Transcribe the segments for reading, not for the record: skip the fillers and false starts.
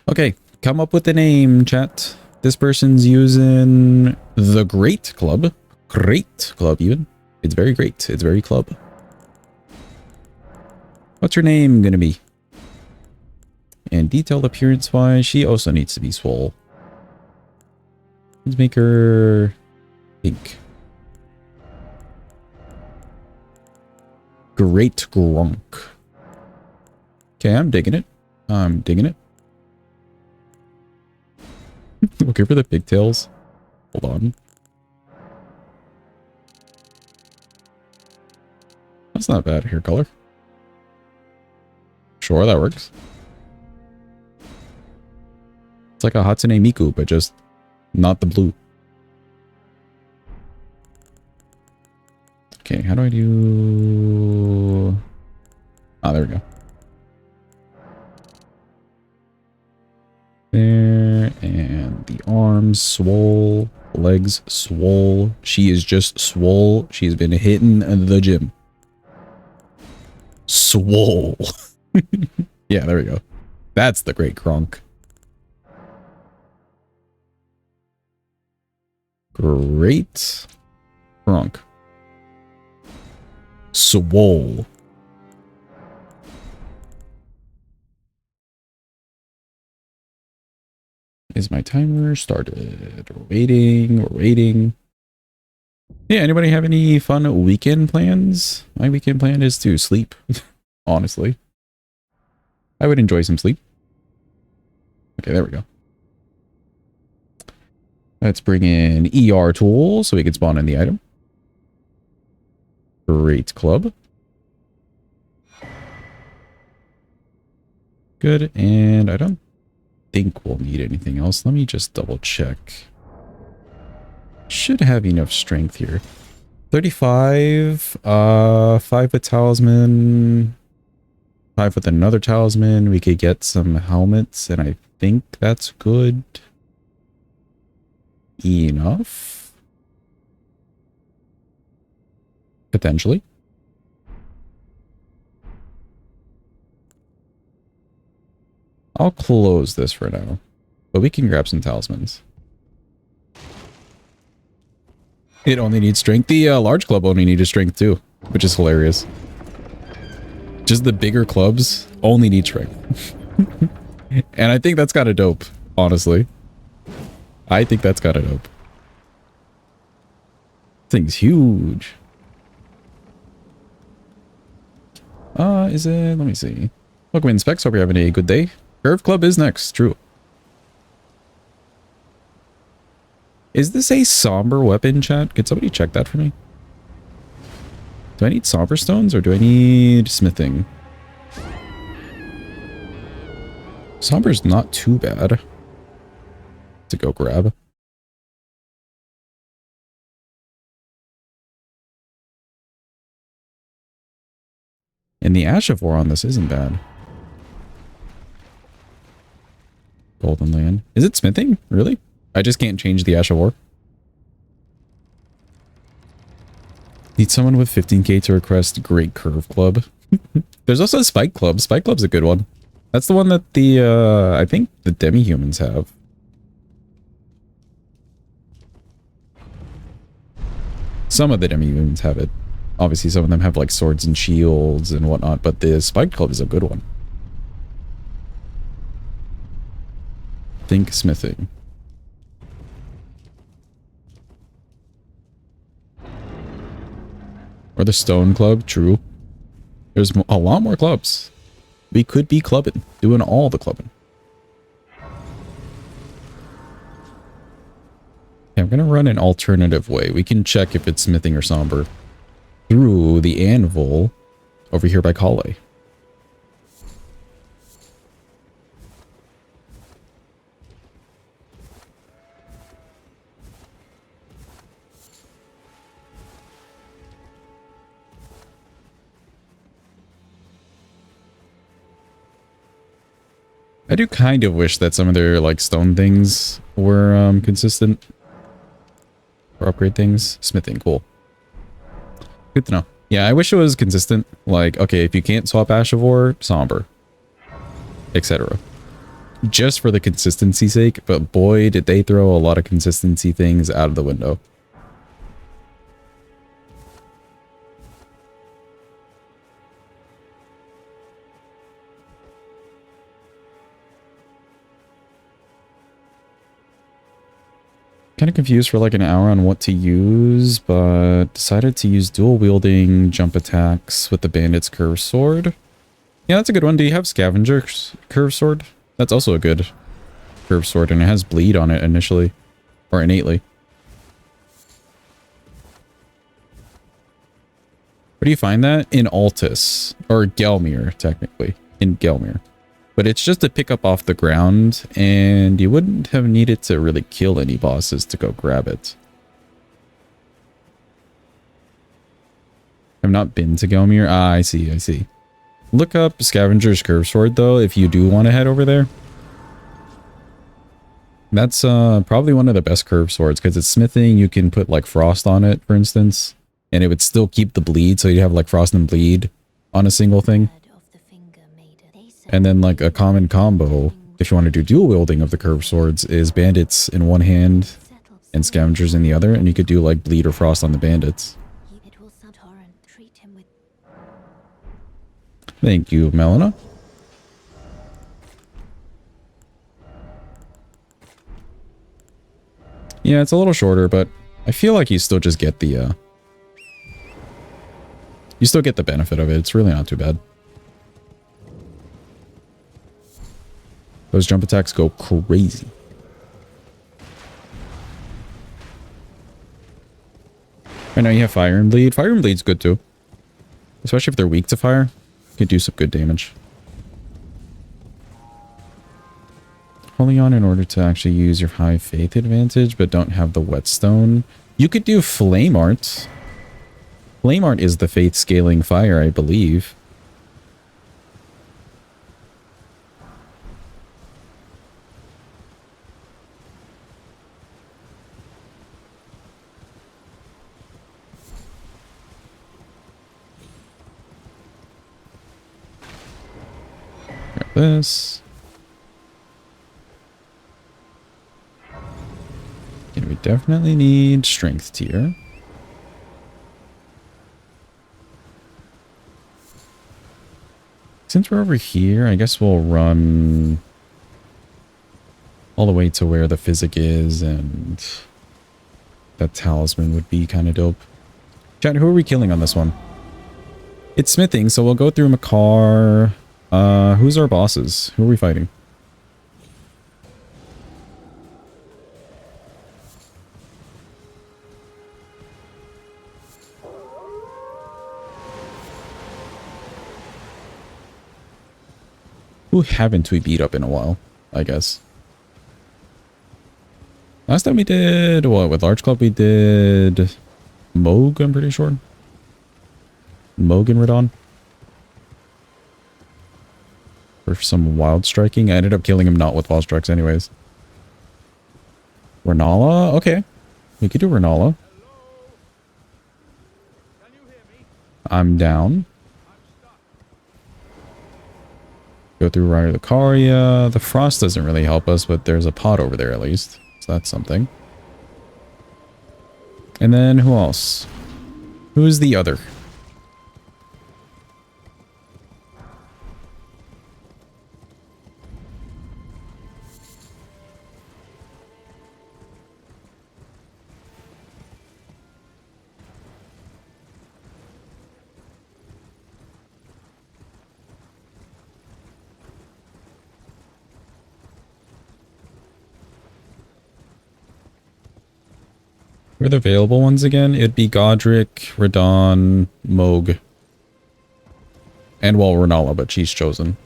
Okay, come up with a name, chat. This person's using the Great Club. Great Club, even. It's very great. It's very club. What's her name gonna be? And detailed appearance-wise, she also needs to be swole. Let's make her pink. Great Gronk. Okay, I'm digging it. I'm digging it. Okay for the pigtails. Hold on. That's not bad hair color. Sure, that works. It's like a Hatsune Miku, but just not the blue. Okay, how do I do... Ah, there we go. There, and the arms swole, legs swole. She is just swole. She's been hitting the gym. Swole. Yeah, there we go. That's the Great Gronk. Great Gronk. Swole. Is my timer started? We're waiting. We're waiting. Yeah, anybody have any fun weekend plans? My weekend plan is to sleep, honestly. I would enjoy some sleep. Okay, there we go. Let's bring in ER tool so we can spawn in the item. Great Club. Good, and I don't think we'll need anything else. Let me just double check. Should have enough strength here. 35, 5 with talisman, 5 with another talisman. We could get some helmets, and I think that's good enough. Potentially. I'll close this for now, but we can grab some talismans. It only needs strength. The large club only needed strength too, which is hilarious. Just the bigger clubs only need strength. And I think that's kind of dope, honestly. I think that's kind of dope. Thing's huge. Is it? Let me see. Welcome in, Specs. Hope you're having a good day. Curve Club is next. True. Is this a somber weapon, chat? Could somebody check that for me? Do I need somber stones or do I need smithing? Somber's not too bad to go grab. And the Ash of War on this isn't bad. Golden Land. Is it smithing? Really? I just can't change the Ash of War. Need someone with 15k to request Great Curve Club. There's also a Spike Club. Spike Club's a good one. That's the one that the, I think the demi-humans have. Some of the demi-humans have it. Obviously, some of them have like swords and shields and whatnot, but the Spike Club is a good one. Think smithing. Or the Stone Club, true. There's a lot more clubs. We could be clubbing, doing all the clubbing. Okay, I'm going to run an alternative way. We can check if it's smithing or somber through the anvil over here by Kale. I do kind of wish that some of their like stone things were consistent. Or upgrade things. Smithing, cool. Good to know. Yeah, I wish it was consistent. Like, okay, if you can't swap Ash of War, Somber. Etc. just for the consistency sake, but boy, did they throw a lot of consistency things out of the window. Kind of confused for like an hour on what to use, but decided to use dual wielding jump attacks with the bandit's curved sword. Yeah, that's a good one. Do you have scavenger's curved sword? That's also a good curved sword, and it has bleed on it initially, or innately. Where do you find that? In Altus, or Gelmir, technically, in Gelmir. But it's just to pick up off the ground, and you wouldn't have needed to really kill any bosses to go grab it. I've not been to Gelmir. Ah, I see, I see. Look up Scavenger's Curve Sword, though, if you do want to head over there. That's probably one of the best curved swords, because it's smithing. You can put, like, frost on it, for instance, and it would still keep the bleed, so you have, like, frost and bleed on a single thing. And then, like, a common combo, if you want to do dual wielding of the curved swords, is bandits in one hand and scavengers in the other, and you could do, like, bleed or frost on the bandits. Thank you, Melina. Yeah, it's a little shorter, but I feel like you still just get the, you still get the benefit of it. It's really not too bad. Those jump attacks go crazy. Right now you have Fire and Bleed. Fire and Bleed's good too. Especially if they're weak to fire. You can do some good damage. Holding on in order to actually use your high faith advantage, but don't have the whetstone. You could do Flame Art. Flame Art is the faith scaling fire, I believe. Grab this. And we definitely need strength tier. Since we're over here, I guess we'll run all the way to where the physic is, and that talisman would be kind of dope. Chat, who are we killing on this one? It's smithing, so we'll go through Makar. Who's our bosses? Who are we fighting? Who haven't we beat up in a while, I guess? Last time we did, what, with Large Club we did Mohg, I'm pretty sure. Mohg and Radon. For some wild striking. I ended up killing him not with wild strikes anyways. Renala? Okay. We could do Renala. I'm down. Go through Rider Lucaria. The frost doesn't really help us, but there's a pot over there at least. So that's something. And then who else? Who's the other? Who are the available ones again? It'd be Godric, Radon, Mohg. And well, Renala, but she's chosen.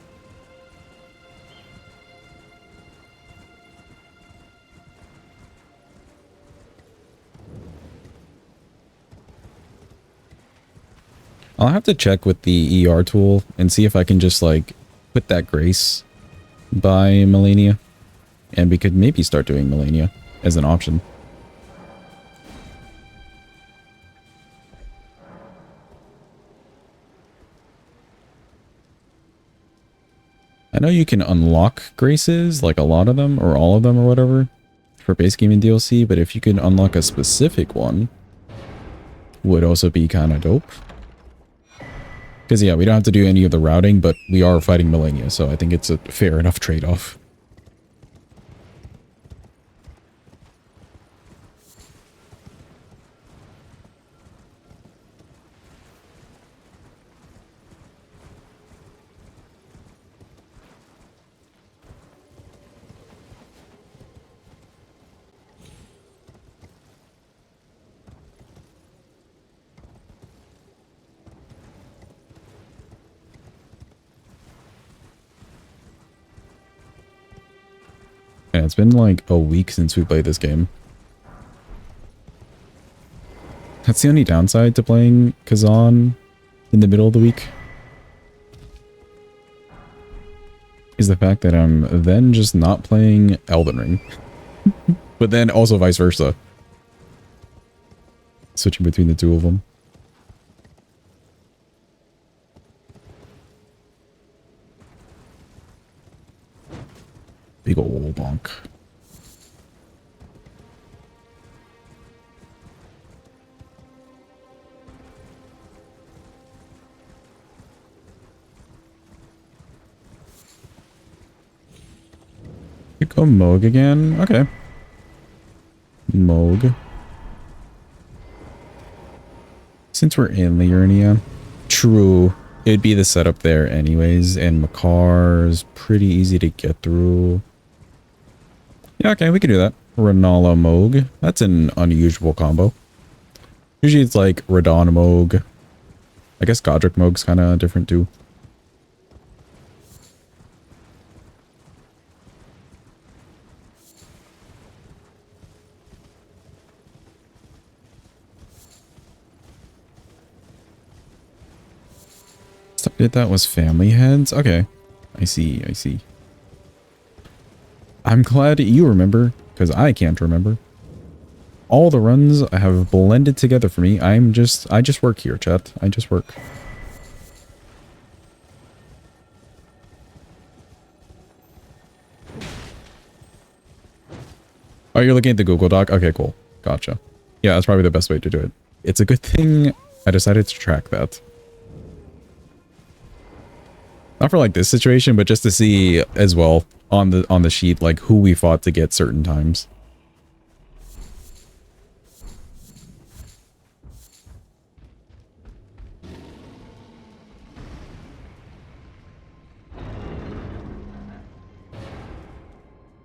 I'll have to check with the ER tool and see if I can just like put that Grace by Malenia. And we could maybe start doing Malenia as an option. know you can unlock graces, like a lot of them, or all of them, or whatever, for base game and DLC, but if you can unlock a specific one, would also be kind of dope. Because, yeah, we don't have to do any of the routing, but we are fighting Malenia, so I think it's a fair enough trade-off. Yeah, it's been like a week since we played this game. That's the only downside to playing Kazan in the middle of the week. Is the fact that I'm then just not playing Elden Ring. But then also vice versa. Switching between the two of them. Big ol' bonk. You go Moog again? Okay. Moog. Since we're in Liurnia. True. It'd be the setup there anyways, and Makar's pretty easy to get through. Yeah, okay, we can do that. Renala Moog. That's an unusual combo. Usually it's like Radon Moog. I guess Godric Moog's kind of different too. Stuff did that was family heads? Okay. I see, I see. I'm glad you remember, because I can't remember. All the runs have blended together for me. I just work here, chat. I just work. Oh, you're looking at the Google Doc? Okay, cool. Gotcha. Yeah, that's probably the best way to do it. It's a good thing I decided to track that. Not for like this situation, but just to see as well on the sheet like who we fought to get certain times.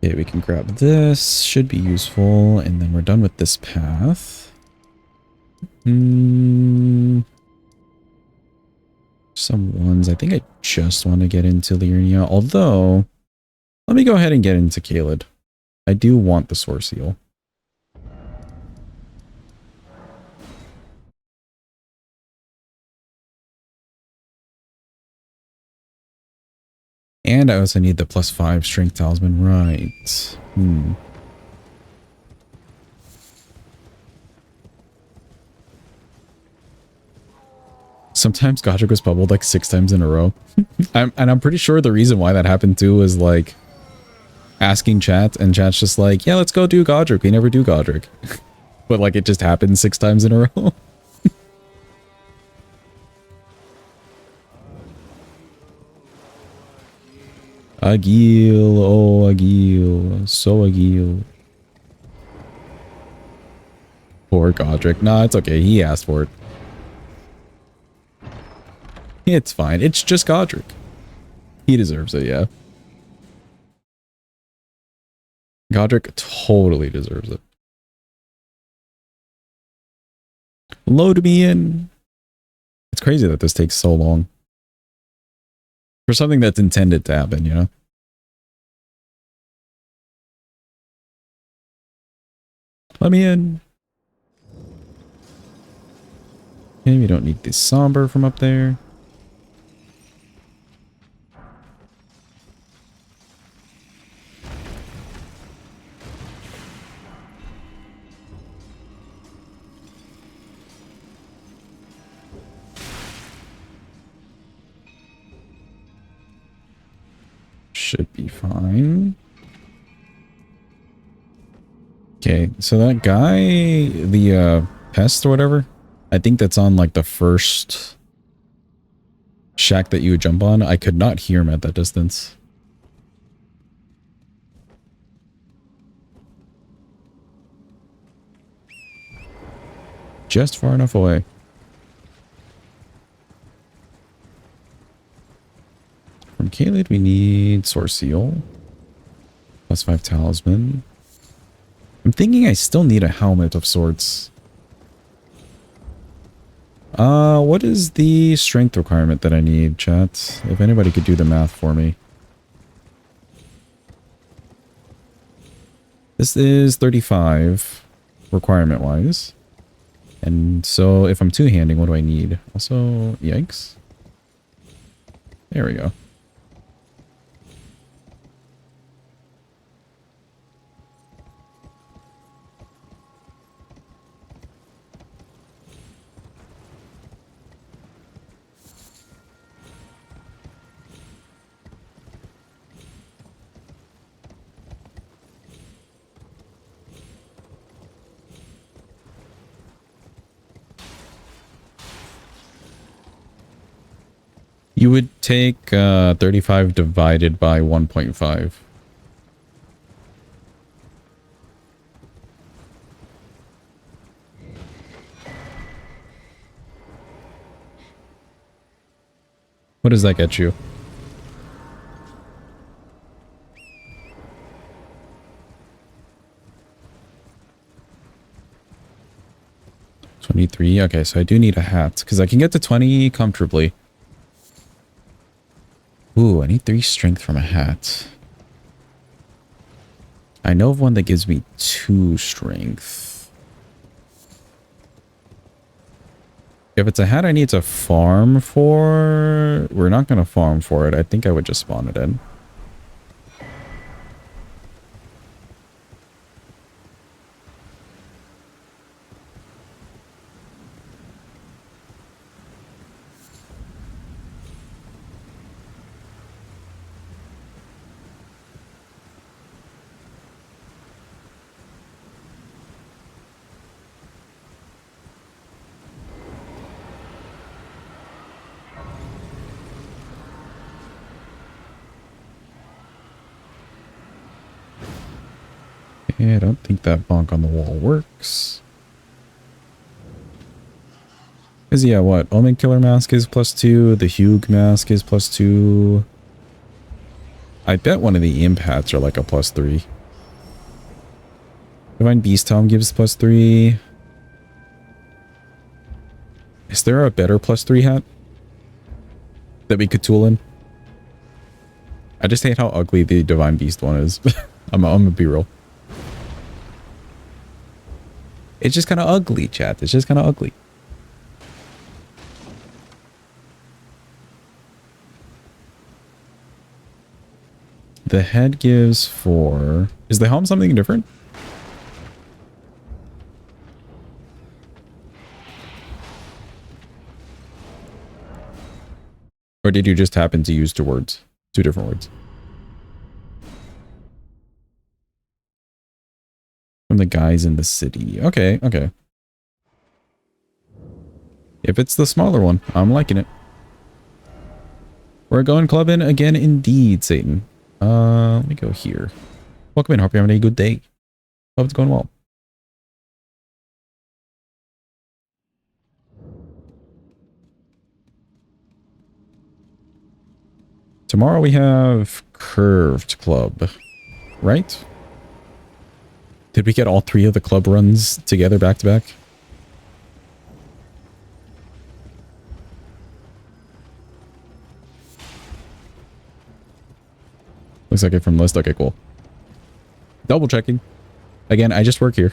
Okay, we can grab this. Should be useful. And then we're done with this path. Some ones. I think I just want to get into Liurnia. Although, let me go ahead and get into Caelid. I do want the Source Seal. And I also need the +5 Strength Talisman. Right. Sometimes Godric was bubbled like 6 times in a row. I'm pretty sure the reason why that happened too is like asking chat, and chat's just like, yeah, let's go do Godric. We never do Godric. But like it just happened 6 times in a row. Agil, oh Agil, so Agil. Poor Godric. Nah, it's okay. He asked for it. It's fine. It's just Godric. He deserves it, yeah. Godric totally deserves it. Load me in. It's crazy that this takes so long. For something that's intended to happen, you know? Let me in. Okay, we don't need the Somber from up there. be fine. Okay, so that guy, the pest or whatever, I think that's on like the first shack that you would jump on. I could not hear him at that distance. Just far enough away. From Caelid, we need Source Seal. +5 Talisman. I'm thinking I still need a helmet of sorts. What is the strength requirement that I need, chat? If anybody could do the math for me. This is 35, requirement-wise. And so if I'm two-handing, what do I need? Also, yikes. There we go. You would take 35 divided by 1.5. What does that get you? $23. Okay, so I do need a hat because I can get to 20 comfortably. Ooh, I need 3 strength from a hat. I know of one that gives me 2 strength. If it's a hat I need to farm for, we're not going to farm for it. I think I would just spawn it in. I don't think that bonk on the wall works. Because yeah, what? Omen Killer Mask is +2. The Hugh Mask is +2. I bet one of the Imp hats are like a +3. Divine Beast Helm gives +3. Is there a better +3 hat that we could tool in? I just hate how ugly the Divine Beast one is. I'm gonna be real. It's just kind of ugly, chat. It's just kind of ugly. The head gives 4. Is the helm something different? Or did you just happen to use 2 words? 2 different words. From the guys in the city. Okay, okay. If it's the smaller one, I'm liking it. We're going clubbing again indeed, Satan. Let me go here. Welcome in. Hope you're having a good day. Hope it's going well. Tomorrow we have Curved Club, right? Did we get all 3 of the club runs together back to back? Looks like it from list. Okay, cool. Double checking. Again, I just work here.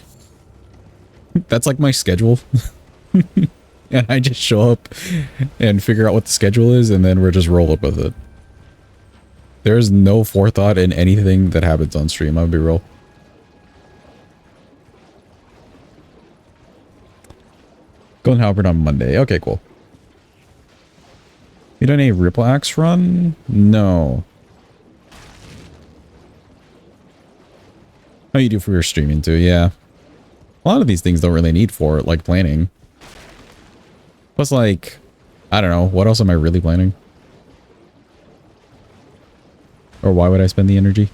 That's like my schedule. And I just show up and figure out what the schedule is, and then we're just rolling with it. There's no forethought in anything that happens on stream, I'll be real. Golden Halberd on Monday. Okay, cool. You done a Ripple Axe run? No. Oh, you do for your streaming too, yeah. A lot of these things don't really need for like planning. Plus, like, I don't know, what else am I really planning? Or why would I spend the energy?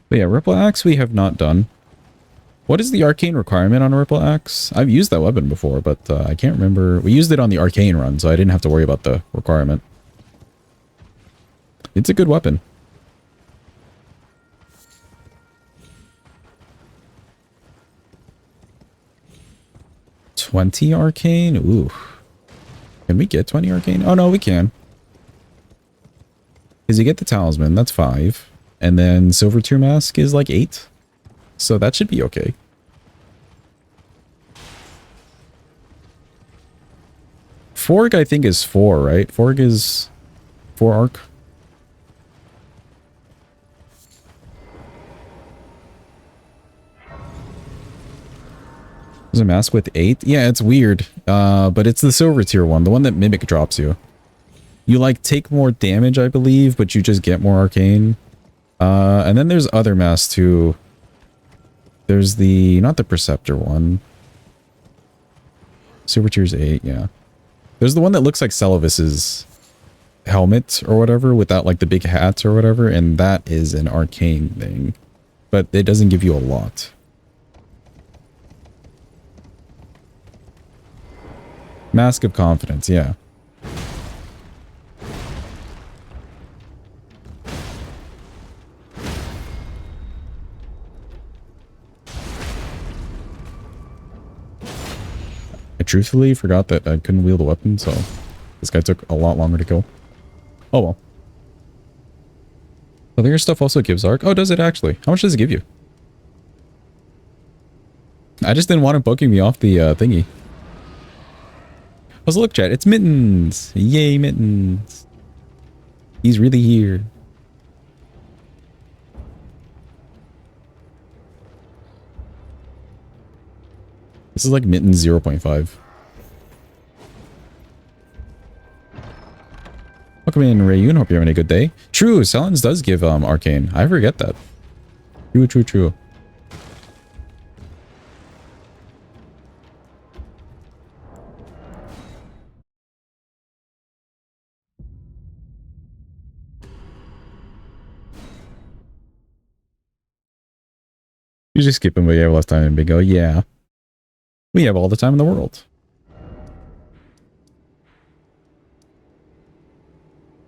But yeah, Ripple Axe we have not done. What is the arcane requirement on a Ripple Axe? I've used that weapon before, but I can't remember. We used it on the arcane run, so I didn't have to worry about the requirement. It's a good weapon. $20 arcane? Ooh. Can we get 20 arcane? Oh, no, we can. Because you get the talisman, that's 5. And then silver tier mask is like 8. So that should be okay. Forg, I think, is 4, right? Forg is 4 arc. There's a mask with 8? Yeah, it's weird. But it's the silver tier one, the one that Mimic drops you. You, like, take more damage, I believe, but you just get more arcane. And then there's other masks, too. There's the... not the Preceptor one. Silver tier's 8, yeah. There's the one that looks like Celavis's helmet or whatever, without, like, the big hat or whatever, and that is an arcane thing. But it doesn't give you a lot. Mask of Confidence, yeah. I truthfully forgot that I couldn't wield a weapon, so this guy took a lot longer to kill. Oh well. I think your stuff also gives arc. Oh, does it actually? How much does it give you? I just didn't want him poking me off the thingy. Let's look, chat. It's Mittens. Yay, Mittens. He's really here. This is like Mittens 0.5. Welcome in, Rayun. Hope you're having a good day. True, Selens does give arcane. I forget that. True, true, true. You just skip him, but you have less time and bingo. Yeah. We have all the time in the world.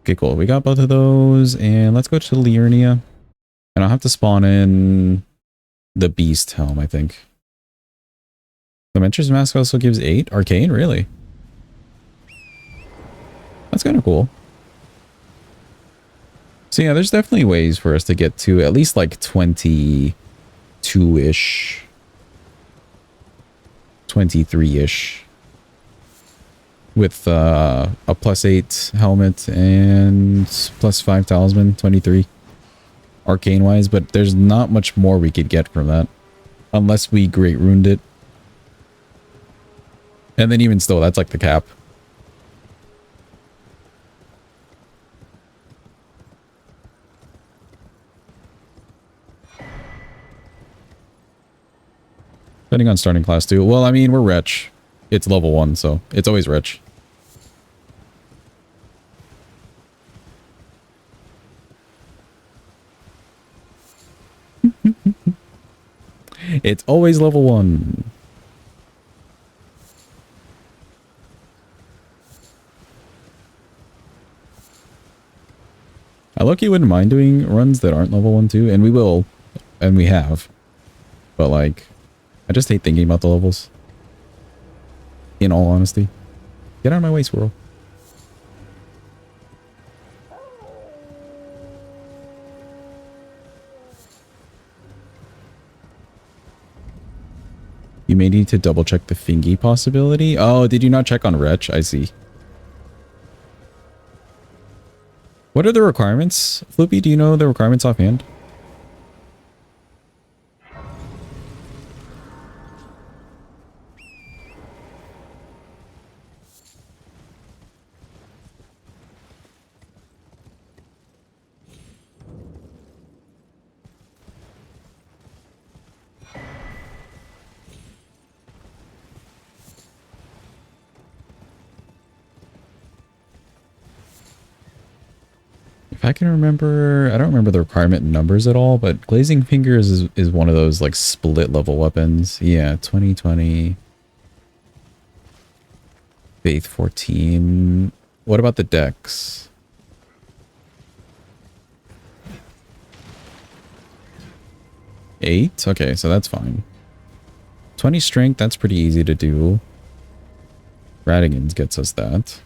Okay, cool. We got both of those, and let's go to Liurnia. And I'll have to spawn in the Beast Helm, I think. The Mentor's Mask also gives 8 arcane, really? That's kind of cool. So yeah, there's definitely ways for us to get to at least like 22-ish. 23-ish. With a +8 helmet and +5 talisman, 23. Arcane wise, but there's not much more we could get from that. Unless we Great Runed it. And then even still, that's like the cap. Depending on starting class too. Well, I mean, we're rich. It's level 1, so it's always rich. It's always level 1. I low-key wouldn't mind doing runs that aren't level 1 too, and we will, and we have. But like, I just hate thinking about the levels. In all honesty. Get out of my way, squirrel. You may need to double check the Fingy possibility. Oh, did you not check on Wretch? I see. What are the requirements? Floopy, do you know the requirements offhand? I can remember, I don't remember the requirement numbers at all, but Glazing Fingers is one of those like split level weapons. Yeah, 2020. Faith 14. What about the dex? Eight? Okay, so that's fine. 20 strength, that's pretty easy to do. Radigan's gets us that.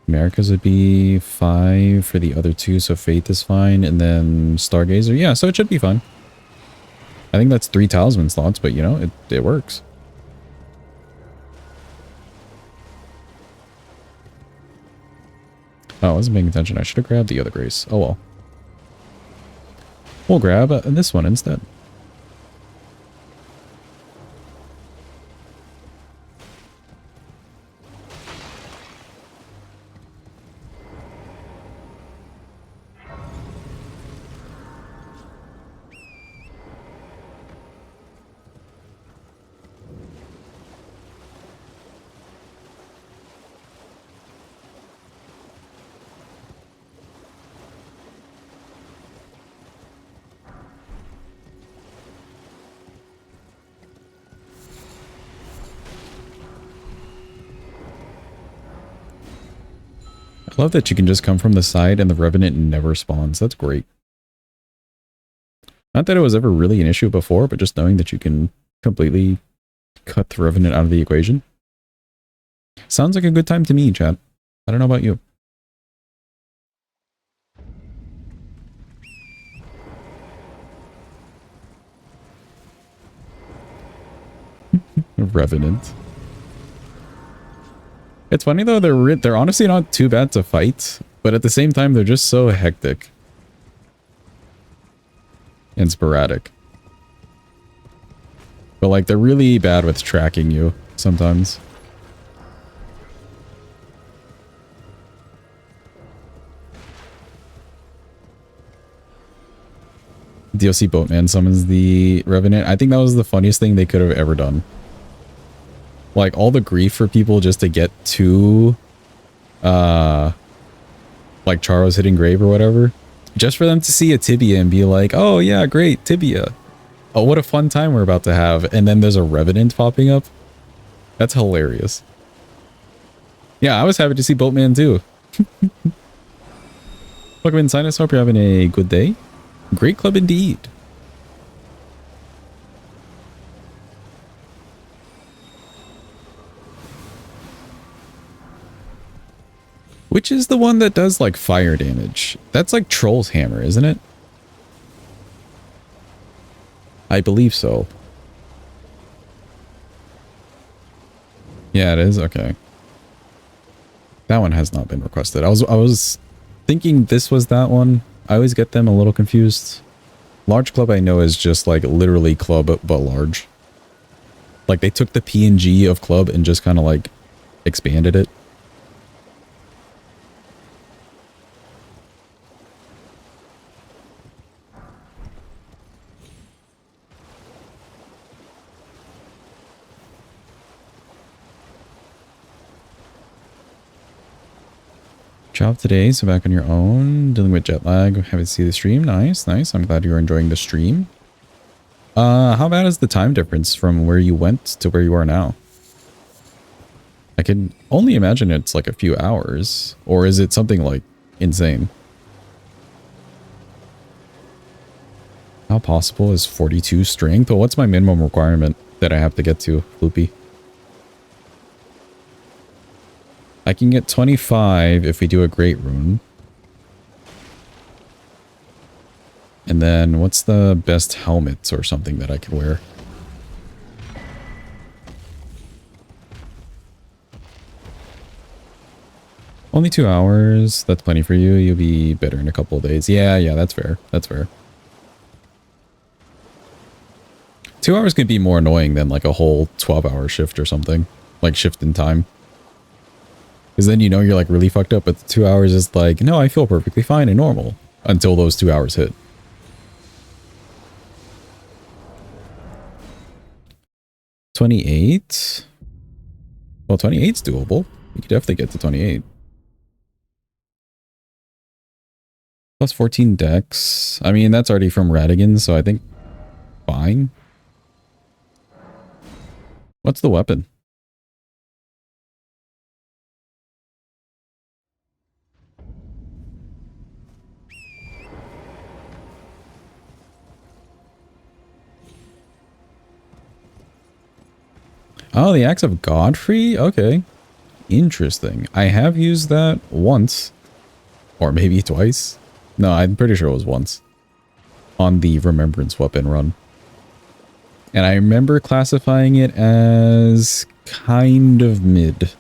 America's would be 5 for the other two, so Faith is fine. And then Stargazer, yeah, so it should be fine. I think that's 3 talisman slots, but you know, it works. Oh, I wasn't paying attention. I should have grabbed the other grace. Oh well. We'll grab this one instead. I love that you can just come from the side and the Revenant never spawns. That's great. Not that it was ever really an issue before, but just knowing that you can completely cut the Revenant out of the equation. Sounds like a good time to me, chat. I don't know about you. Revenant. It's funny though, they're honestly not too bad to fight, but at the same time they're just so hectic and sporadic. But like they're really bad with tracking you sometimes. DLC Boatman summons the Revenant. I think that was the funniest thing they could have ever done. Like all the grief for people just to get to like Charo's Hidden Grave or whatever, just for them to see a Tibia and be like, oh yeah, great, Tibia, oh what a fun time we're about to have, and then there's a Revenant popping up. That's hilarious. Yeah, I was happy to see Boatman too. Welcome in, Sinus. Hope you're having a good day. Great club indeed. Which is the one that does like fire damage? That's like Troll's Hammer, isn't it? I believe so. Yeah, it is. Okay. That one has not been requested. I was thinking this was that one. I always get them a little confused. Large club I know is just like literally club but large. Like they took the PNG of club and just kind of like expanded it. Job today, so back on your own, dealing with jet lag, haven't seen the stream. Nice, nice. I'm glad you're enjoying the stream. How bad is the time difference from where you went to where you are now? I can only imagine it's like a few hours, or is it something like insane? How possible is 42 strength? Well, what's my minimum requirement that I have to get to, Floopy? I can get 25 if we do a Great Rune. And then what's the best helmets or something that I could wear? Only 2 hours. That's plenty for you. You'll be better in a couple of days. Yeah, that's fair. That's fair. 2 hours could be more annoying than like a whole 12-hour shift or something. Like shift in time. Because then you know you're like really fucked up, but the 2 hours is like, no, I feel perfectly fine and normal until those 2 hours hit. $28. Well, 28's doable. You could definitely get to 28. Plus 14 dex. I mean, that's already from Radigan, so I think fine. What's the weapon? Oh, the Axe of Godfrey? Okay. Interesting. I have used that once. Or maybe twice. No, I'm pretty sure it was once. On the Remembrance weapon run. And I remember classifying it as kind of mid.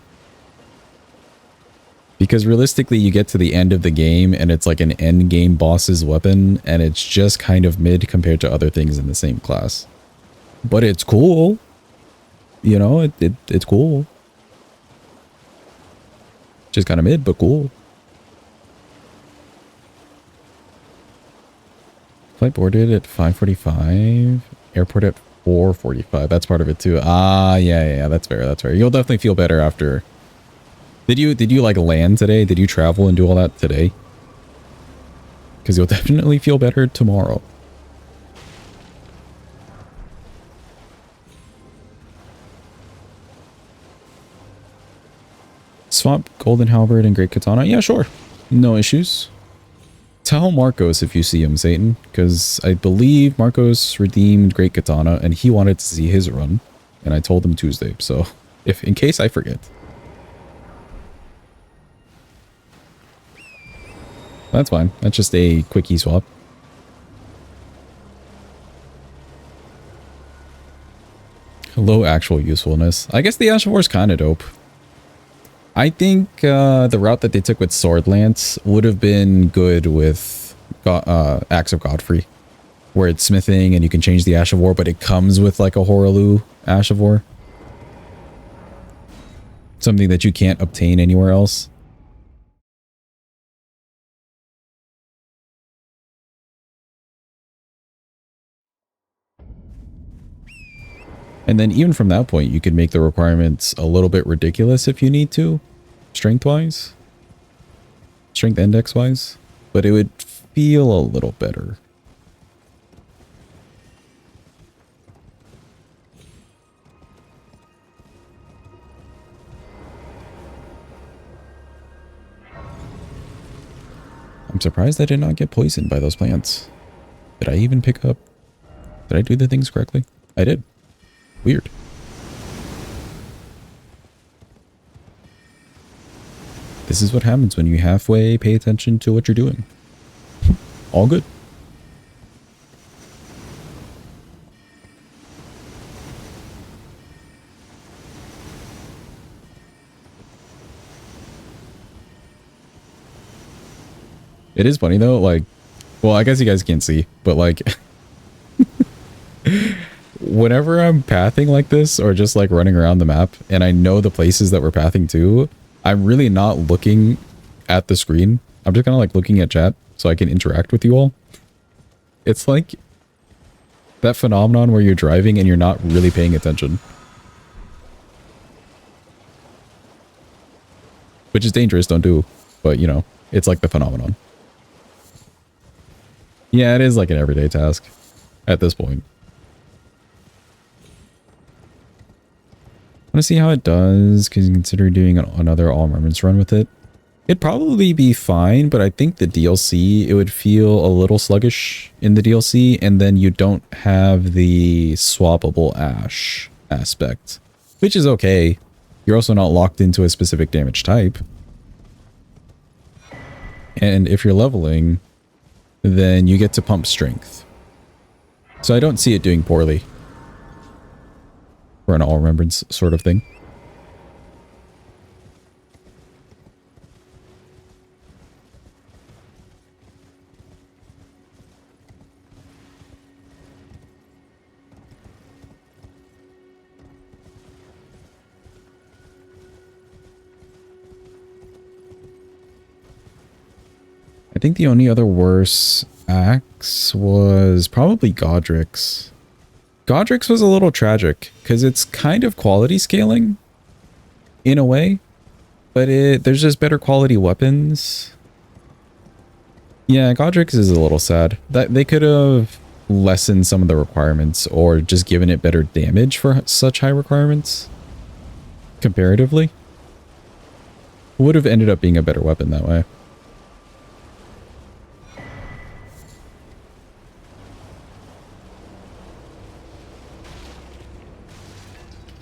Because realistically, you get to the end of the game and it's like an end game boss's weapon, and it's just kind of mid compared to other things in the same class. But it's cool. You know, it's cool. Just kind of mid, but cool. Flight boarded at 5:45. Airport at 4:45. That's part of it too. Ah, yeah, that's fair. That's fair. You'll definitely feel better after. Did you like land today? Did you travel and do all that today? Because you'll definitely feel better tomorrow. Swap Golden Halberd and Great Katana? Yeah, sure. No issues. Tell Marcos if you see him, Satan, because I believe Marcos redeemed Great Katana and he wanted to see his run, and I told him Tuesday, so if in case I forget. That's fine. That's just a quickie swap. Low actual usefulness. I guess the Ash of War is kind of dope. I think the route that they took with Sword Lance would have been good with Axe of Godfrey, where it's smithing and you can change the Ash of War, but it comes with like a Hoaraloo Ash of War. Something that you can't obtain anywhere else. And then even from that point, you could make the requirements a little bit ridiculous if you need to, strength-wise. Strength index-wise. But it would feel a little better. I'm surprised I did not get poisoned by those plants. Did I even pick up? Did I do the things correctly? I did. Weird. This is what happens when you halfway pay attention to what you're doing. All good. It is funny though, like, well, I guess you guys can't see, but like, whenever I'm pathing like this or just like running around the map and I know the places that we're pathing to, I'm really not looking at the screen. I'm just kind of like looking at chat so I can interact with you all. It's like that phenomenon where you're driving and you're not really paying attention. Which is dangerous, don't do. But, you know, it's like the phenomenon. Yeah, it is like an everyday task at this point. I want to see how it does, because consider doing another All Remembrance run with it. It'd probably be fine, but I think the DLC, it would feel a little sluggish in the DLC, and then you don't have the swappable Ash aspect, which is okay. You're also not locked into a specific damage type. And if you're leveling, then you get to pump strength. So I don't see it doing poorly for an All Remembrance sort of thing. I think the only other worse axe was probably Godric's. Godric's was a little tragic because it's kind of quality scaling in a way, but there's just better quality weapons. Yeah, Godric's is a little sad. That they could have lessened some of the requirements or just given it better damage for such high requirements comparatively. Would have ended up being a better weapon that way.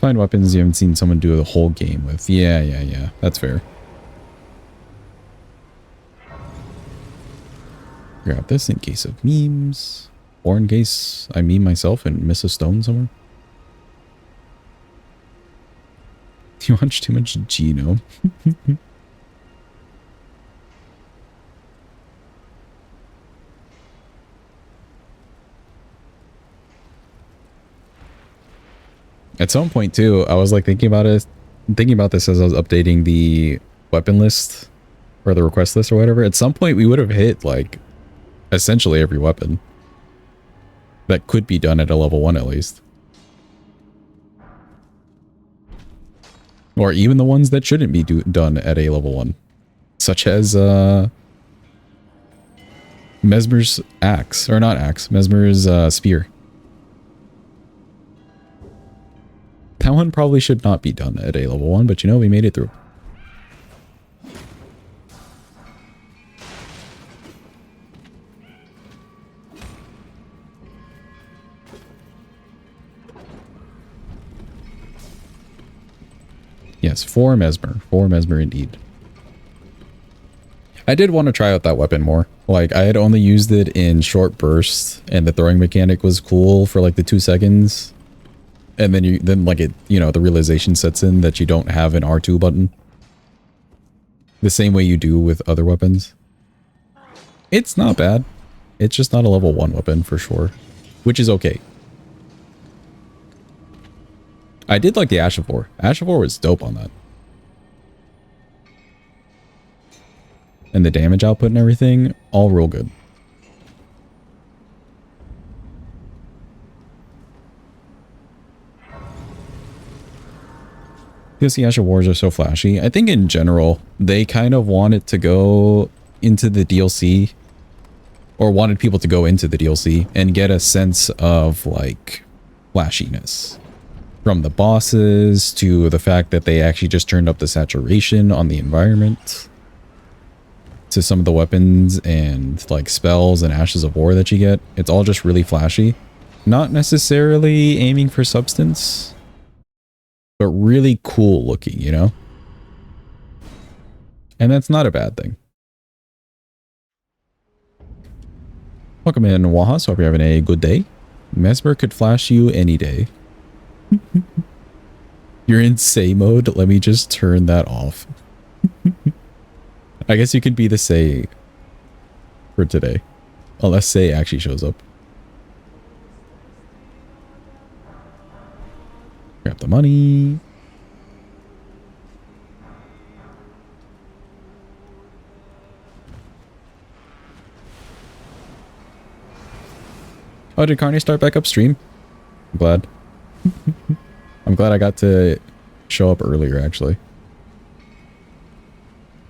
Find weapons you haven't seen someone do the whole game with. Yeah. That's fair. Grab this in case of memes. Or in case I meme myself and miss a stone somewhere. You watch too much Geno. At some point too, I was like thinking about this as I was updating the weapon list or the request list or whatever. At some point we would have hit like essentially every weapon that could be done at a level 1 at least. Or even the ones that shouldn't be done at a level 1. Such as Mesmer's axe. Or not axe. Mesmer's spear. That one probably should not be done at a level 1, but you know, we made it through. Yes, 4 Mesmer. 4 Mesmer indeed. I did want to try out that weapon more. Like, I had only used it in short bursts, and the throwing mechanic was cool for like the 2 seconds. And then like it, you know, the realization sets in that you don't have an R2 button. The same way you do with other weapons. It's not bad. It's just not a level 1 weapon for sure. Which is okay. I did like the Ashavor. Ashavor was dope on that. And the damage output and everything, all real good. Because the Ashavors are so flashy. I think in general, they kind of wanted to go into the DLC, or wanted people to go into the DLC and get a sense of like flashiness. From the bosses to the fact that they actually just turned up the saturation on the environment, to some of the weapons and like spells and ashes of war that you get. It's all just really flashy. Not necessarily aiming for substance, but really cool looking, you know? And that's not a bad thing. Welcome in, Wahas. Hope you're having a good day. Mesmer could flash you any day. You're in Say mode. Let me just turn that off. I guess you could be the Say for today. Unless Say actually shows up. Grab the money. Oh, did Carney start back upstream? I'm glad. I'm glad I got to show up earlier, actually.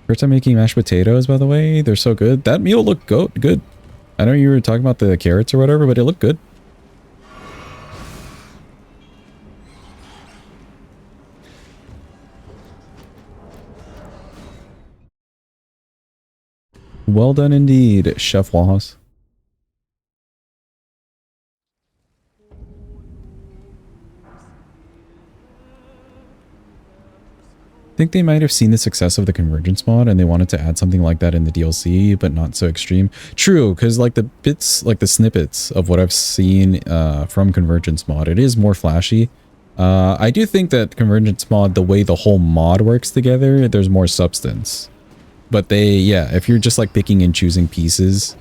First time making mashed potatoes, by the way. They're so good. That meal looked good. I know you were talking about the carrots or whatever, but it looked good. Well done indeed, Chef Wahas. I think they might have seen the success of the Convergence mod and they wanted to add something like that in the DLC, but not so extreme. True, because like the bits, like the snippets of what I've seen from Convergence mod, it is more flashy. I do think that Convergence mod, the way the whole mod works together, there's more substance. But yeah, if you're just like picking and choosing pieces,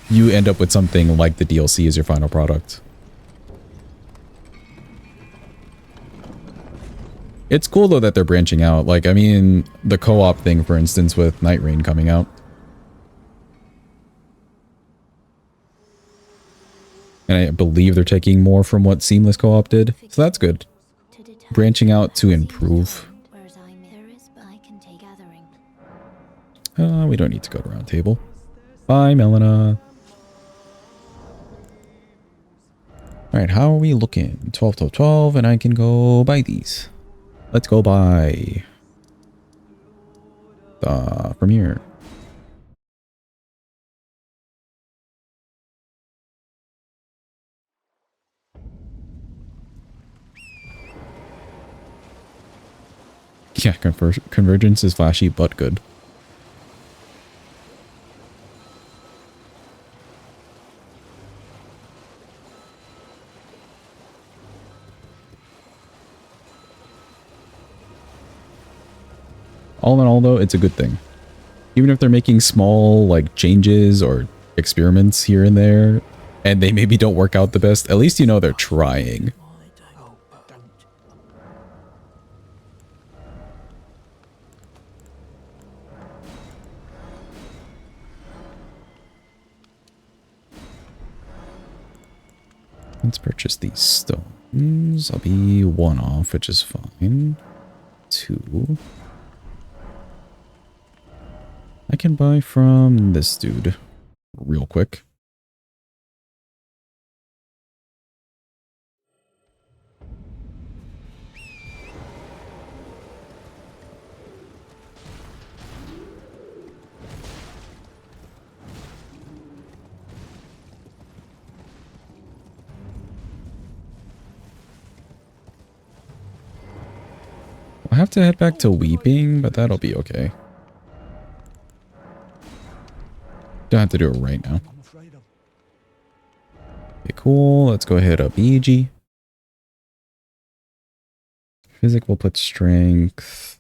you end up with something like the DLC as your final product. It's cool though that they're branching out. Like, I mean, the co-op thing, for instance, with Night Rain coming out. And I believe they're taking more from what Seamless Co-op did. So that's good. Branching out to improve. We don't need to go to round table. Bye, Melina. Alright, how are we looking? 12, 12, 12, and I can go buy these. Let's go buy the from here. Yeah, convergence is flashy but good. All in all, though, it's a good thing. Even if they're making small, like, changes or experiments here and there, and they maybe don't work out the best, at least you know they're trying. Let's purchase these stones. I'll be 1 off, which is fine. 2. I can buy from this dude real quick. I have to head back to Weeping, but that'll be okay. Don't have to do it right now. Okay, cool. Let's go ahead up EG. Physic will put strength.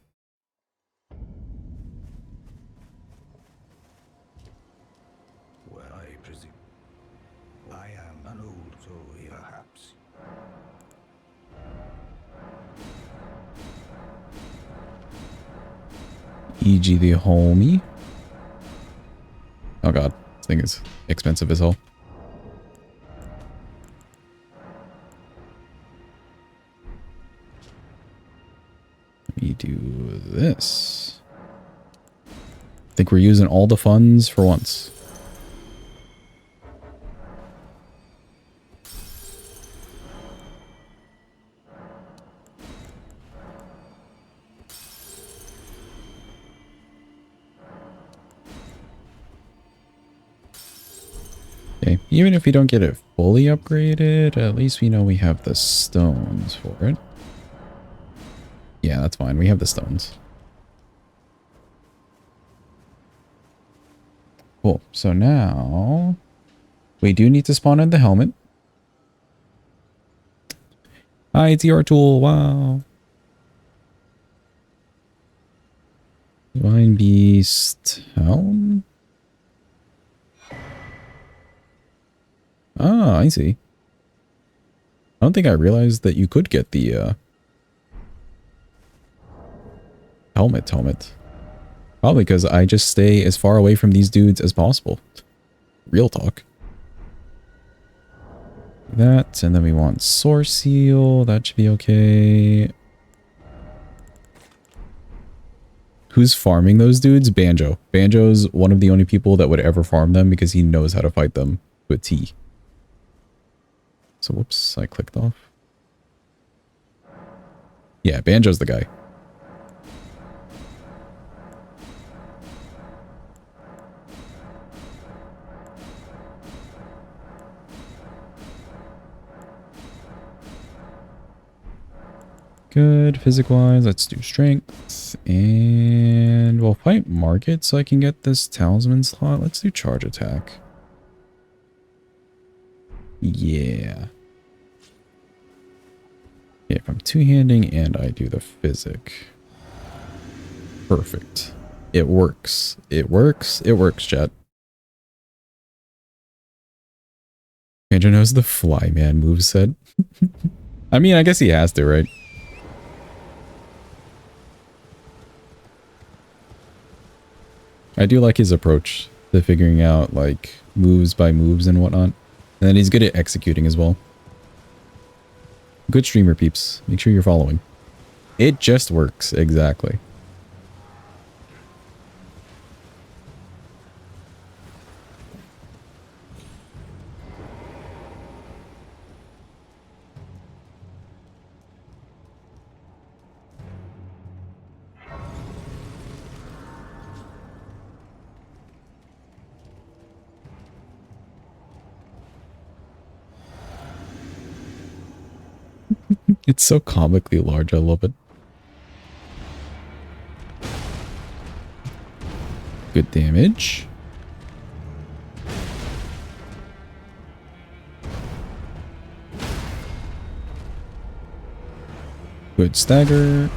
Well, I presume I am an old foe, perhaps. EG the homie. Oh god, this thing is expensive as hell. Let me do this. I think we're using all the funds for once. Okay, even if we don't get it fully upgraded, at least we know we have the stones for it. Yeah, that's fine. We have the stones. Cool. So now we do need to spawn in the helmet. Hi, it's your tool. Wow. Divine Beast Helm. Ah, I see. I don't think I realized that you could get the helmet. Probably because I just stay as far away from these dudes as possible. Real talk. That, and then we want Source Seal. That should be okay. Who's farming those dudes? Banjo. Banjo's one of the only people that would ever farm them because he knows how to fight them to a T. So whoops, I clicked off. Yeah, Banjo's the guy. Good. Physic-wise, let's do strength. And we'll fight market so I can get this talisman slot. Let's do charge attack. Yeah. Yeah, if I'm two-handing and I do the physic. Perfect. It works. It works. It works, chat. Andrew knows the Flyman moveset. I mean, I guess he has to, right? I do like his approach to figuring out, like, moves by moves and whatnot. And then he's good at executing as well. Good streamer, peeps. Make sure you're following. It just works, exactly. It's so comically large. I love it. Good damage. Good stagger.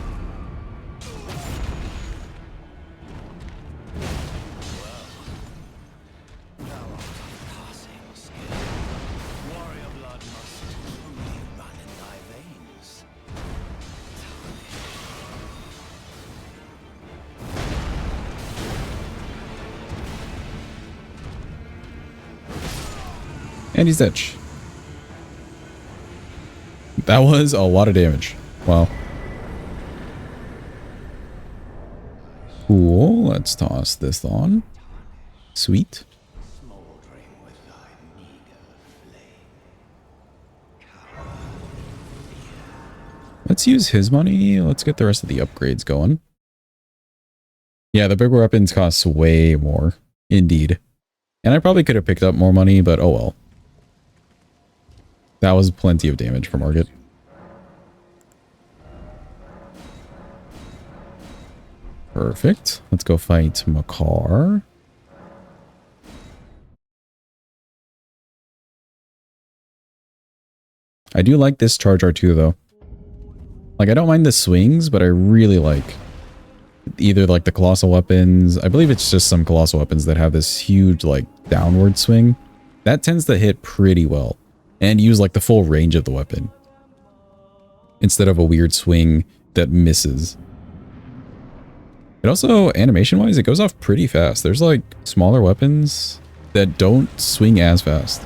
And he's dead. That was a lot of damage. Wow. Cool. Let's toss this on. Sweet. Let's use his money. Let's get the rest of the upgrades going. Yeah, the bigger weapons cost way more. Indeed. And I probably could have picked up more money, but oh well. That was plenty of damage for Margit. Perfect. Let's go fight Makar. I do like this charge R2 though. Like, I don't mind the swings, but I really like either like the colossal weapons. I believe it's just some colossal weapons that have this huge like downward swing. That tends to hit pretty well and use like the full range of the weapon instead of a weird swing that misses. It also, animation wise, it goes off pretty fast. There's like smaller weapons that don't swing as fast.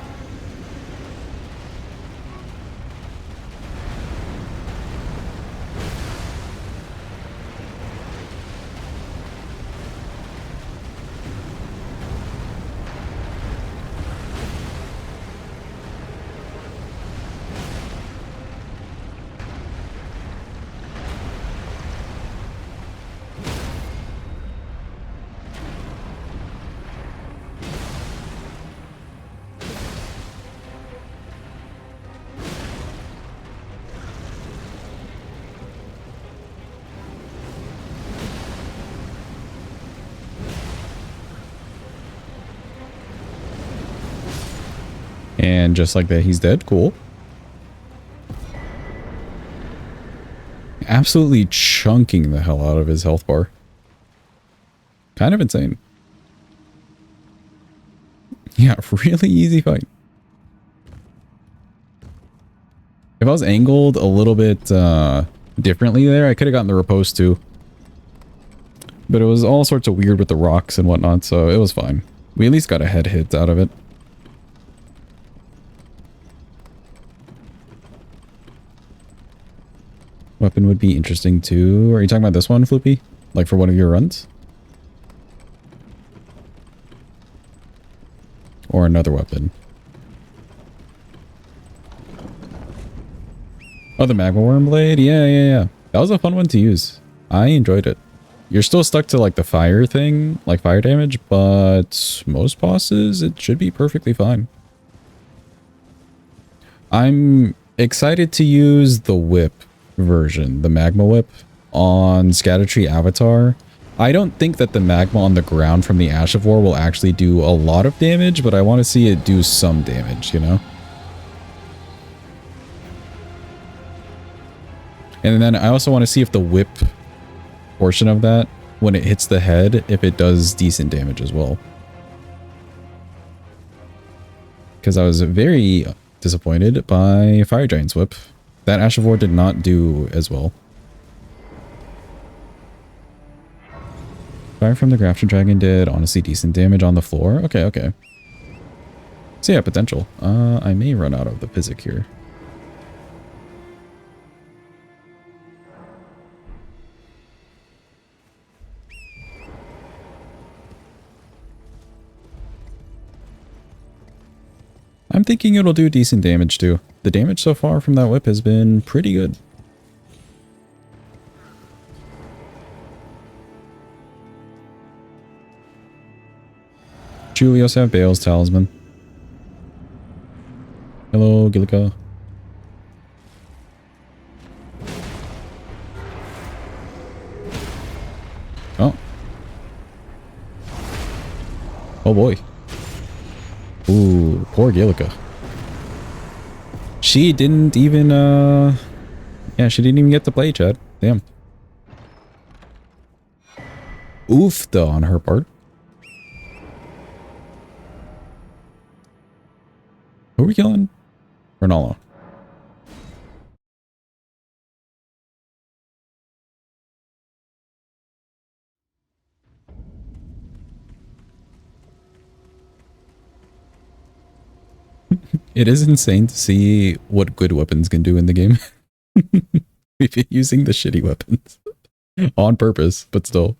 And just like that, he's dead. Cool. Absolutely chunking the hell out of his health bar. Kind of insane. Yeah, really easy fight. If I was angled a little bit differently there, I could have gotten the riposte too. But it was all sorts of weird with the rocks and whatnot, so it was fine. We at least got a head hit out of it. Weapon would be interesting too. Are you talking about this one, Floopy? Like for one of your runs? Or another weapon? Oh, the Magma Worm Blade? Yeah. That was a fun one to use. I enjoyed it. You're still stuck to like the fire thing, like fire damage, but most bosses, it should be perfectly fine. I'm excited to use the whip version, the Magma Whip, on Scattertree Avatar. I don't think that the magma on the ground from the Ash of War will actually do a lot of damage, but I want to see it do some damage, you know? And then I also want to see if the whip portion of that, when it hits the head, if it does decent damage as well. Because I was very disappointed by Fire Giant's Whip. That Ash of War did not do as well. Fire from the Grafton Dragon did honestly decent damage on the floor. Okay. So yeah, potential. I may run out of the physic here. I'm thinking it'll do decent damage too. The damage so far from that whip has been pretty good. We also have Bale's Talisman. Hello, Gillica. Oh boy. Ooh, poor Galica. She didn't even, yeah, she didn't even get to play, Chad. Damn. Oofta on her part. Who are we killing? Ronaldo. It is insane to see what good weapons can do in the game. We've been using the shitty weapons on purpose, but still.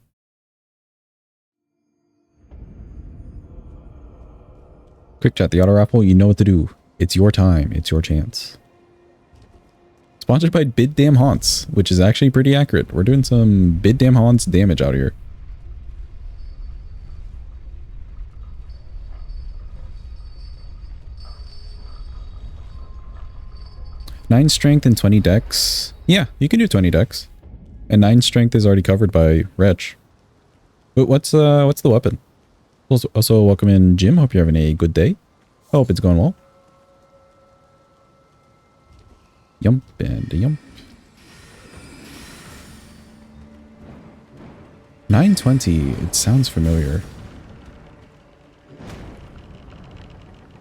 Quick chat, the auto raffle, you know what to do. It's your time. It's your chance. Sponsored by Bid Damn Haunts, which is actually pretty accurate. We're doing some Bid Damn Haunts damage out here. Nine strength and 20 dex. Yeah, you can do 20 dex. And 9 strength is already covered by Wretch. But what's the weapon? Also, welcome in Jim. Hope you're having a good day. Hope it's going well. Yump and a yump. 920. It sounds familiar.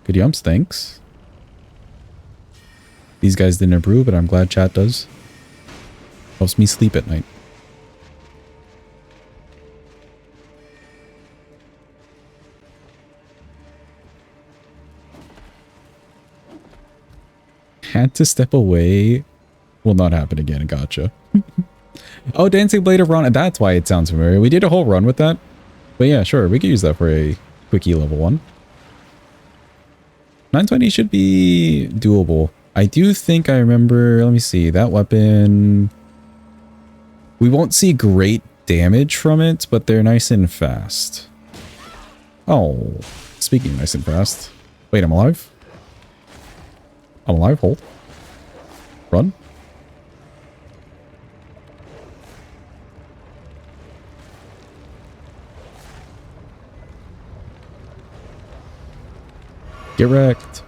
Good yumps, thanks. These guys didn't approve, but I'm glad chat does. Helps me sleep at night. Had to step away. Will not happen again. Gotcha. Oh, Dancing Blade of Ron. That's why it sounds familiar. We did a whole run with that. But yeah, sure. We could use that for a quickie level 1. 920 should be doable. I do think I remember... Let me see. That weapon... We won't see great damage from it, but they're nice and fast. Oh. Speaking of nice and fast. Wait, I'm alive? I'm alive. Hold. Run. Get wrecked.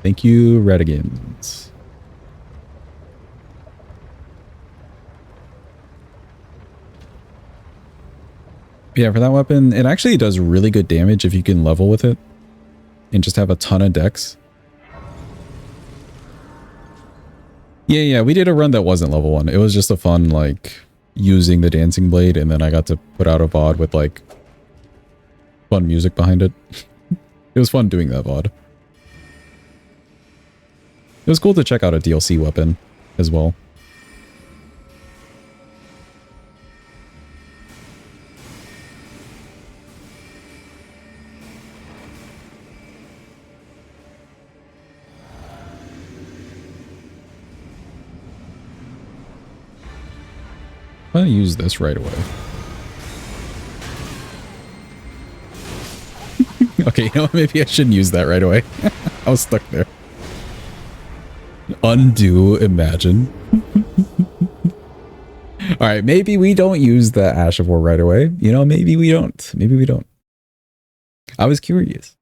Thank you, Radigans. Yeah, for that weapon, it actually does really good damage if you can level with it and just have a ton of dex. Yeah, we did a run that wasn't level 1. It was just a fun, like, using the Dancing Blade, and then I got to put out a VOD with, like, fun music behind it. It was fun doing that VOD. It was cool to check out a DLC weapon as well. I'm gonna use this right away. Okay, you know what? Maybe I shouldn't use that right away. I was stuck there. Undo, imagine. Alright, maybe we don't use the Ash of War right away. You know, maybe we don't. Maybe we don't. I was curious.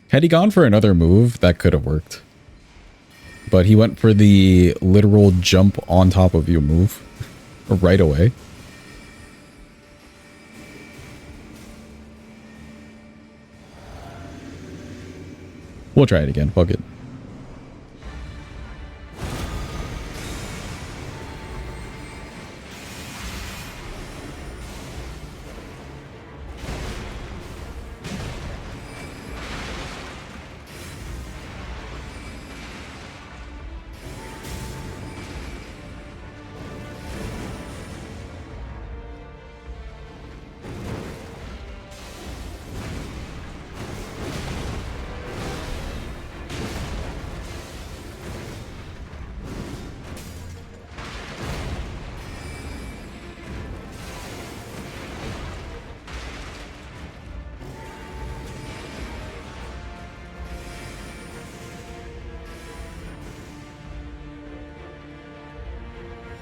Had he gone for another move, that could have worked. But he went for the literal jump on top of you move right away. We'll try it again. Fuck it.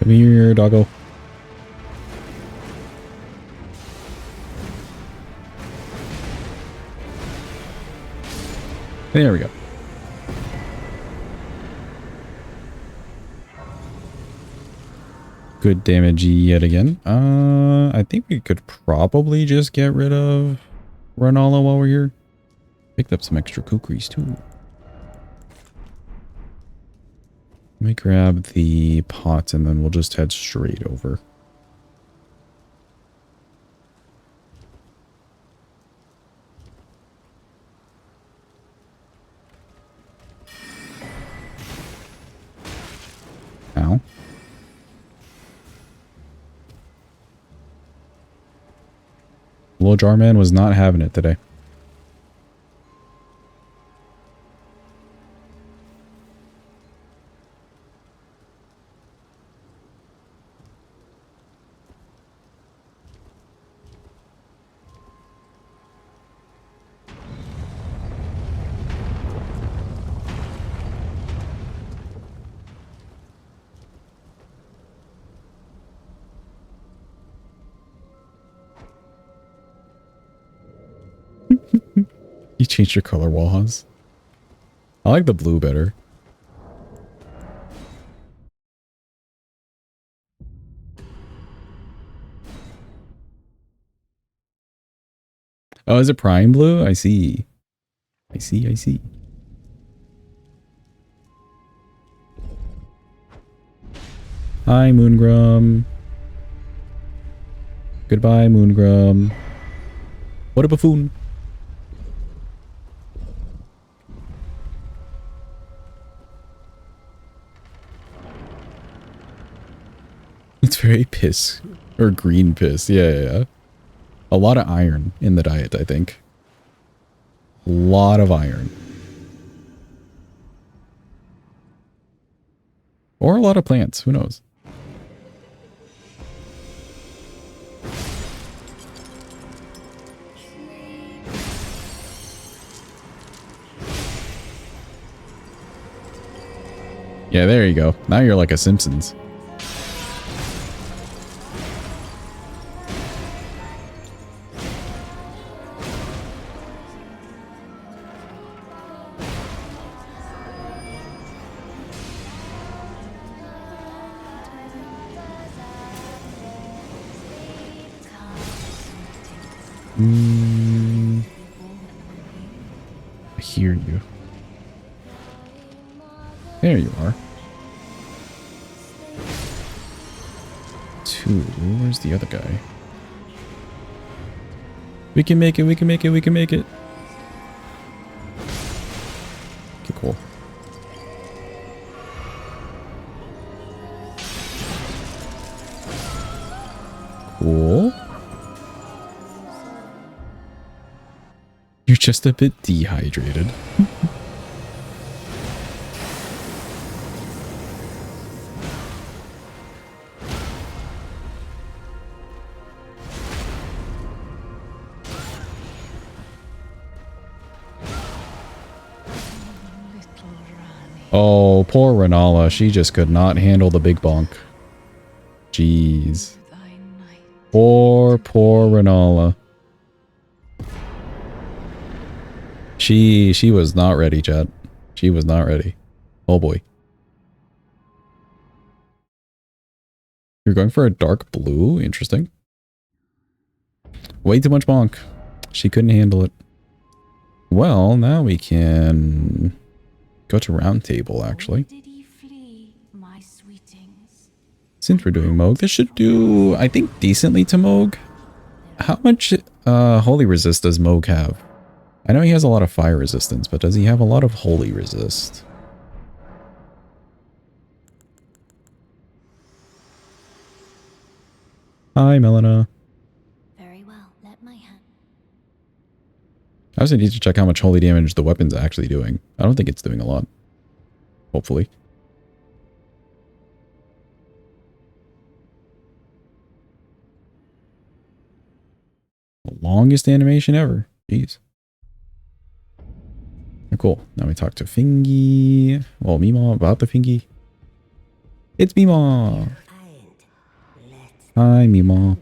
Come here, doggo. There we go. Good damage yet again. I think we could probably just get rid of Renala while we're here. Picked up some extra kukris too. Let me grab the pots and then we'll just head straight over. Ow. Little jar man was not having it today. You changed your color, Walhaz. I like the blue better. Oh, is it prime blue? I see. I see, I see. Hi, Moongrum. Goodbye, Moongrum. What a buffoon. It's very piss. Or green piss. Yeah. A lot of iron in the diet, I think. A lot of iron. Or a lot of plants. Who knows? Yeah, there you go. Now you're like a Simpsons. I hear you. There you are. Two. Where's the other guy? We can make it, we can make it, we can make it. Okay, cool. Cool. You're just a bit dehydrated. Oh, poor Renala. She just could not handle the big bonk. Jeez. Poor Renala. She was not ready, chat. She was not ready. Oh boy. You're going for a dark blue? Interesting. Way too much bonk. She couldn't handle it. Well, now we can go to round table, actually. Since we're doing Mohg, this should do, I think, decently to Mohg. How much holy resist does Mohg have? I know he has a lot of fire resistance, but does he have a lot of holy resist? Hi, Melina. Very well. Let my hand. I also need to check how much holy damage the weapon's actually doing. I don't think it's doing a lot. Hopefully. The longest animation ever. Jeez. Cool. Now we talk to Fingy. Well, Mima about the Fingy. It's Mima. Hi, Mima.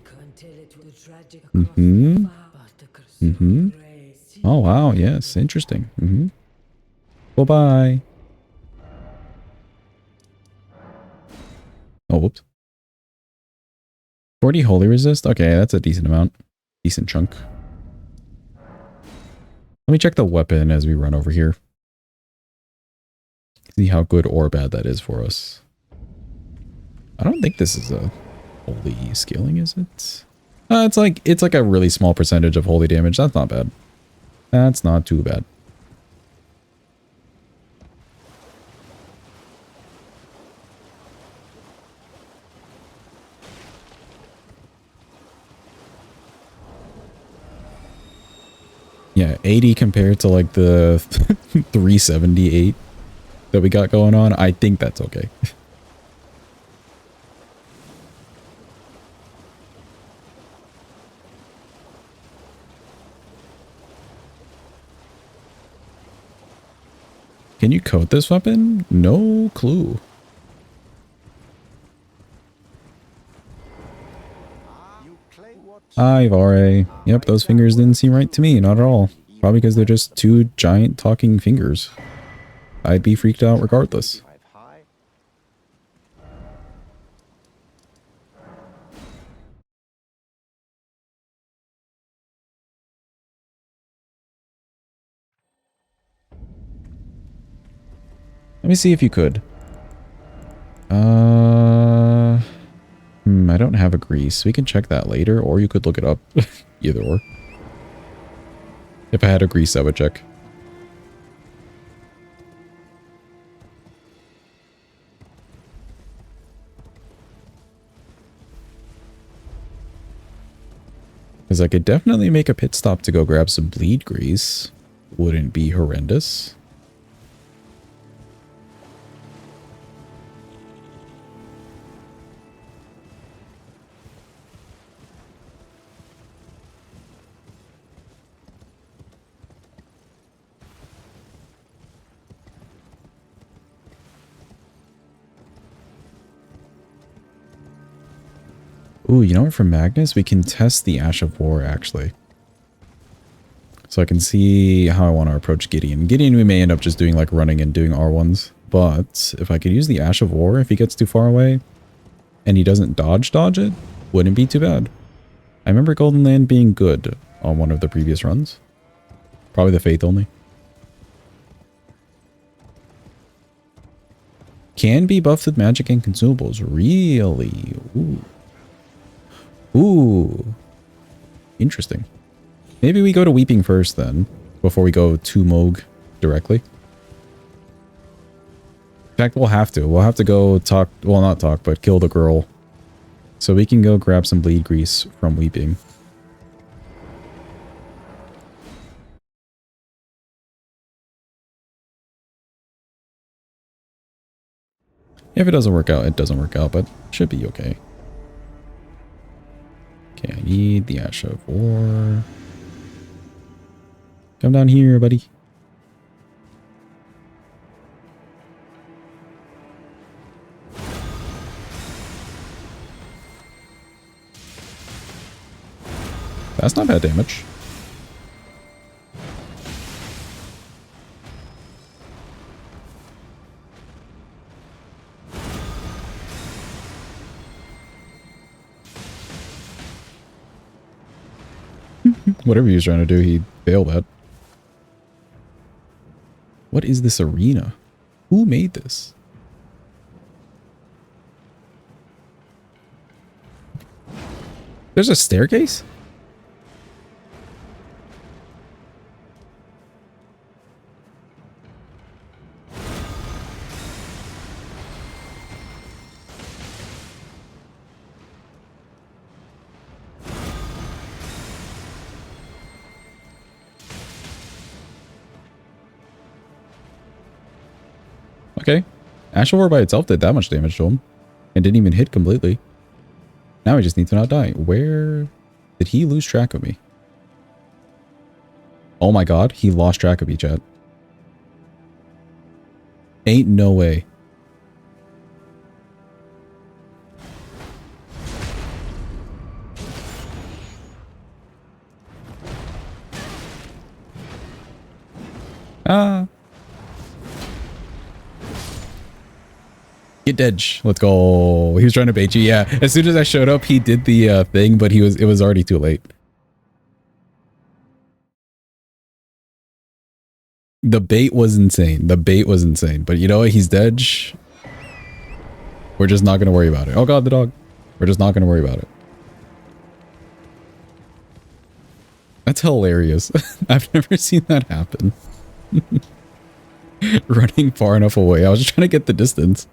Mm-hmm. Mm-hmm. Oh, wow. Yes. Interesting. Mm-hmm. Bye-bye. Oh, whoops. 40 holy resist? Okay, that's a decent amount. Decent chunk. Let me check the weapon as we run over here. See how good or bad that is for us. I don't think this is a holy scaling, is it? It's like a really small percentage of holy damage. That's not bad. That's not too bad. Yeah, 80 compared to like the 378 that we got going on. I think that's okay. Can you coat this weapon? No clue. Ivare. Yep, those fingers didn't seem right to me, not at all. Probably because they're just two giant talking fingers. I'd be freaked out regardless. Let me see if you could. I don't have a grease. We can check that later, or you could look it up. Either or. If I had a grease, I would check. Because I could definitely make a pit stop to go grab some bleed grease. Wouldn't be horrendous. Ooh, you know what? For Magnus, we can test the Ash of War, actually. So I can see how I want to approach Gideon. Gideon, we may end up just doing like running and doing R1s. But if I could use the Ash of War, if he gets too far away, and he doesn't dodge it, wouldn't be too bad. I remember Golden Land being good on one of the previous runs. Probably the Faith only. Can be buffed with magic and consumables. Really? Ooh. Ooh. Interesting. Maybe we go to Weeping first then, before we go to Moog directly. In fact, we'll have to. We'll have to go talk, well, not talk, but kill the girl. So we can go grab some bleed grease from Weeping. If it doesn't work out, it doesn't work out, but should be okay. Okay, I need the Ash of War. Come down here, buddy. That's not bad damage. Whatever he was trying to do, he failed at. What is this arena? Who made this? There's a staircase? Okay. Ash of War by itself did that much damage to him. And didn't even hit completely. Now he just needs to not die. Where did he lose track of me? Oh my god, he lost track of me, chat. Ain't no way. Ah. Get Dedge. Let's go. He was trying to bait you. Yeah. As soon as I showed up, he did the thing, but it was already too late. The bait was insane. The bait was insane. But you know what? He's Dedge. We're just not going to worry about it. Oh god, the dog. We're just not going to worry about it. That's hilarious. I've never seen that happen. Running far enough away. I was just trying to get the distance.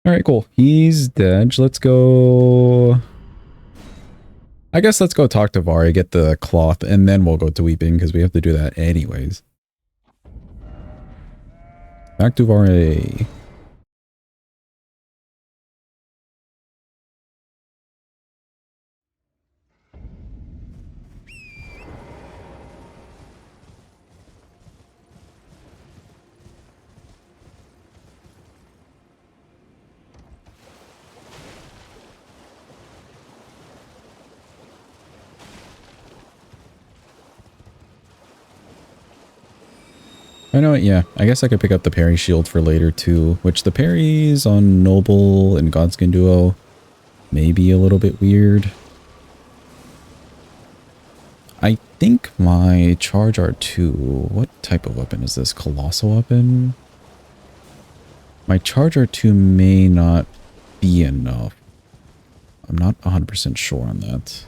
Alright, cool. He's dead. Let's go... I guess let's go talk to Vari, get the cloth, and then we'll go to Weeping, because we have to do that anyways. Back to Vari. I know, yeah. I guess I could pick up the parry shield for later too, which the parries on Noble and Godskin Duo may be a little bit weird. I think my Charge R2, what type of weapon is this? Colossal weapon? My Charge R2 may not be enough. I'm not 100% sure on that.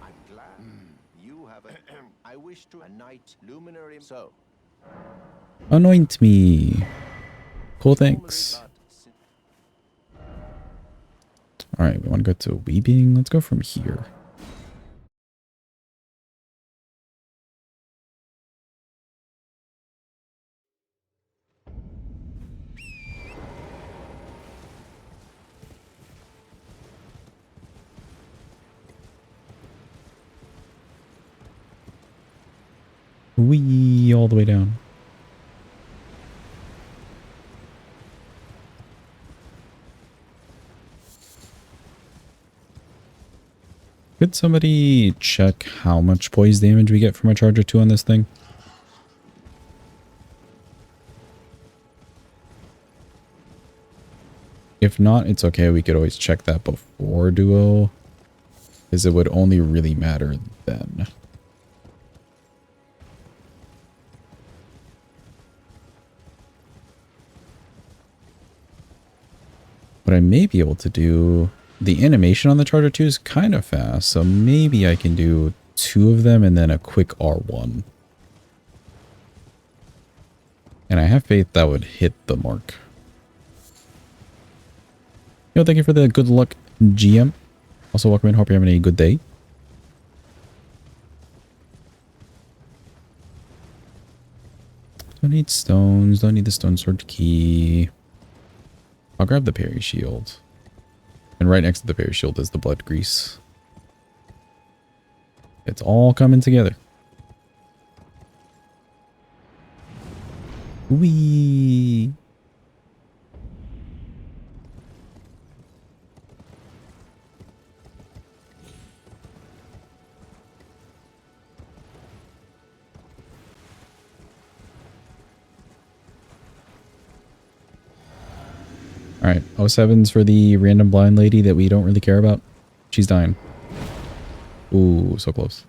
I'm glad you have a I wish to a knight luminary so. Anoint me. Cool, thanks. Alright, we want to go to Weeping. Let's go from here. Wee all the way down. Could somebody check how much poise damage we get from a Charger 2 on this thing? If not, it's okay. We could always check that before Duo, because it would only really matter then. What I may be able to do, the animation on the Charger 2 is kind of fast, so maybe I can do 2 of them and then a quick R1. And I have faith that would hit the mark. Yo, thank you for the good luck, GM. Also, welcome in. Hope you're having a good day. Don't need stones. Don't need the stone sword key. I'll grab the parry shield. And right next to the parry shield is the blood grease. It's all coming together. Whee! Alright, 07's for the random blind lady that we don't really care about. She's dying. Ooh, so close.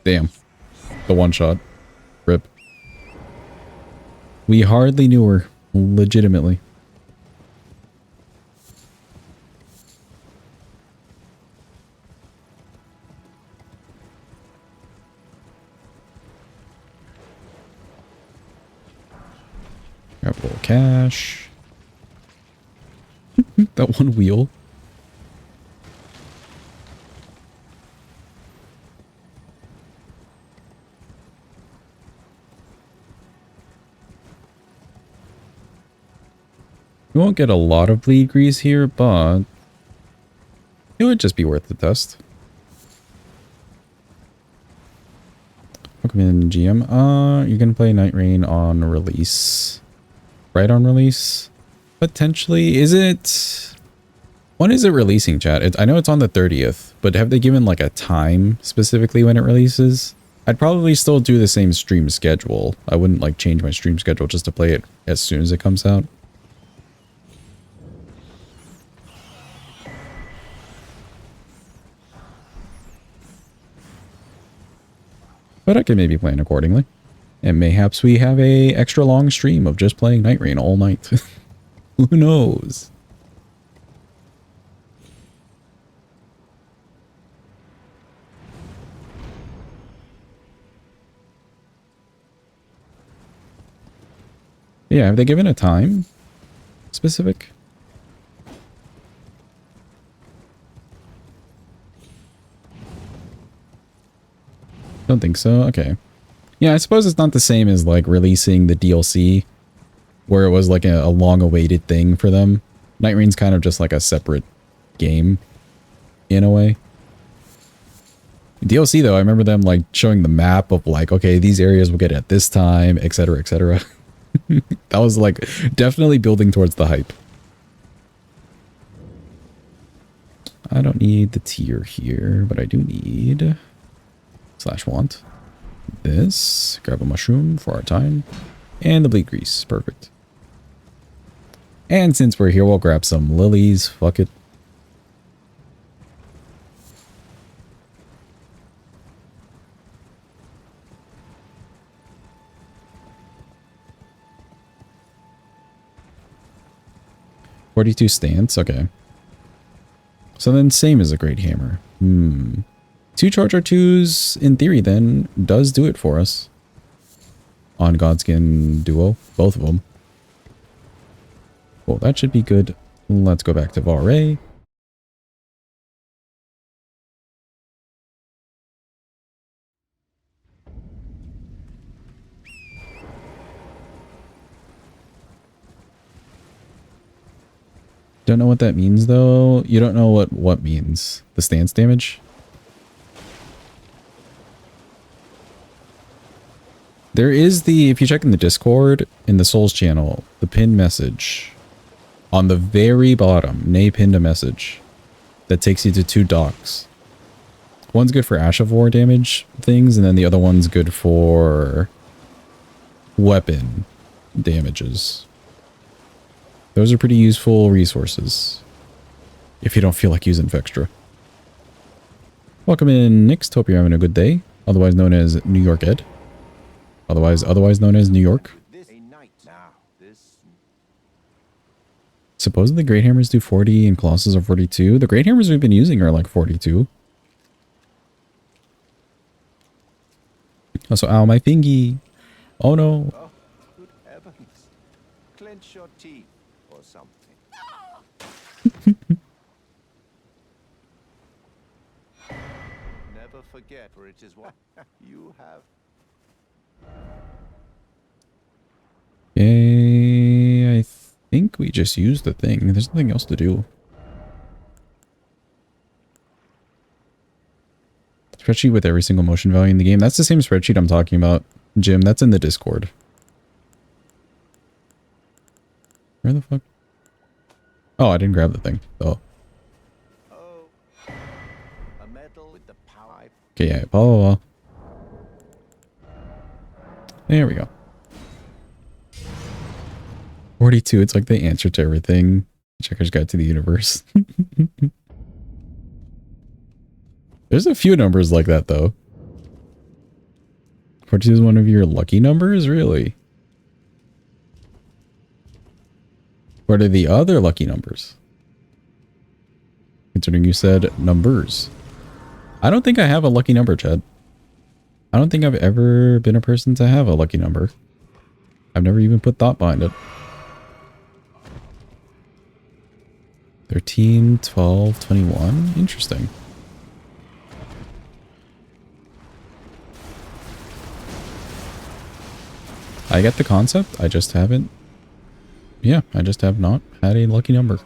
Damn. The one shot. Rip. We hardly knew her. Legitimately. Grab a little cash. That one wheel. We won't get a lot of bleed grease here, but it would just be worth the test. Welcome in, GM. You're gonna play Night Rain on release. Right on release? Potentially. Is it... When is it releasing, chat? I know it's on the 30th, but have they given like a time specifically when it releases? I'd probably still do the same stream schedule. I wouldn't like change my stream schedule just to play it as soon as it comes out. But I can maybe plan accordingly. And mayhaps we have a extra long stream of just playing Night Rain all night. Who knows? Yeah, have they given a time specific? Don't think so. Okay. Yeah, I suppose it's not the same as like releasing the DLC where it was like a long-awaited thing for them. Night Rain's kind of just like a separate game in a way. DLC though, I remember them like showing the map of like, okay, these areas will get at this time, etc., etc. That was like definitely building towards the hype. I don't need the tier here, but I do need / want this. Grab a mushroom for our time. And the bleed grease. Perfect. And since we're here, we'll grab some lilies. Fuck it. $42 stance. Okay. So then same as a great hammer. 2 charge R2s, in theory, then, does do it for us. On Godskin Duo. Both of them. Well, that should be good. Let's go back to Vare. Don't know what that means, though. You don't know what means. The stance damage? There is the, if you check in the Discord, in the Souls channel, the pinned message. On the very bottom, Nay pinned a message that takes you to 2 docks. One's good for Ash of War damage things, and then the other one's good for weapon damages. Those are pretty useful resources. If you don't feel like using Vextra. Welcome in, Nix. Hope you're having a good day. Otherwise known as New York Ed. Otherwise known as New York. Supposedly Great Hammers do 40 and Colossus are 42. The Great Hammers we've been using are like 42. Also, ow, my thingy. Oh no. Oh, good heavens. Clench your teeth or something. Never forget, for it is what you have. Okay, I think we just used the thing. There's nothing else to do. Spreadsheet with every single motion value in the game. That's the same spreadsheet I'm talking about, Jim. That's in the Discord. Where the fuck? Oh, I didn't grab the thing. Oh. Oh, a medal with the power. Okay, yeah. Oh. There we go. 42. It's like the answer to everything. Checker's Guide to the Universe. There's a few numbers like that, though. 42 is one of your lucky numbers? Really? What are the other lucky numbers? Considering you said numbers. I don't think I have a lucky number, Chad. I don't think I've ever been a person to have a lucky number. I've never even put thought behind it. 13, 12, 21. Interesting. I get the concept. I just haven't. Yeah, I just have not had a lucky number.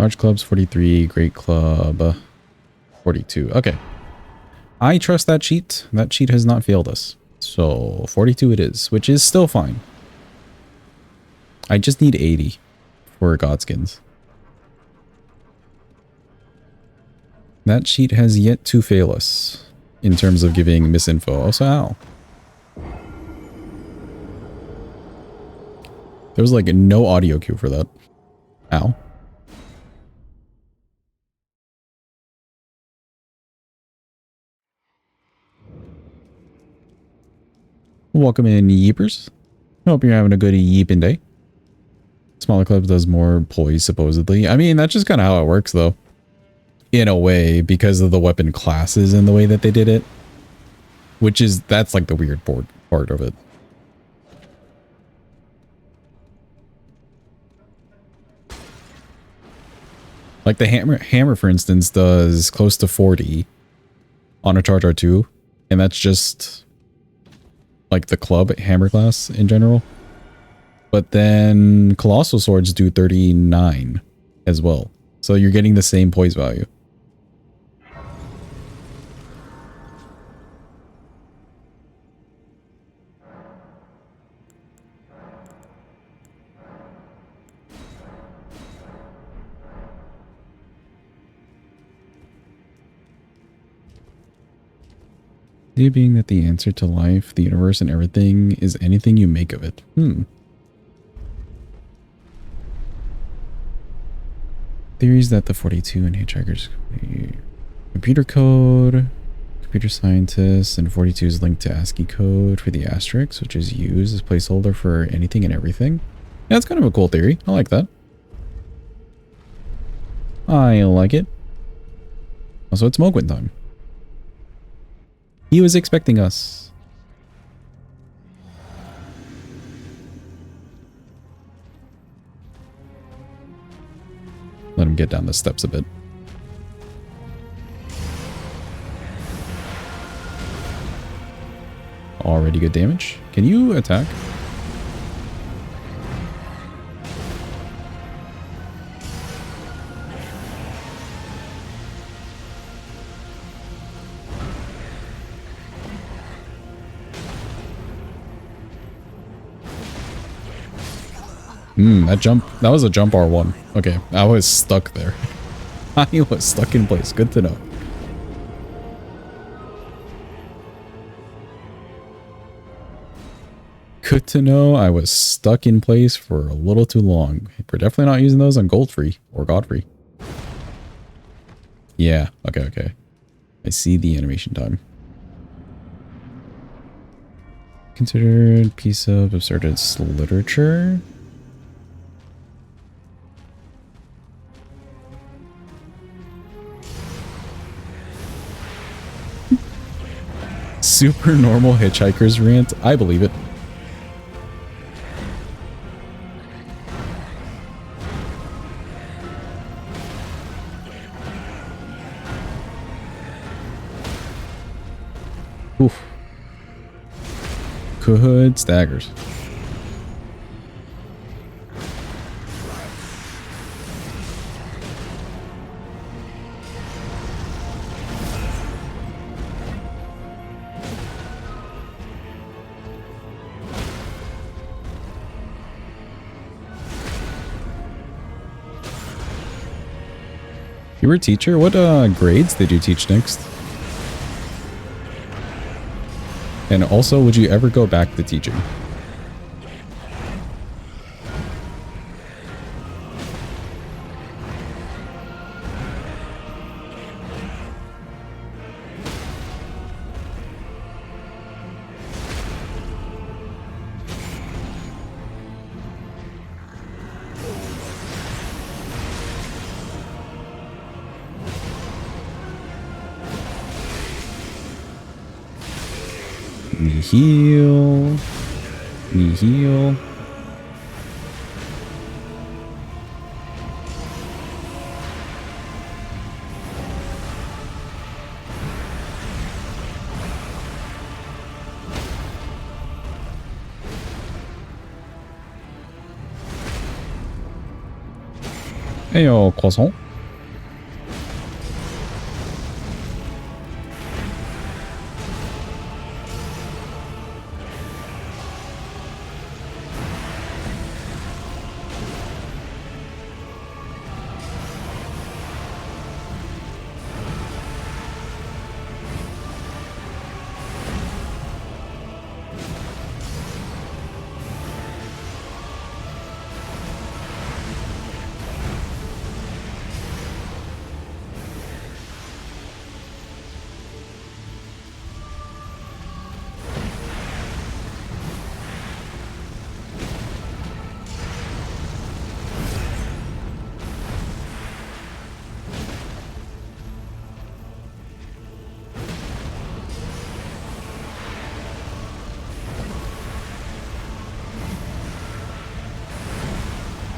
Arch Club's 43, Great Club 42. Okay. I trust that cheat. That cheat has not failed us. So 42 it is, which is still fine. I just need 80 for Godskins. That cheat has yet to fail us in terms of giving misinfo. Also, ow. There was like no audio cue for that. Ow. Welcome in, Yeepers. Hope you're having a good yeeping day. Smaller clubs does more poise, supposedly. I mean, that's just kind of how it works, though. In a way, because of the weapon classes and the way that they did it. Which is, that's like the weird part of it. Like the hammer, for instance, does close to 40 on a Charge R2. And that's just like the club hammer class in general. But then Colossal Swords do 39 as well. So you're getting the same poise value. The idea being that the answer to life, the universe, and everything is anything you make of it. Theories that the 42 and Hitchhiker's computer code, computer scientists, and 42 is linked to ASCII code for the asterisk, which is used as placeholder for anything and everything. Yeah, that's kind of a cool theory. I like that. I like it. Also, it's Mogwin time. He was expecting us. Let him get down the steps a bit. Already good damage. Can you attack? That jump, that was a jump R1. Okay, I was stuck there. I was stuck in place. Good to know. Good to know I was stuck in place for a little too long. We're definitely not using those on Goldfree or Godfrey. Yeah, okay. I see the animation time. Considered piece of absurdist literature. Super normal hitchhiker's rant. I believe it. Oof. Good staggers. You were a teacher? What grades did you teach next? And also, would you ever go back to teaching? Heal. Heal. Heyo, croissant.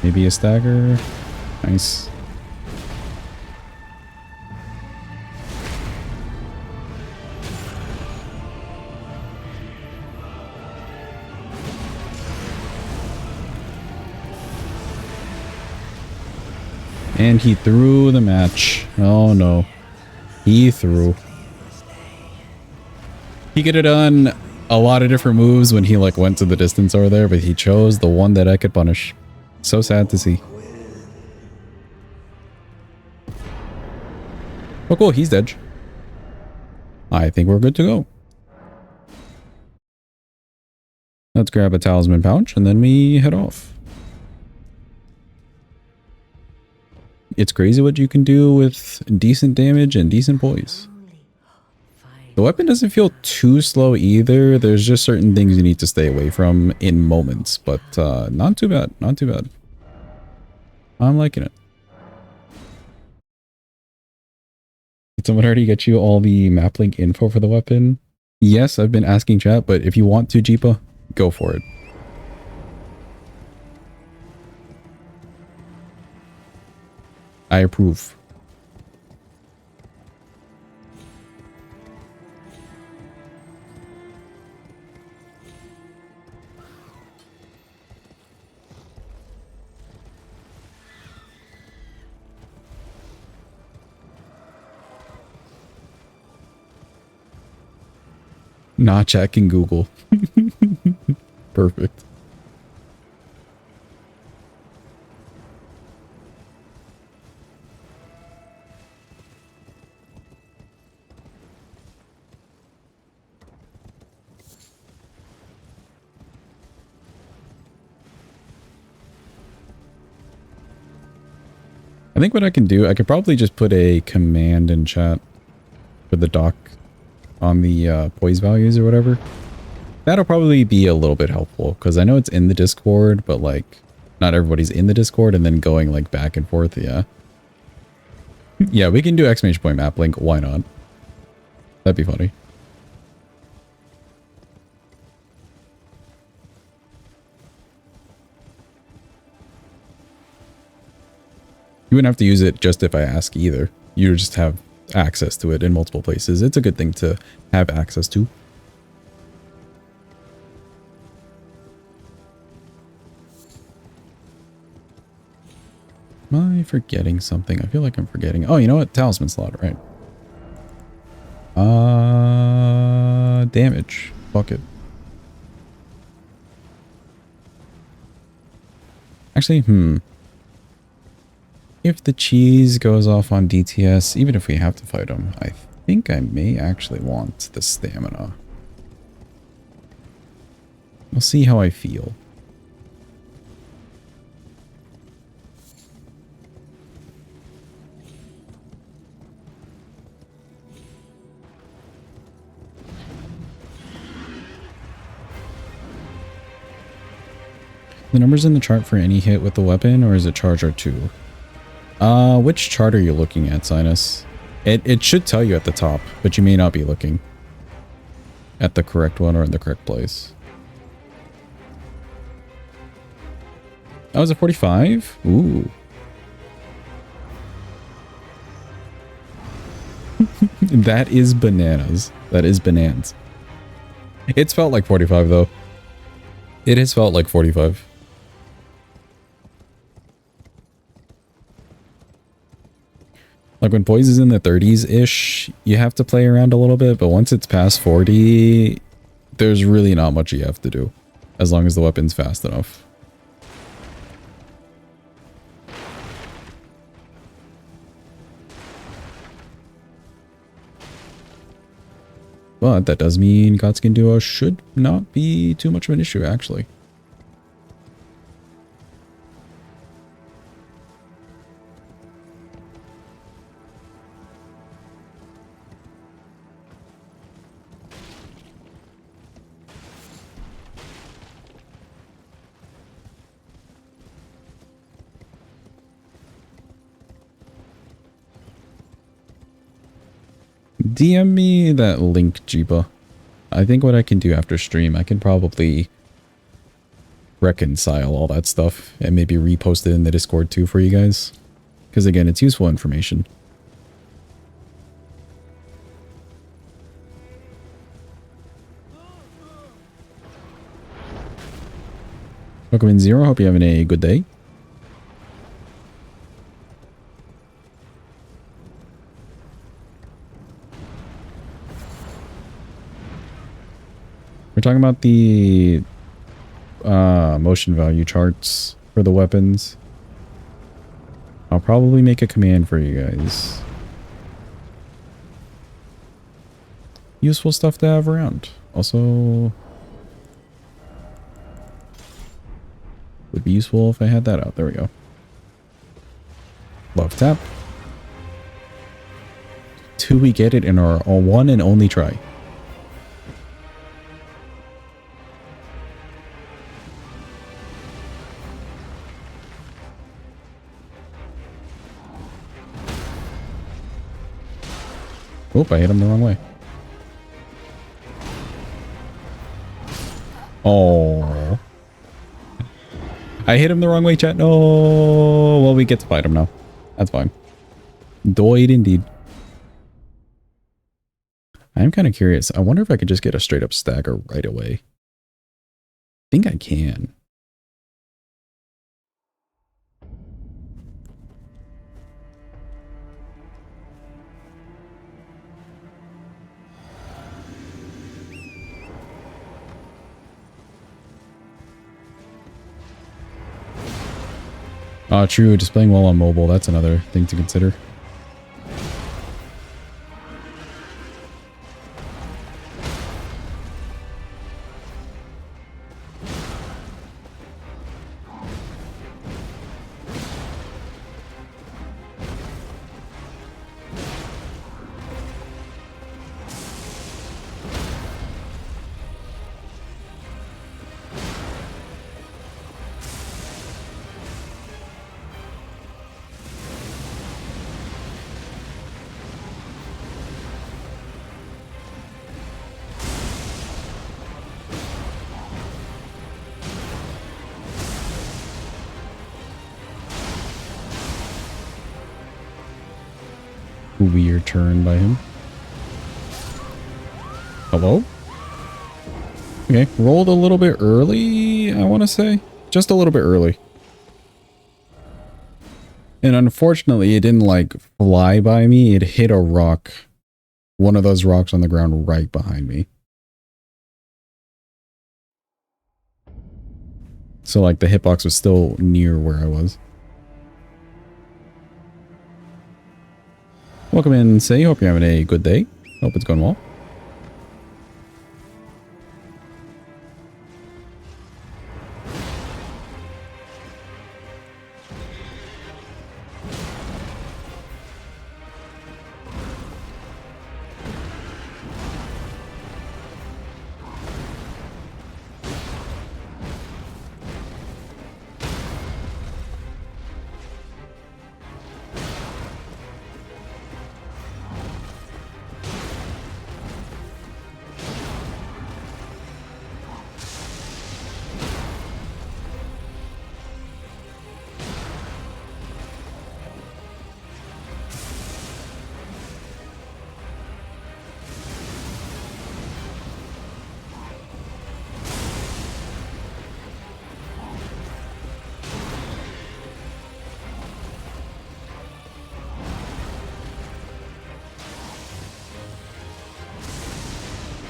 Maybe a stagger. Nice. And he threw the match. Oh no. He threw. He could have done a lot of different moves when he like went to the distance over there, but he chose the one that I could punish. So sad to see. Oh cool, he's dead. I think we're good to go. Let's grab a talisman pouch and then we head off. It's crazy what you can do with decent damage and decent poise. The weapon doesn't feel too slow either. There's just certain things you need to stay away from in moments, but not too bad. Not too bad. I'm liking it. Did someone already get you all the map link info for the weapon? Yes, I've been asking chat, but if you want to, Jeepa, go for it. I approve. Not checking Google. Perfect. I think what I can do, I could probably just put a command in chat for the doc on the poise values or whatever. That'll probably be a little bit helpful because I know it's in the Discord, but like not everybody's in the Discord and then going like back and forth. Yeah. Yeah, we can do exclamation point map link. Why not? That'd be funny. You wouldn't have to use it just if I ask either. You just have access to it in multiple places. It's a good thing to have access to. Am I forgetting something? I feel like I'm forgetting. Oh, you know what? Talisman slot, right? Damage. Fuck it. Actually, if the cheese goes off on DTS, even if we have to fight him, I think I may actually want the stamina. We'll see how I feel. The numbers in the chart for any hit with the weapon, or is it charge R2? Which chart are you looking at, Sinus? It should tell you at the top, but you may not be looking at the correct one or in the correct place. Oh, is it 45? Ooh. That is bananas. That is bananas. It's felt like 45 though. It has felt like 45. Like when poise is in the 30s-ish, you have to play around a little bit, but once it's past 40, there's really not much you have to do, as long as the weapon's fast enough. But that does mean Godskin Duo should not be too much of an issue, actually. DM me that link, Jeepa. I think what I can do after stream, I can probably reconcile all that stuff and maybe repost it in the Discord too for you guys. Because again, it's useful information. Welcome in, Zero. Hope you're having a good day. We're talking about the motion value charts for the weapons. I'll probably make a command for you guys. Useful stuff to have around. Also, would be useful if I had that out. There we go. Love tap. 2 we get it in our one and only try. Oop, I hit him the wrong way. Oh. I hit him the wrong way, chat. No. Well, we get to fight him now. That's fine. Doid indeed. I am kind of curious. I wonder if I could just get a straight up stagger right away. I think I can. True. Displaying well on mobile. That's another thing to consider. Weird turn by him. Hello? Okay, rolled a little bit early, I want to say. Just a little bit early. And unfortunately, it didn't like fly by me. It hit a rock. One of those rocks on the ground right behind me. So like the hitbox was still near where I was. Welcome in, Say. Hope you're having a good day. Hope it's going well.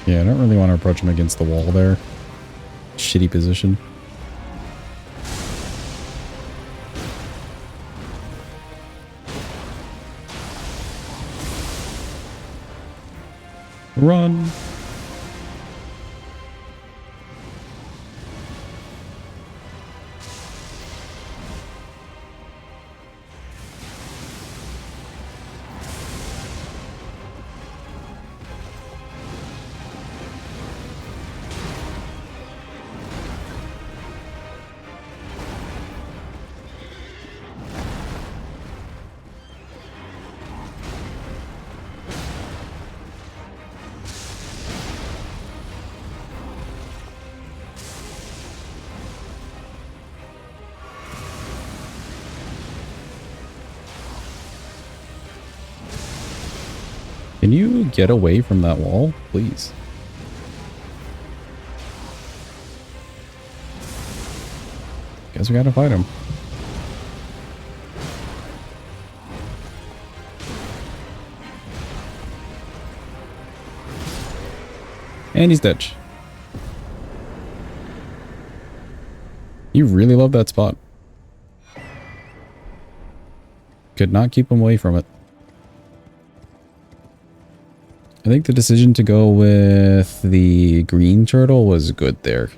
Yeah, I don't really want to approach him against the wall there. Shitty position. Run. Can you get away from that wall, please? Guess we gotta fight him. And he's dead. You really love that spot. Could not keep him away from it. I think the decision to go with the green turtle was good there.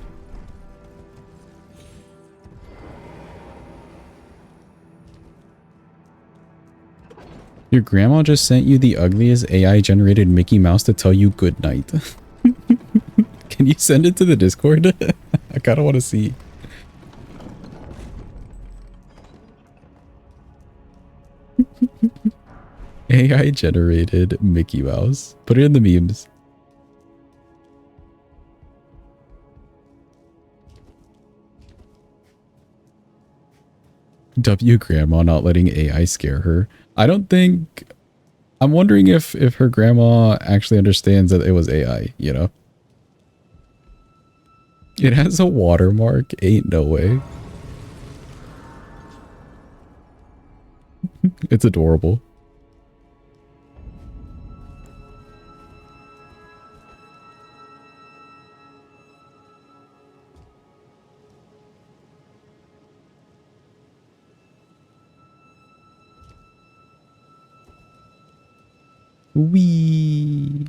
Your grandma just sent you the ugliest AI-generated Mickey Mouse to tell you good night. Can you send it to the Discord? I kind of want to see. AI-generated Mickey Mouse. Put it in the memes. W grandma not letting AI scare her. I don't think... I'm wondering if her grandma actually understands that it was AI, you know? It has a watermark. Ain't no way. It's adorable. Wee.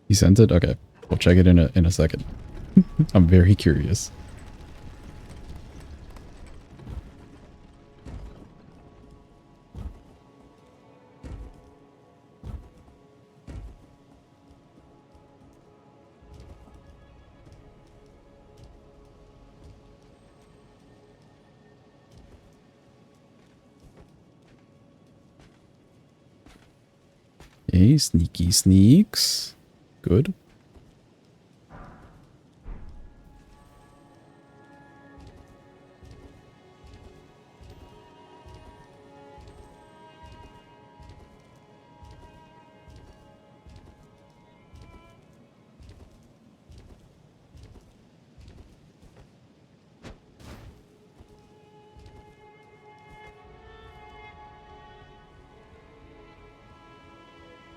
He sent it? Okay. We'll check it in a second. I'm very curious. Okay, sneaky sneaks. Good.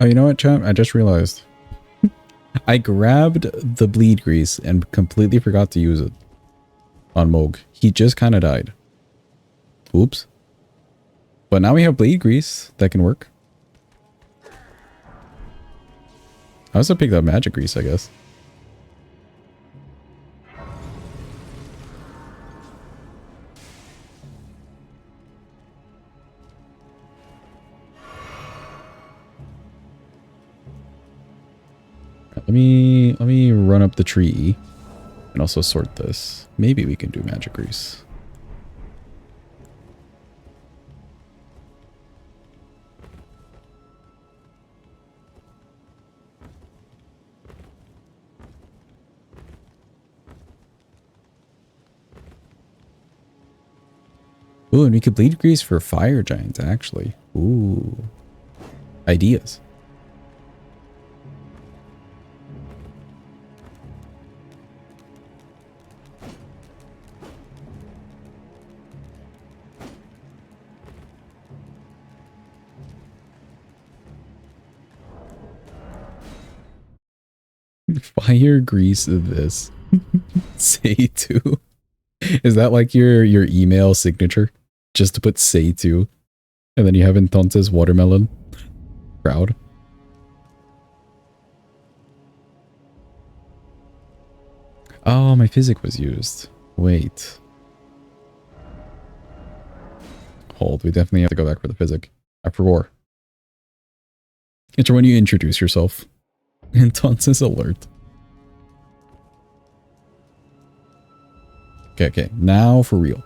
Oh, you know what, chat? I just realized. I grabbed the bleed grease and completely forgot to use it on Moog. He just kind of died. Oops. But now we have bleed grease that can work. I also picked up magic grease, I guess. Let me run up the tree and also sort this. Maybe we can do magic grease. Ooh, and we could bleed grease for fire giants, actually. Ooh. Ideas. Fire grease this. Say to. Is that like your email signature? Just to put say to. And then you have entonces watermelon. Proud. Oh, my physic was used. Wait. Hold, we definitely have to go back for the physic. After war. It's when you introduce yourself. Entonces alert. Okay. Now for real.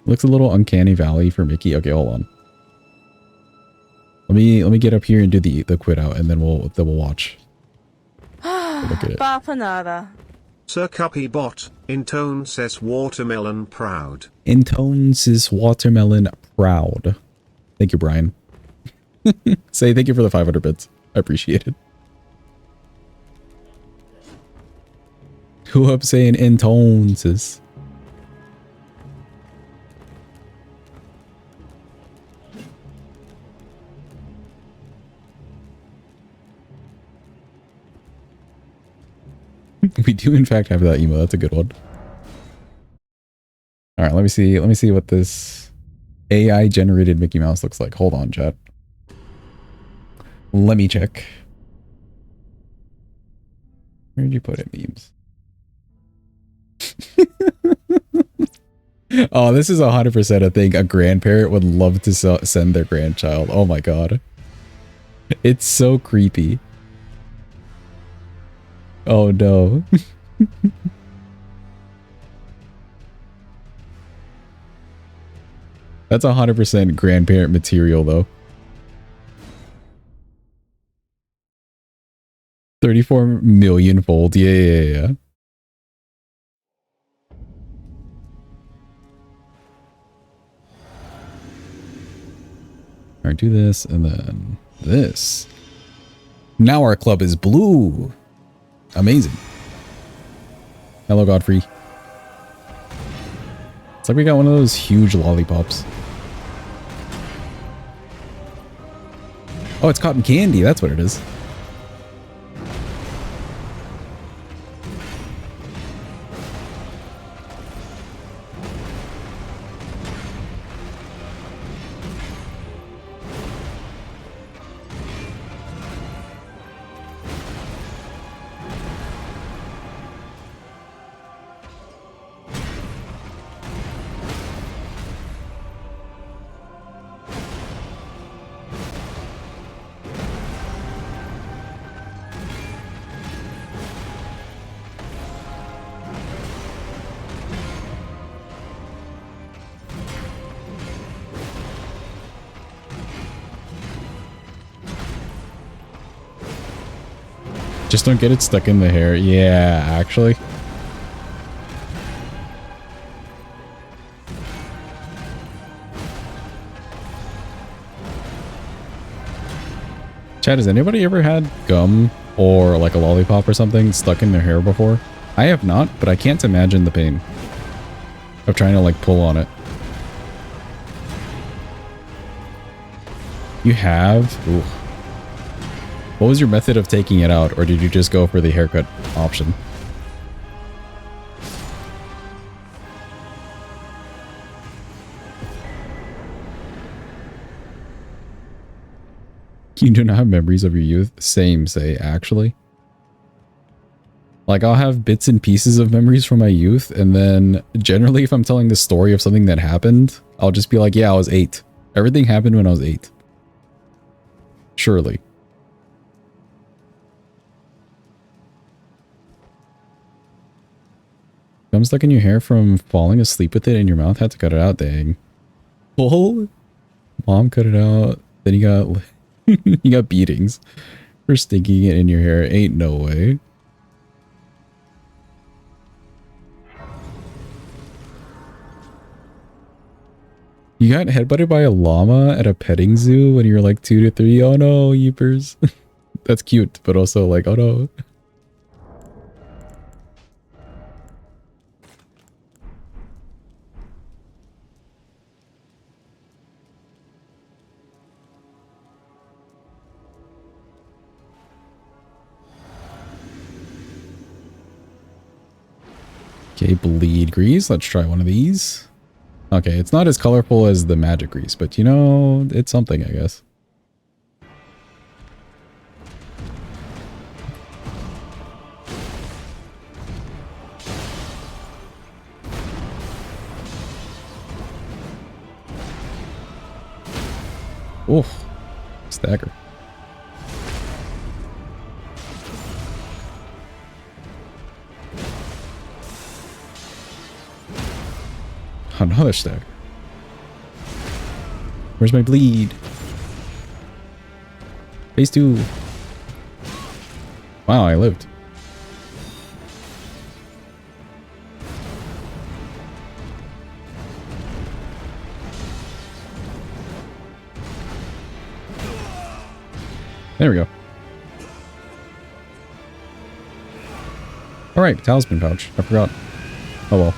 Looks a little uncanny valley for Mickey. Okay, hold on. Let me get up here and do the quit out, and then we'll watch. Look at it. Bafanada. Sir Cuppy Bot, entonces watermelon proud. Entonces watermelon proud. Thank you, Brian. Say thank you for the 500 bits. I appreciate it. Who up saying entonces? We do in fact have that email. That's a good one. All right, let me see what this AI generated Mickey Mouse looks like. Hold on, chat. Let me check. Where did you put it, memes? Oh, this is 100% a thing a grandparent would love to send their grandchild. Oh my god. It's so creepy. Oh no. That's 100% grandparent material though. 34 million fold. Yeah. All right, do this and then this. Now our club is blue. Amazing. Hello, Godfrey. It's like we got one of those huge lollipops. Oh, it's cotton candy. That's what it is. Just don't get it stuck in the hair. Yeah, actually. Chad, has anybody ever had gum or like a lollipop or something stuck in their hair before? I have not, but I can't imagine the pain of trying to like pull on it. You have? Ooh. What was your method of taking it out, or did you just go for the haircut option? You do not have memories of your youth? Same, say, actually. Like, I'll have bits and pieces of memories from my youth, and then generally if I'm telling the story of something that happened, I'll just be like, yeah, I was 8. Everything happened when I was 8. Surely. Gum stuck in your hair from falling asleep with it in your mouth? Had to cut it out, dang. Oh, mom cut it out. Then you got you got beatings for stinking it in your hair. Ain't no way. You got headbutted by a llama at a petting zoo when you were like 2 to 3. Oh no, yeepers. That's cute, but also like, oh no. Okay, bleed grease. Let's try one of these. Okay, it's not as colorful as the magic grease, but you know, it's something, I guess. Oof. Stagger. Another stagger. Where's my bleed? Phase 2. Wow, I lived. There we go. Alright, talisman pouch. I forgot. Oh well.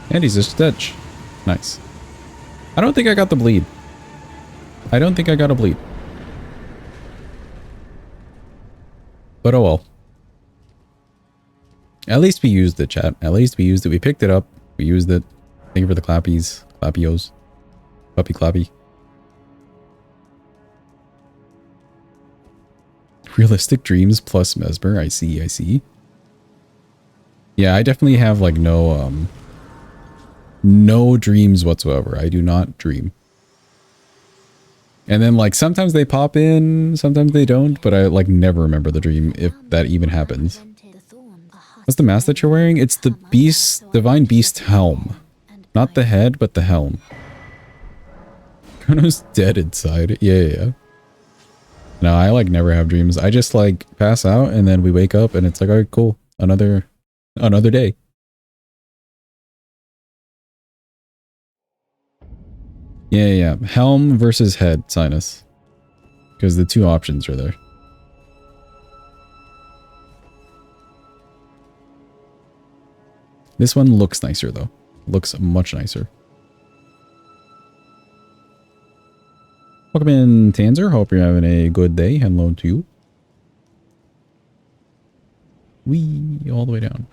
And he's a stitch. Nice. I don't think I got the bleed. I don't think I got a bleed. But oh well. At least we used it, chat. At least we used it. We picked it up. We used it. Thank you for the clappies. Clappios. Puppy clappy. Realistic dreams plus mesmer. I see, I see. Yeah, I definitely have like no dreams whatsoever. I do not dream. And then like sometimes they pop in, sometimes they don't, but I like never remember the dream if that even happens. What's the mask that you're wearing? It's the beast, divine beast helm. Not the head, but the helm. Kono's dead inside. Yeah. No, I like never have dreams. I just like pass out and then we wake up and it's like, all right, cool. Another day. Yeah. Helm versus head, sinus. Because the two options are there. This one looks nicer though. Looks much nicer. Welcome in, Tanzer. Hope you're having a good day. Hello to you. Wee, all the way down.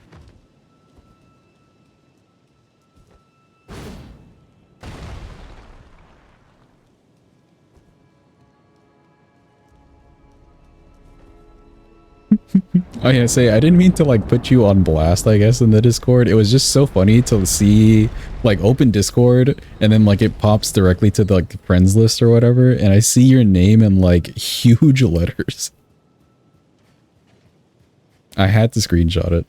Oh yeah, I didn't mean to like put you on blast, I guess, in the Discord. It was just so funny to see like open Discord and then like it pops directly to the like friends list or whatever, and I see your name in like huge letters. I had to screenshot it.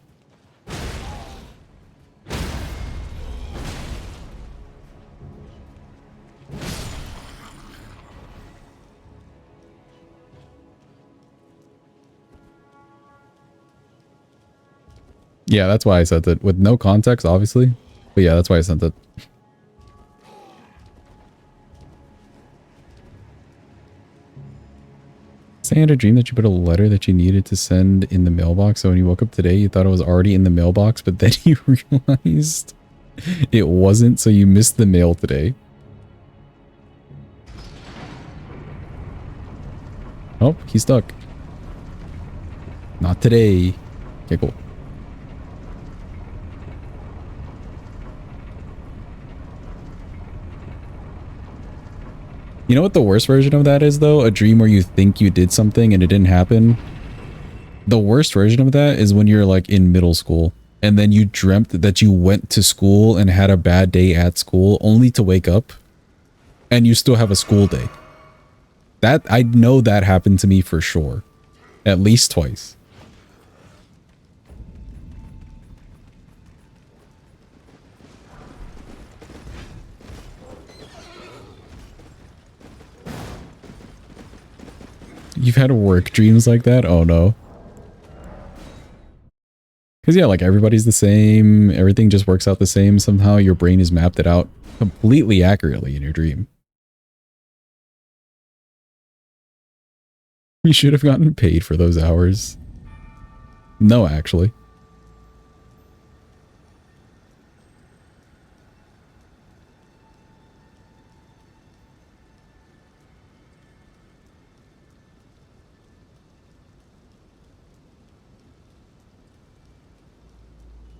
Yeah, that's why I sent it. With no context, obviously. But yeah, that's why I sent it. Say I had a dream that you put a letter that you needed to send in the mailbox. So when you woke up today, you thought it was already in the mailbox, but then you realized it wasn't. So you missed the mail today. Oh, he's stuck. Not today. Okay, cool. You know what the worst version of that is, though? A dream where you think you did something and it didn't happen. The worst version of that is when you're like in middle school and then you dreamt that you went to school and had a bad day at school only to wake up and you still have a school day. That, I know that happened to me for sure. At least twice. You've had work dreams like that? Oh no. Because yeah, like everybody's the same. Everything just works out the same. Somehow your brain has mapped it out completely accurately in your dream. We should have gotten paid for those hours. No, actually.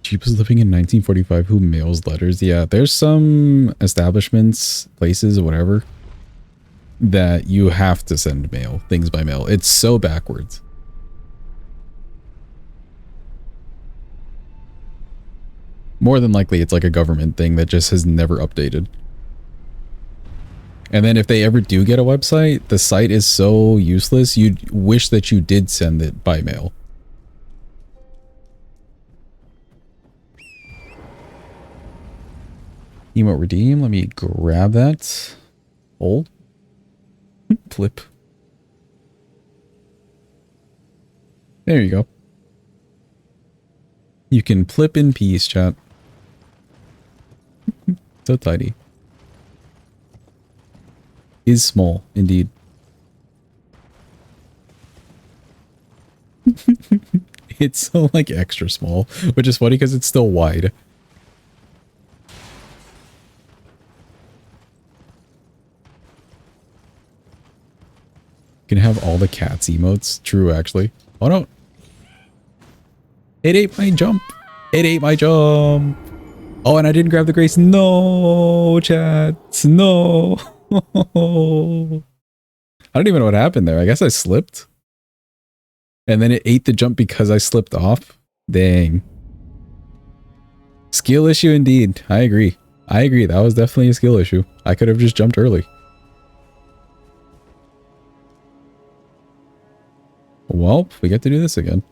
Cheapest living in 1945 who mails letters. Yeah, there's some establishments, places, whatever, that you have to send mail, things by mail. It's so backwards. More than likely, it's like a government thing that just has never updated. And then if they ever do get a website, the site is so useless, you'd wish that you did send it by mail. Emote redeem. Let me grab that. Hold. Flip. There you go. You can flip in peace, chat. So tidy. Is small, indeed. It's so like extra small, which is funny because it's still wide. You can have all the cats emotes. True, actually. Oh no. It ate my jump. It ate my jump. Oh, and I didn't grab the grace. No, chat. No. I don't even know what happened there. I guess I slipped. And then it ate the jump because I slipped off. Dang. Skill issue indeed. I agree. I agree. That was definitely a skill issue. I could have just jumped early. Well, we get to do this again.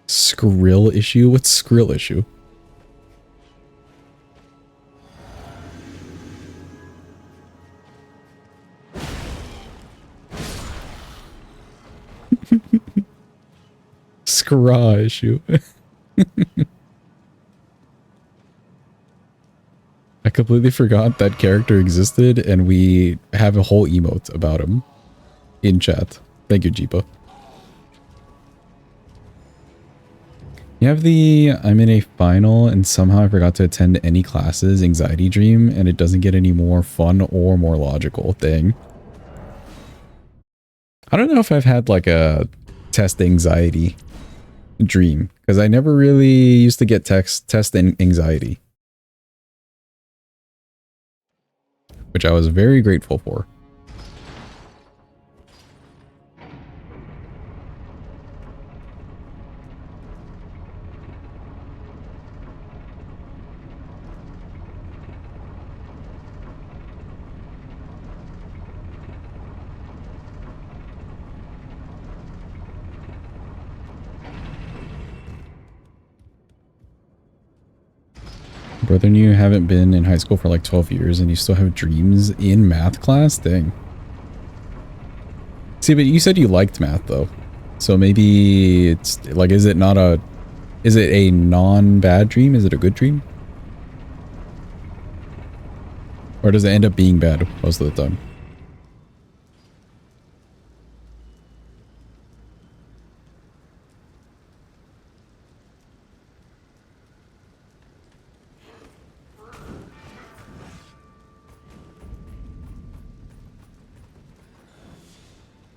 Skrill issue? What's Skrill issue? Scraw issue. I completely forgot that character existed and we have a whole emote about him in chat. Thank you, Jeepa. You have the I'm in a final and somehow I forgot to attend any classes anxiety dream and it doesn't get any more fun or more logical thing. I don't know if I've had like a test anxiety dream because I never really used to get test anxiety, which I was very grateful for. Brother and you haven't been in high school for like 12 years and you still have dreams in math class? Dang. See, but you said you liked math though. So maybe it's like, is it a non-bad dream? Is it a good dream? Or does it end up being bad most of the time?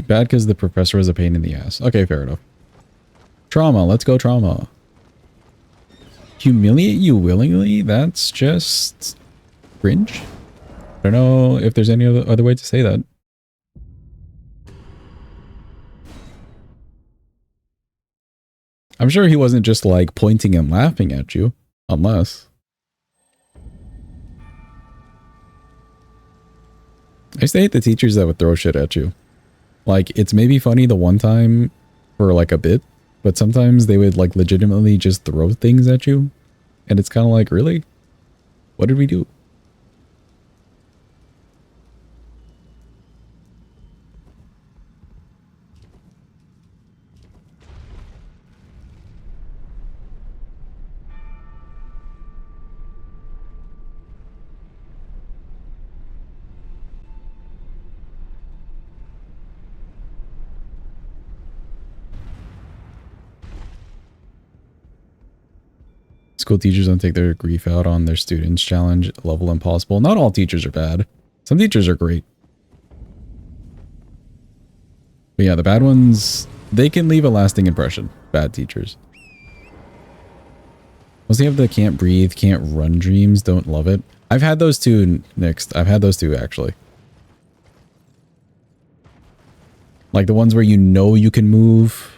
Bad because the professor was a pain in the ass. Okay, fair enough. Trauma. Let's go trauma. Humiliate you willingly? That's just cringe. I don't know if there's any other way to say that. I'm sure he wasn't just like pointing and laughing at you. Unless. I used to hate the teachers that would throw shit at you. Like, it's maybe funny the one time for like a bit, but sometimes they would like legitimately just throw things at you. And it's kind of like, really? What did we do? school teachers don't take their grief out on their students. Challenge level impossible. Not all teachers are bad. Some teachers are great. But yeah, the bad ones, they can leave a lasting impression. Bad teachers. Once they have the can't breathe, can't run dreams, don't love it. I've had those two, Next. I've had those two, actually. Like the ones where you know you can move.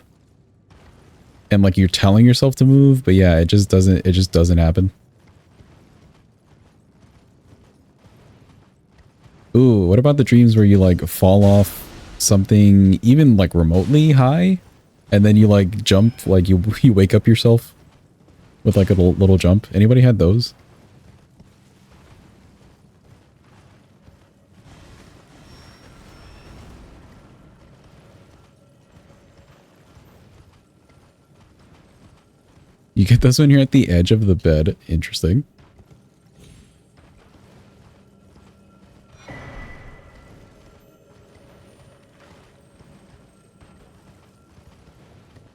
And like you're telling yourself to move, but yeah, it just doesn't happen. Ooh, what about the dreams where you like fall off something even like remotely high and then you like jump, like you wake up yourself with like a little jump? Anybody had those? You get those when you're at the edge of the bed. Interesting.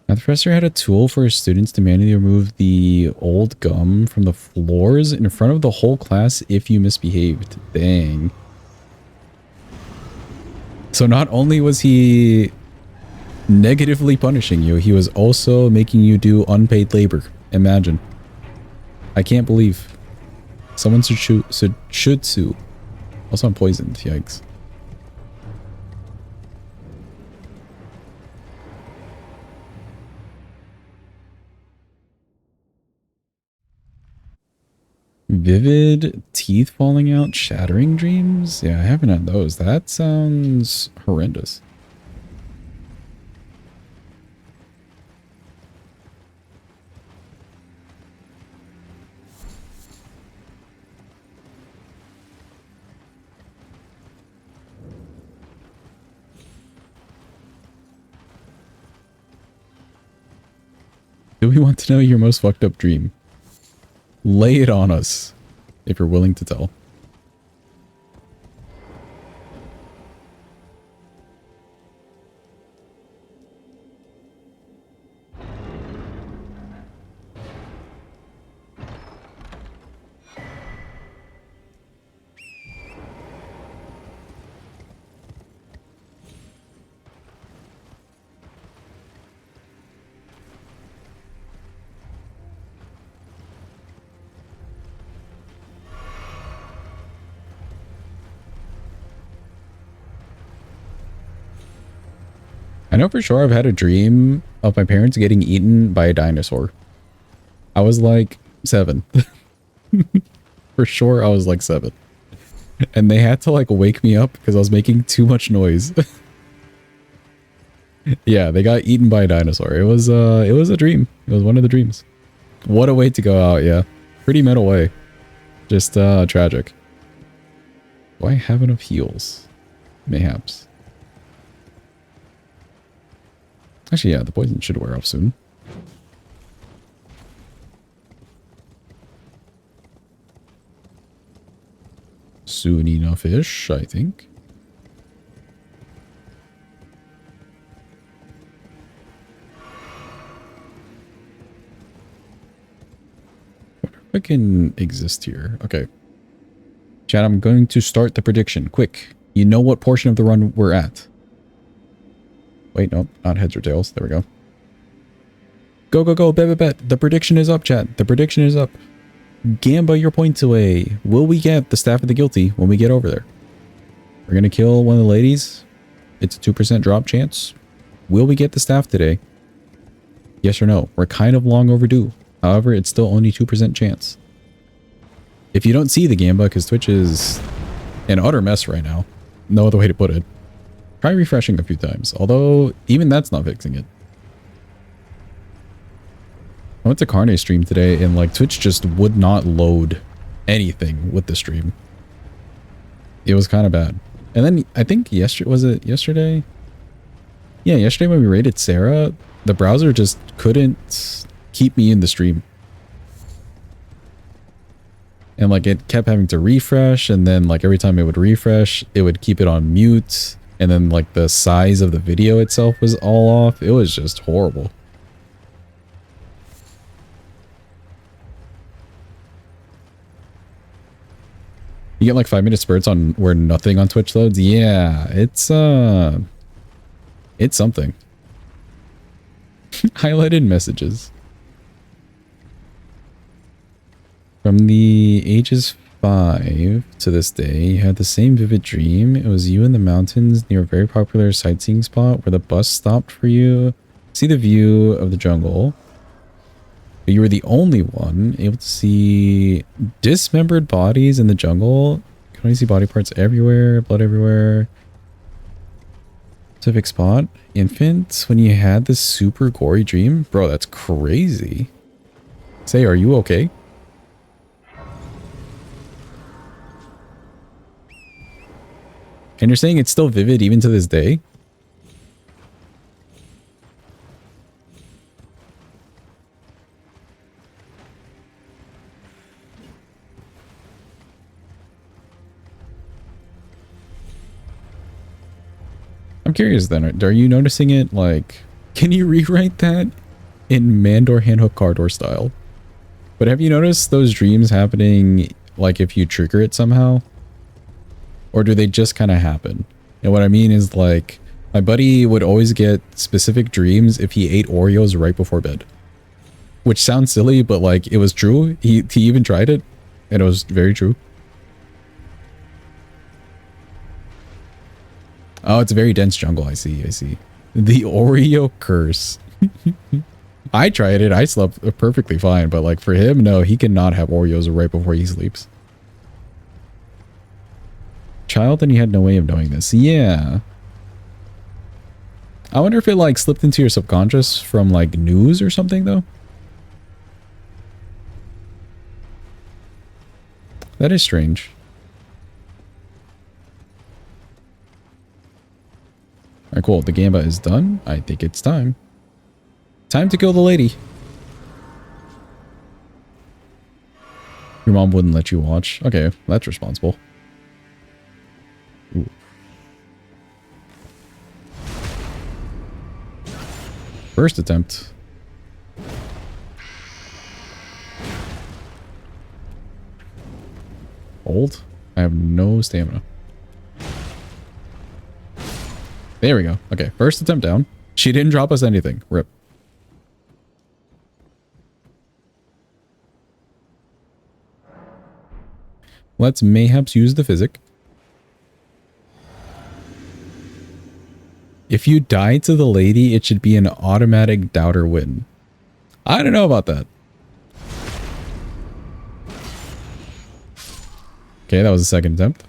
Now, the professor had a tool for his students to manually remove the old gum from the floors in front of the whole class if you misbehaved. Dang. So not only was he negatively punishing you, he was also making you do unpaid labor. Imagine. I can't believe. Someone should sue. Also, I'm poisoned. Yikes. Vivid teeth falling out, shattering dreams? Yeah, I haven't had those. That sounds horrendous. Do we want to know your most fucked up dream? Lay it on us, if you're willing to tell. I know for sure I've had a dream of my parents getting eaten by a dinosaur. I was like 7. For sure I was like 7. And they had to like wake me up because I was making too much noise. Yeah, they got eaten by a dinosaur. It was a dream. It was one of the dreams. What a way to go out, yeah. Pretty metal way. Just tragic. Do I have enough heals? Mayhaps. Actually, yeah, the poison should wear off soon. Soon enough-ish, I think. I wonder if I can exist here. Okay. Chat, I'm going to start the prediction. Quick. You know what portion of the run we're at. Wait, no, not heads or tails. There we go. Go, go, go, bet. The prediction is up, chat. The prediction is up. Gamba your points away. Will we get the staff of the guilty when we get over there? We're going to kill one of the ladies. It's a 2% drop chance. Will we get the staff today? Yes or no? We're kind of long overdue. However, it's still only 2% chance. If you don't see the Gamba, because Twitch is an utter mess right now. No other way to put it. Try refreshing a few times, although even that's not fixing it. I went to Carne's stream today and like Twitch just would not load anything with the stream. It was kind of bad. And then I think yesterday, was it yesterday? Yeah, yesterday when we raided Sarah, the browser just couldn't keep me in the stream. And like it kept having to refresh, and then like every time it would refresh, it would keep it on mute. And then like the size of the video itself was all off. It was just horrible. You get like 5-minute spurts on where nothing on Twitch loads. Yeah, it's something. Highlighted messages. From the ages 5 to this day, you had the same vivid dream. It was you in the mountains near a very popular sightseeing spot where the bus stopped for you. See the view of the jungle. But you were the only one able to see dismembered bodies in the jungle. You can only see body parts everywhere, blood everywhere. Specific spot. Infant, when you had this super gory dream. Bro, that's crazy. Say, are you okay? And you're saying it's still vivid even to this day? I'm curious then, are you noticing it like, can you rewrite that in Mandor Handhook Cardor style? But have you noticed those dreams happening like if you trigger it somehow? Or do they just kind of happen? And what I mean is like, my buddy would always get specific dreams if he ate Oreos right before bed. Which sounds silly, but like it was true. He even tried it and it was very true. Oh, it's a very dense jungle. I see. The Oreo curse. I tried it. I slept perfectly fine. But like for him, no, he cannot have Oreos right before he sleeps. Child, and you had no way of knowing this. Yeah. I wonder if it like slipped into your subconscious from like news or something though. That is strange. Alright, cool. The Gamba is done. I think it's time. Time to kill the lady. Your mom wouldn't let you watch. Okay, that's responsible. Ooh. First attempt. Hold. I have no stamina. There we go. Okay, first attempt down. She didn't drop us anything. Rip. Let's mayhaps use the physic. If you die to the lady, it should be an automatic doubter win. I don't know about that. Okay, that was the second attempt.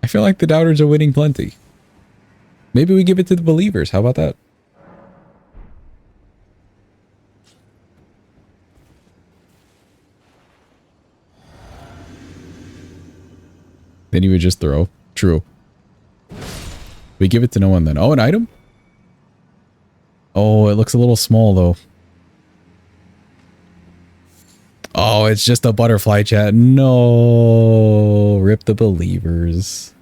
I feel like the doubters are winning plenty. Maybe we give it to the believers. How about that? Then you would just throw. True. We give it to no one then. Oh, an item? Oh, it looks a little small though. Oh, it's just a butterfly chat. No. Rip the believers.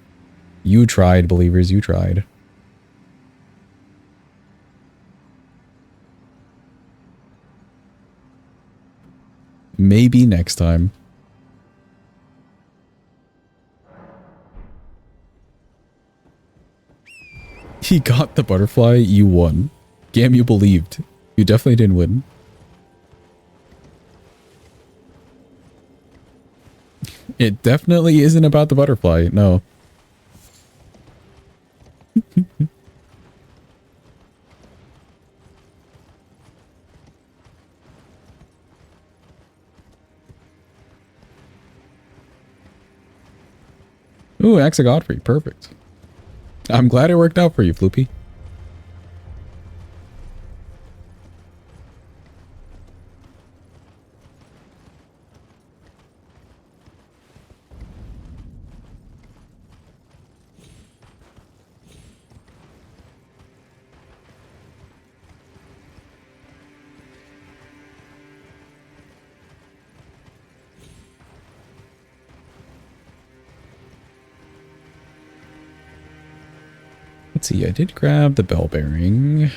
You tried, believers. You tried. Maybe next time. He got the butterfly. You won. Gam, you believed. You definitely didn't win. It definitely isn't about the butterfly. No. Ooh, Axe of Godfrey. Perfect. I'm glad it worked out for you, Floopy. Let's see, I did grab the bell bearing.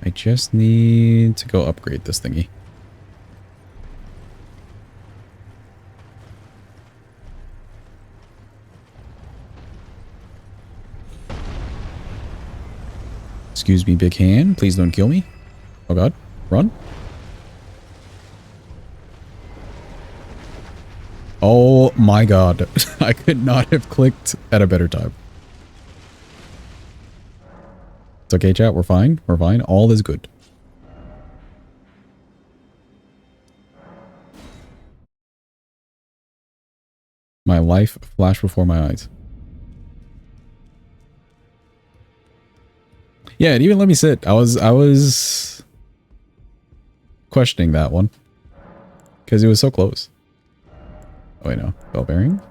I just need to go upgrade this thingy. Excuse me, big hand. Please don't kill me. Oh god. Run. Oh my god. I could not have clicked at a better time. It's okay, chat. We're fine. We're fine. All is good. My life flashed before my eyes. Yeah, it even let me sit. I was questioning that one because it was so close. Oh wait, no. Bell bearing.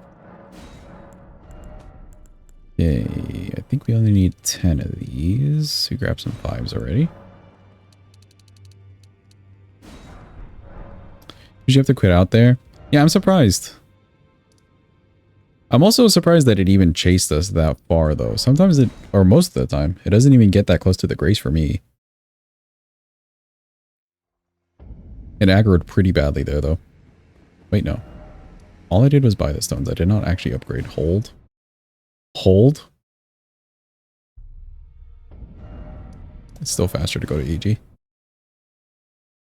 Okay, I think we only need 10 of these. We grab some 5s already. Did you have to quit out there? Yeah, I'm surprised. I'm also surprised that it even chased us that far, though. Sometimes it, or most of the time, it doesn't even get that close to the Grace for me. It aggroed pretty badly there, though. Wait, no. All I did was buy the stones. I did not actually upgrade. Hold. Hold. It's still faster to go to EG.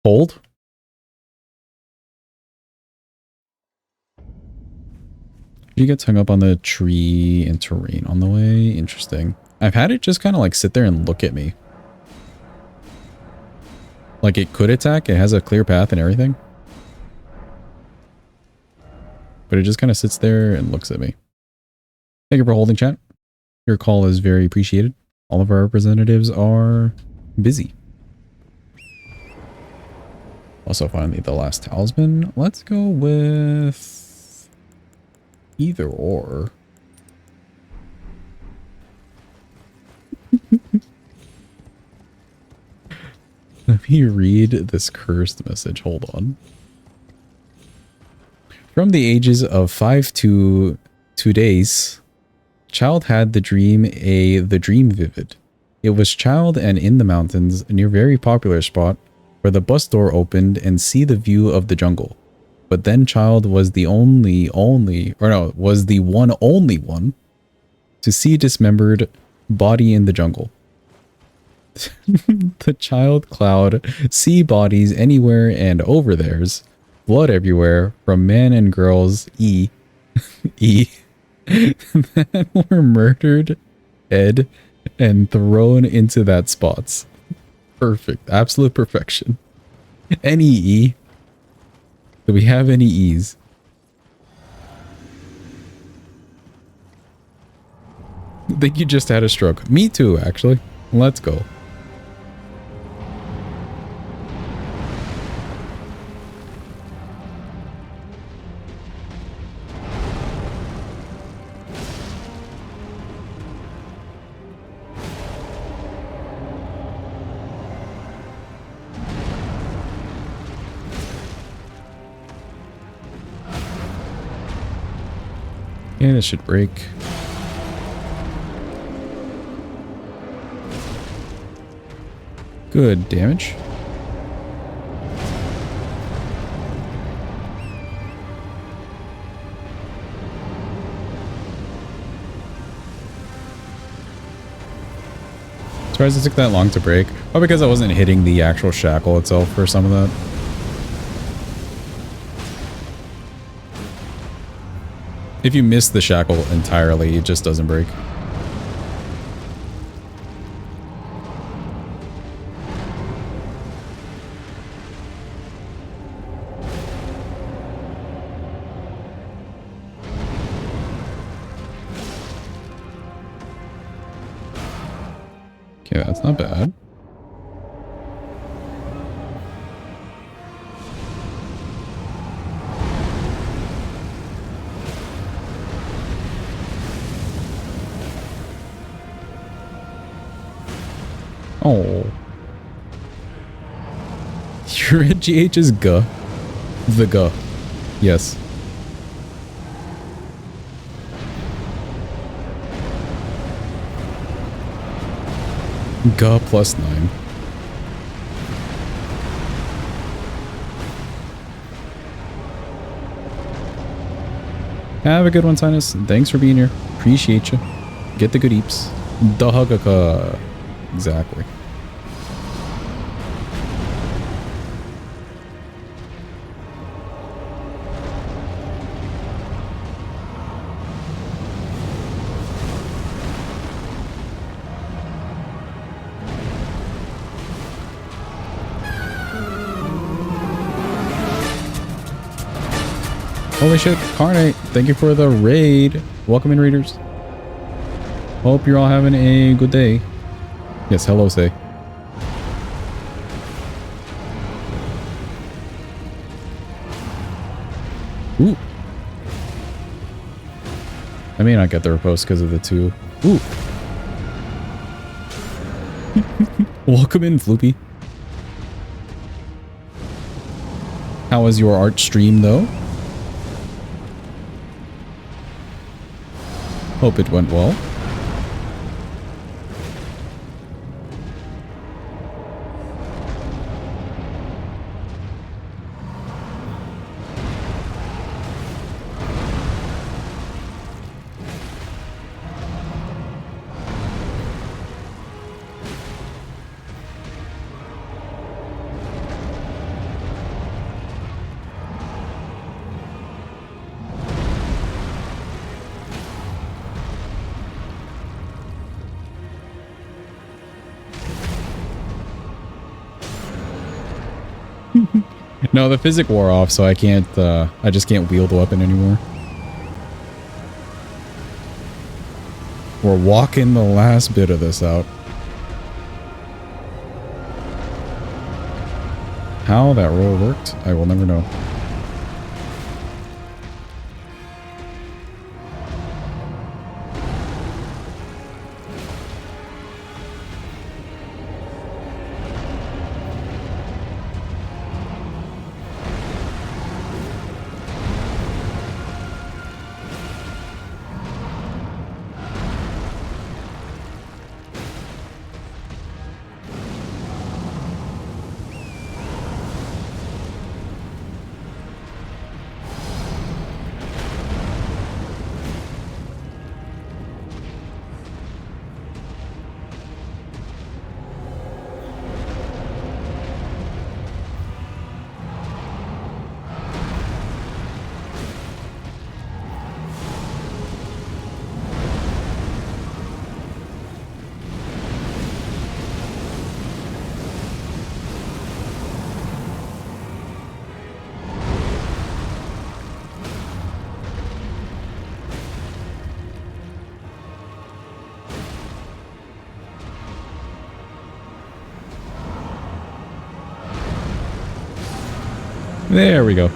Hold. You get hung up on the tree and terrain on the way. Interesting. I've had it just kind of like sit there and look at me. Like it could attack. It has a clear path and everything. But it just kind of sits there and looks at me. Thank you for holding, chat. Your call is very appreciated. All of our representatives are busy. Also, finally, the last talisman. Let's go with either or. Let me read this cursed message. Hold on. From the ages of 5 to 2 days, child had the dream vivid. It was child and in the mountains near very popular spot where the bus door opened and see the view of the jungle. But then child was the one to see dismembered body in the jungle. The child cloud see bodies anywhere and over theirs, blood everywhere from men and girls that were murdered, Ed, and thrown into that spots. Perfect, absolute perfection. Any E. Do we have any E's? I think you just had a stroke. Me too, actually. Let's go. Yeah, this should break. Good damage. Surprised it took that long to break. Oh, because I wasn't hitting the actual shackle itself for some of that. If you miss the shackle entirely, it just doesn't break. Okay, that's not bad. Oh. Your GH is G. The G. Yes. G plus 9. Have a good one, Sinus. Thanks for being here. Appreciate you. Get the good eeps. Dahagaka. Exactly. Holy shit, Carnate, thank you for the raid. Welcome in, readers. Hope you're all having a good day. Yes, hello, say. Ooh. I may not get the repost because of the two. Ooh. Welcome in, Floopy. How was your art stream, though? Hope it went well. No, the physic wore off, so I can't, I just can't wield the weapon anymore. We're walking the last bit of this out. How that roll worked, I will never know. There we go.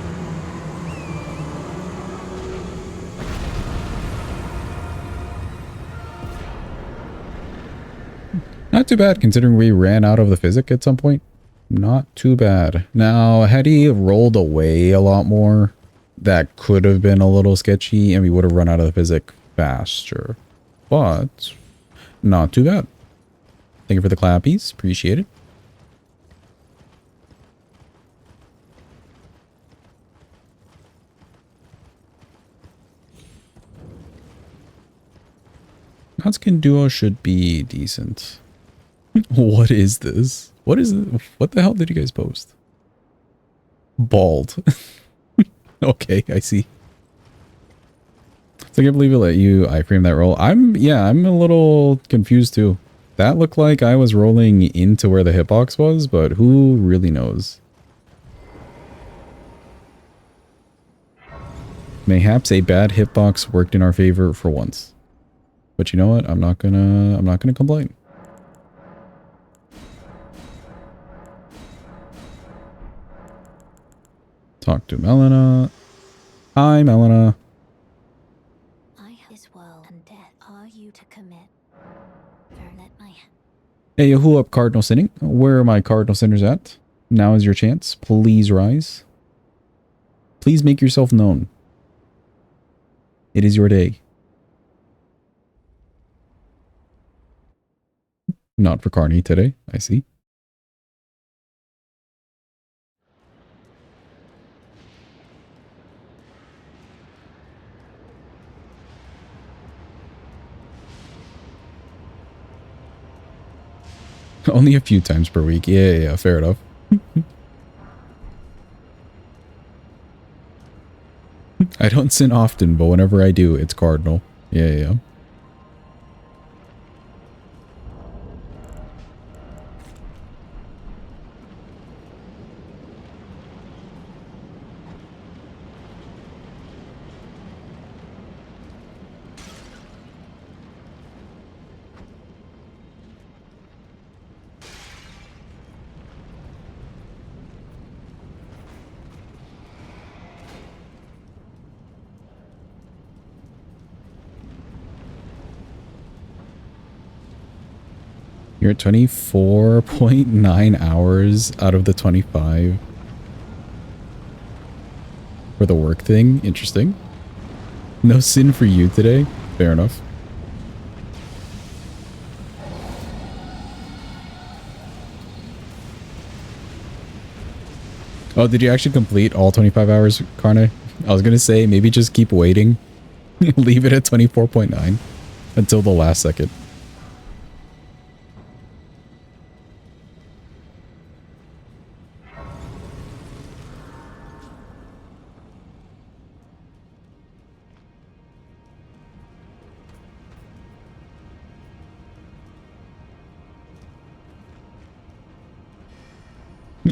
Not too bad considering we ran out of the physic at some point. Not too bad. Now, had he rolled away a lot more, that could have been a little sketchy and we would have run out of the physic faster. But not too bad. Thank you for the clappies. Appreciate it. Godskin Duo should be decent. What is this? What is it? What the hell did you guys post? Bald. Okay, I see. So I can't believe it let you iframe that roll. I'm a little confused too. That looked like I was rolling into where the hitbox was, but who really knows? Mayhaps a bad hitbox worked in our favor for once. But you know what? I'm not gonna complain. Talk to Melina. Hi, Melina. I have this world and death. Are you to commit? Let my hand. Hey, who up, Cardinal Sinning? Where are my Cardinal Sinners at? Now is your chance. Please rise. Please make yourself known. It is your day. Not for Carney today, I see. Only a few times per week. Yeah, fair enough. I don't sin often, but whenever I do, it's cardinal. Yeah. You're at 24.9 hours out of the 25 for the work thing. Interesting. No sin for you today. Fair enough. Oh, did you actually complete all 25 hours, Carne? I was going to say maybe just keep waiting. Leave it at 24.9 until the last second.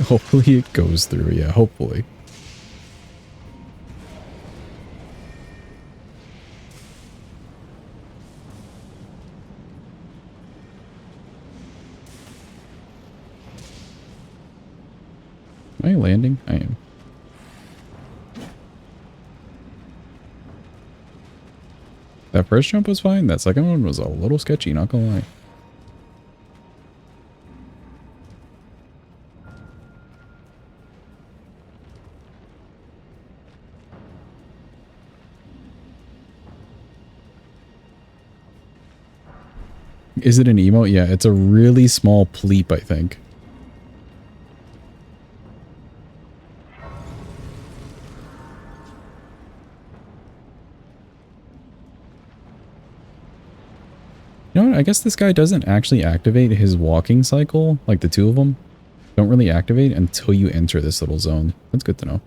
Hopefully it goes through. Yeah, hopefully. Am I landing? I am. That first jump was fine. That second one was a little sketchy, not gonna lie. Is it an emote? Yeah, it's a really small pleep, I think. You know what? I guess this guy doesn't actually activate his walking cycle, like the two of them. Don't really activate until you enter this little zone. That's good to know.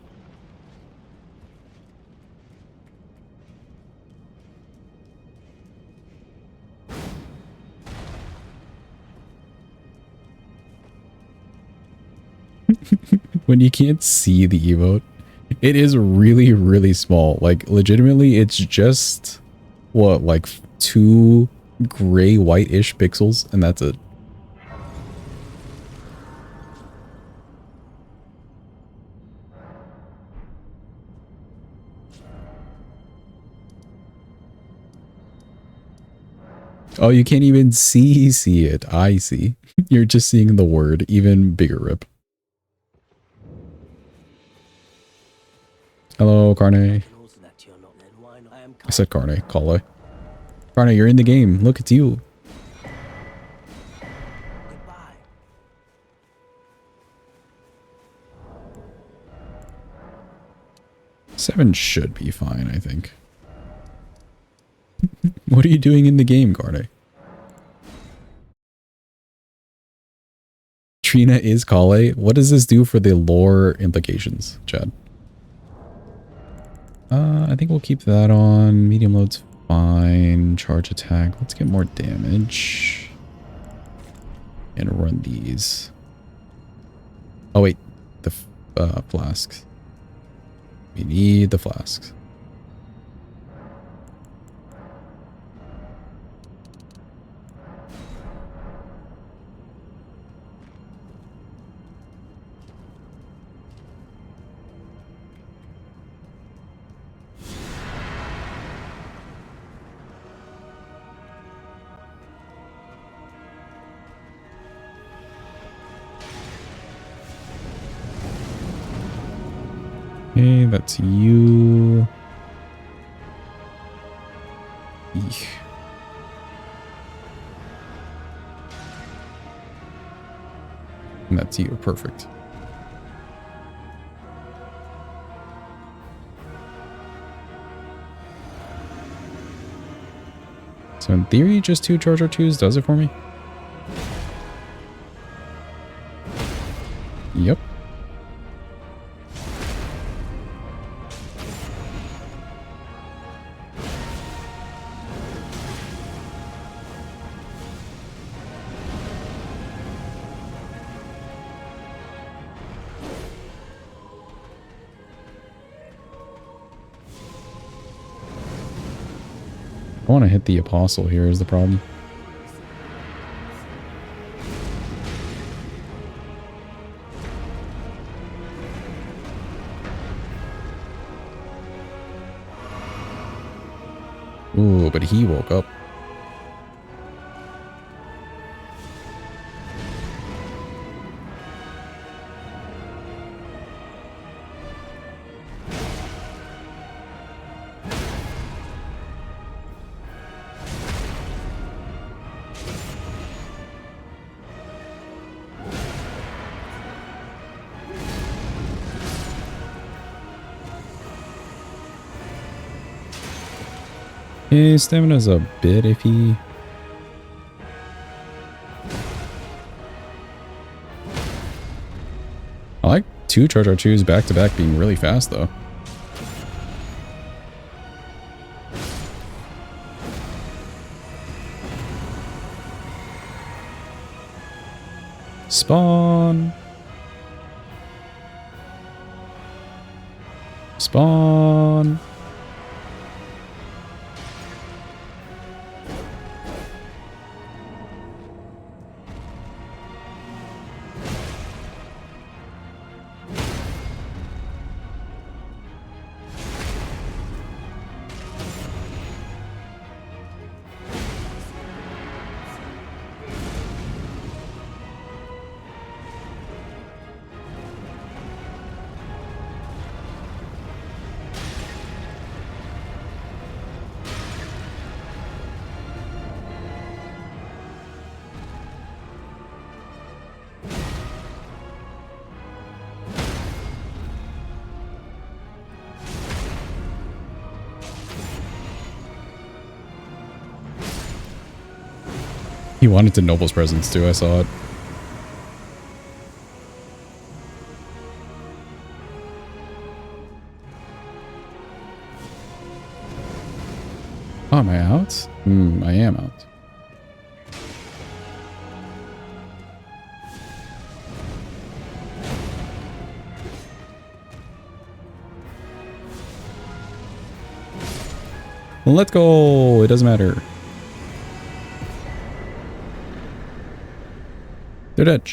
When you can't see the emote, it is really, really small. Like, legitimately, it's just, what, like 2 gray white-ish pixels, and that's it. Oh, you can't even see it. I see. You're just seeing the word. Even bigger rip. Hello, Carne. I said Carne. Kale. Carne, you're in the game. Look, it's you. Seven should be fine, I think. What are you doing in the game, Carne? Trina is Kale. What does this do for the lore implications, Chad? I think we'll keep that on. Medium load's fine. Charge attack. Let's get more damage. And run these. Oh, wait. The flasks. We need the flasks. Okay, that's you. Eek. And that's you. Perfect. So in theory, just 2 Charger 2s does it for me. Yep. I want to hit the apostle here is the problem. Ooh, but he woke up. His stamina's a bit iffy. I like 2 Charge R2s back to back being really fast though. Spawn. Spawn. He wanted to Noble's presence too, I saw it. Oh, am I out? I am out. Let's go! It doesn't matter. They're dead.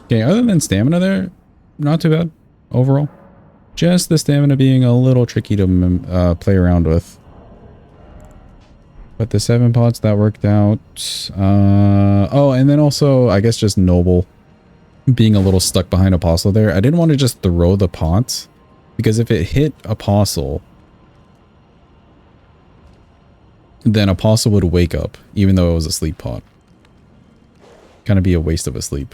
Okay, other than stamina there, not too bad overall. Just the stamina being a little tricky to play around with. But the 7 pots, that worked out. Oh, and then also, I guess just Noble being a little stuck behind Apostle there. I didn't want to just throw the pot, because if it hit Apostle, then Apostle would wake up, even though it was a sleep pot. Kind of be a waste of a sleep.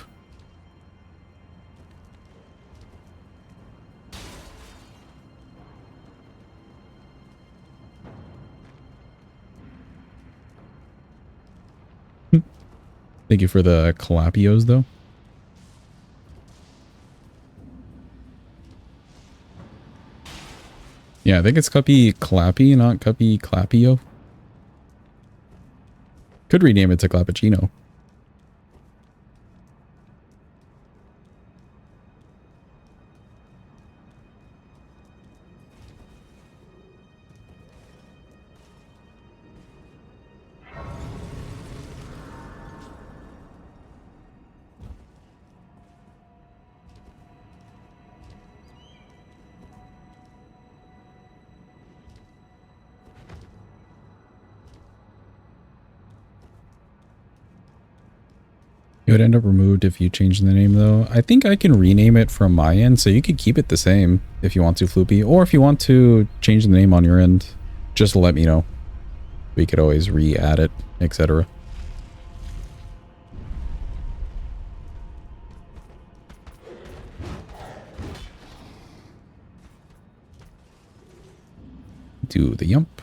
Thank you for the Calapios, though. Yeah, I think it's Cuppy Clappy, not Cuppy Clappio. Could rename it to Clappuccino. It would end up removed if you change the name, though. I think I can rename it from my end, so you could keep it the same if you want to, Floopy. Or if you want to change the name on your end, just let me know. We could always re-add it, etc. Do the yump.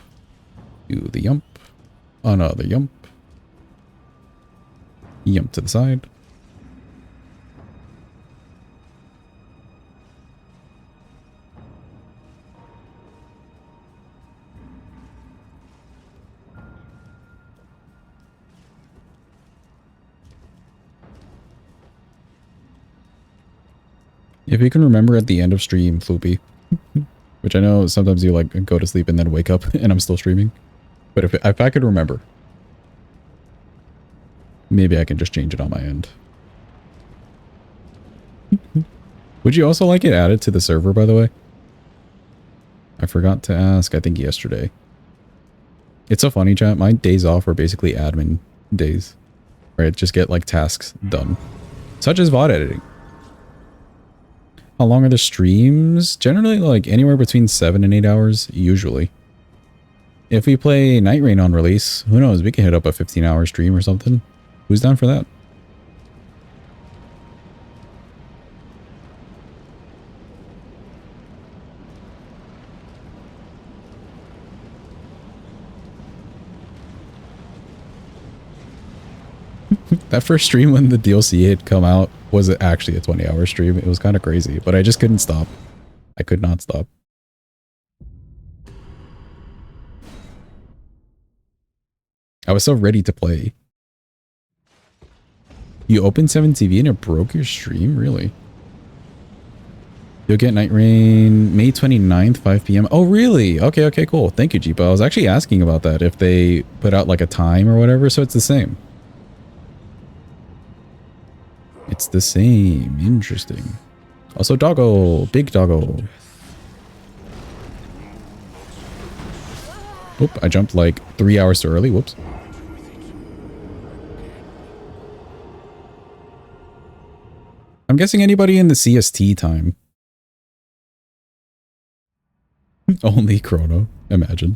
Do the yump. Another yump. Yump to the side. If you can remember at the end of stream, Floopy. Which I know sometimes you like go to sleep and then wake up and I'm still streaming. But if I could remember, maybe I can just change it on my end. Would you also like it added to the server, by the way? I forgot to ask, I think yesterday. It's so funny, chat. My days off are basically admin days. Right? Just get like tasks done. Such as VOD editing. How long are the streams? Generally like anywhere between 7 and 8 hours, usually. If we play Night Rain on release, who knows? We can hit up a 15-hour stream or something. Who's down for that? That first stream when the DLC had come out was actually a 20-hour stream. It was kind of crazy, but I just couldn't stop. I could not stop. I was so ready to play. You opened 7TV and it broke your stream? Really? You'll get Night Rain May 29th, 5 p.m. Oh, really? Okay, okay, cool. Thank you, Jeepa. I was actually asking about that, if they put out like a time or whatever, so it's the same. It's the same. Interesting. Also, doggo. Big doggo. Oop, I jumped like 3 hours too early. Whoops. I'm guessing anybody in the CST time. Only Chrono. Imagine.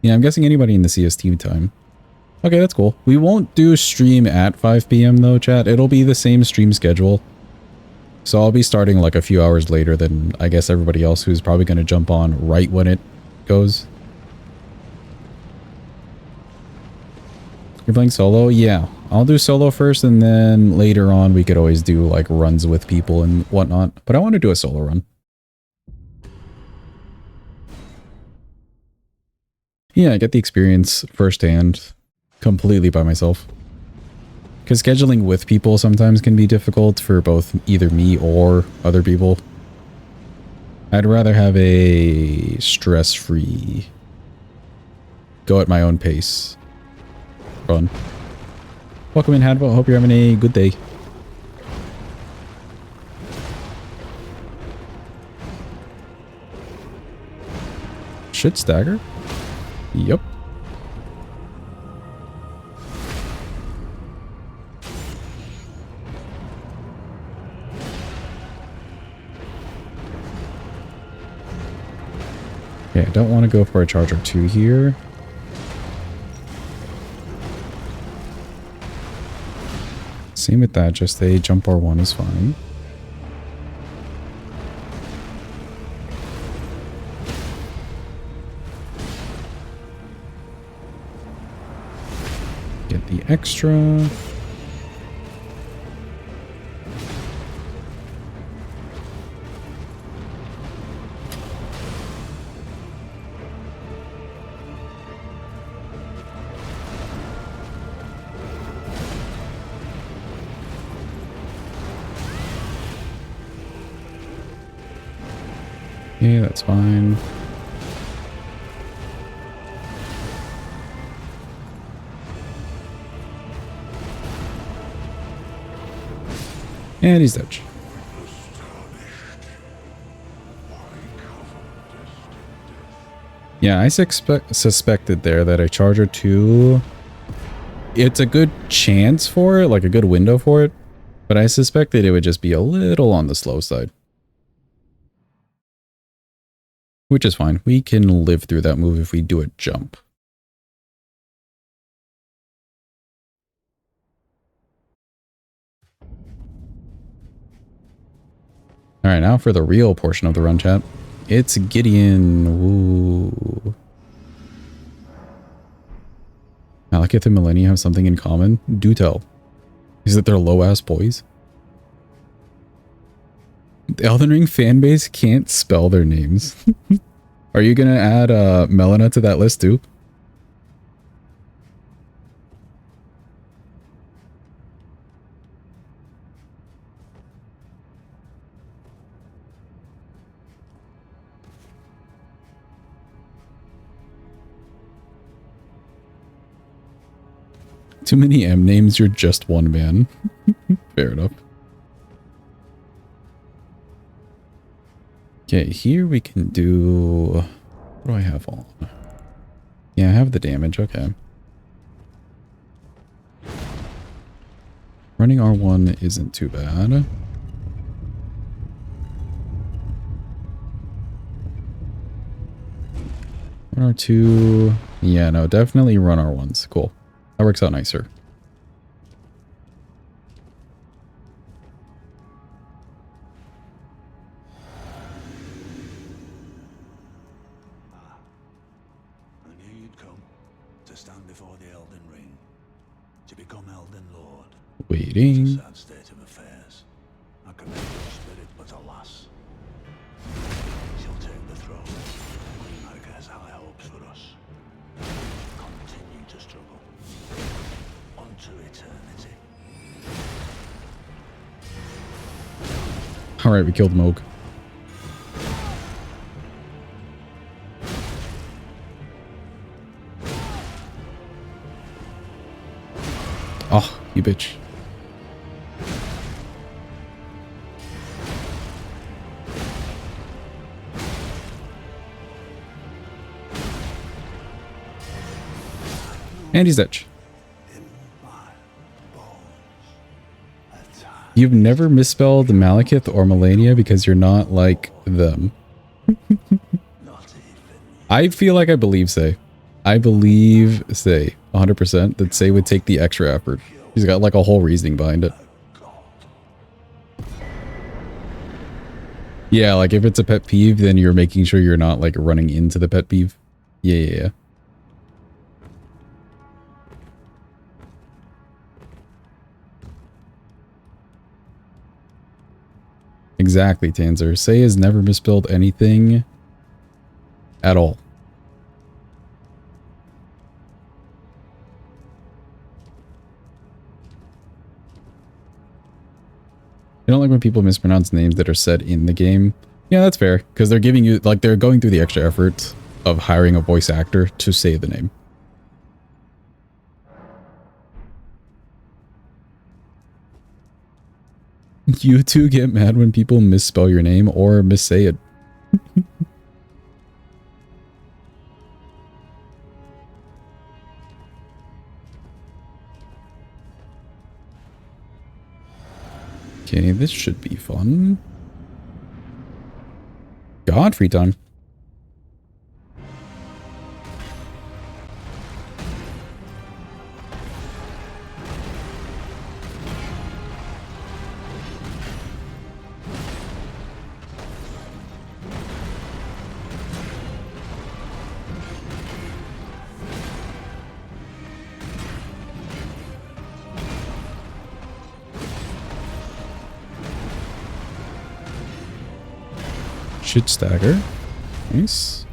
Yeah, I'm guessing anybody in the CST time. Okay, that's cool. We won't do stream at 5 p.m. though, chat. It'll be the same stream schedule. So I'll be starting like a few hours later than I guess everybody else who's probably going to jump on right when it goes. You're playing solo? Yeah. I'll do solo first and then later on we could always do like runs with people and whatnot. But I want to do a solo run. Yeah, I get the experience firsthand. Completely by myself. Because scheduling with people sometimes can be difficult for both either me or other people. I'd rather have a stress-free, go at my own pace run. Welcome in, Hadbo. Hope you're having a good day. Shit stagger? Yep. Okay, I don't want to go for a charger 2 here. Same with that, just a jump R1 is fine. Get the extra. Yeah, that's fine. And he's dead. Yeah, I suspected there that a charger 2, it's a good chance for it, like a good window for it, but I suspected it would just be a little on the slow side. Which is fine. We can live through that move if we do a jump. Alright, now for the real portion of the run, chat. It's Gideon. Ooh. Malekith and Millennia have something in common? Do tell. Is it their low-ass boys? The Elden Ring fanbase can't spell their names. Are you gonna add Melina to that list too? Too many M names, you're just one man. Fair enough. Okay, here we can do... What do I have on? Yeah, I have the damage, okay. Running R1 isn't too bad. Run R2... Yeah, no, definitely run R1s. Cool. That works out nicer. I knew you'd come to stand before the Elden Ring, to become Elden Lord. Waiting. It's a sad state of affairs. I commend your spirit, but alas, she'll take the throne. Queen has high hopes for us. Continue to struggle unto eternity. Alright, we killed Moog. Oh, you bitch. And he's dead. In my bones, a time You've never misspelled Malekith or Melania because you're not like them. not even I feel like I believe Say. I believe Say 100% that Say would take the extra effort. He's got like a whole reasoning behind it. God. Yeah, like if it's a pet peeve, then you're making sure you're not like running into the pet peeve. Yeah. Exactly, Tanzer. Say has never misspelled anything at all. I don't like when people mispronounce names that are said in the game. Yeah, that's fair, because they're giving you, like, they're going through the extra effort of hiring a voice actor to say the name. You two get mad when people misspell your name or missay it. Okay, this should be fun. God, free time. Should stagger. Nice.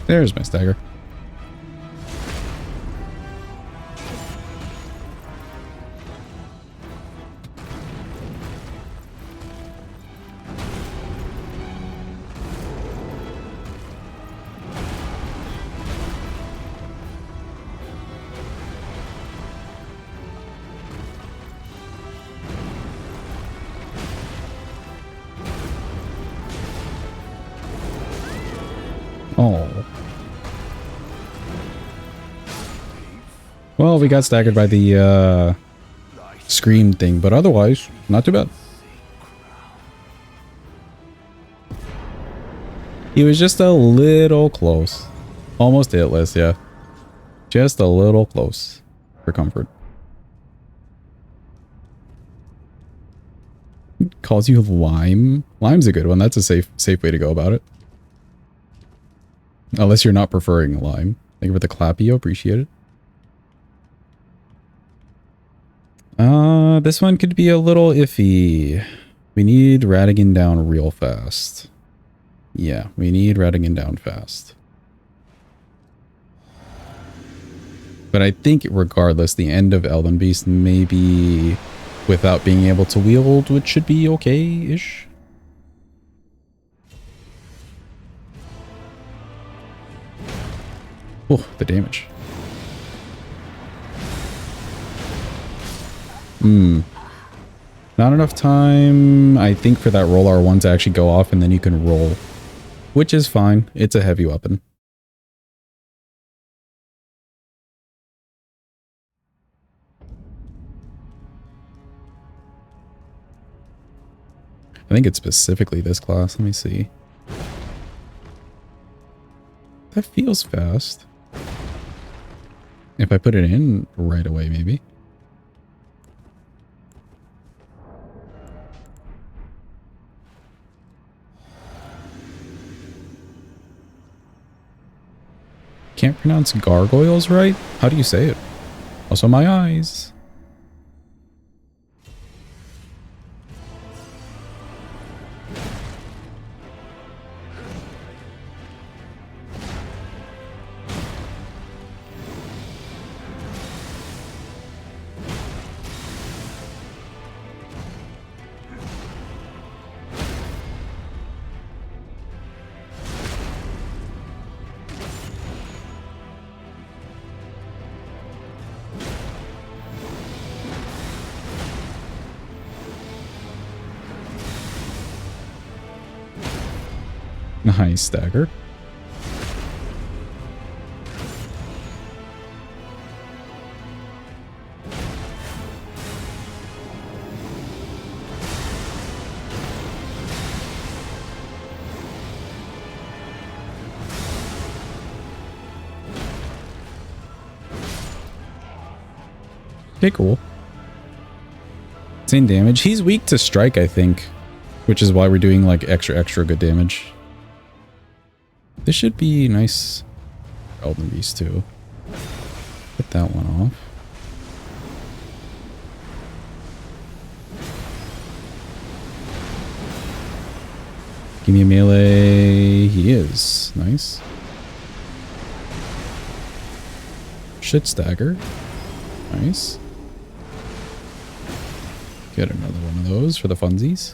There's my stagger. Oh. Well, we got staggered by the scream thing, but otherwise, not too bad. He was just a little close. Almost hitless, yeah. Just a little close for comfort. Calls you lime? Lime's a good one. That's a safe way to go about it. Unless you're not preferring lime. Thank you for the clappio. Appreciate it. This one could be a little iffy. We need Ratigan down real fast. Yeah, we need Ratigan down fast. But I think regardless, the end of Elden Beast may be without being able to wield, which should be okay-ish. Oh, the damage. Not enough time, I think, for that roll R1 to actually go off, and then you can roll. Which is fine. It's a heavy weapon. I think it's specifically this class. Let me see. That feels fast. If I put it in right away, maybe. Can't pronounce gargoyles right? How do you say it? Also my eyes. Nice stagger. Okay, cool. Same damage. He's weak to strike, I think, which is why we're doing like extra good damage. This should be nice. Elden Beast too. Put that one off. Give me a melee. He is. Nice. Shit stagger. Nice. Get another one of those for the funsies.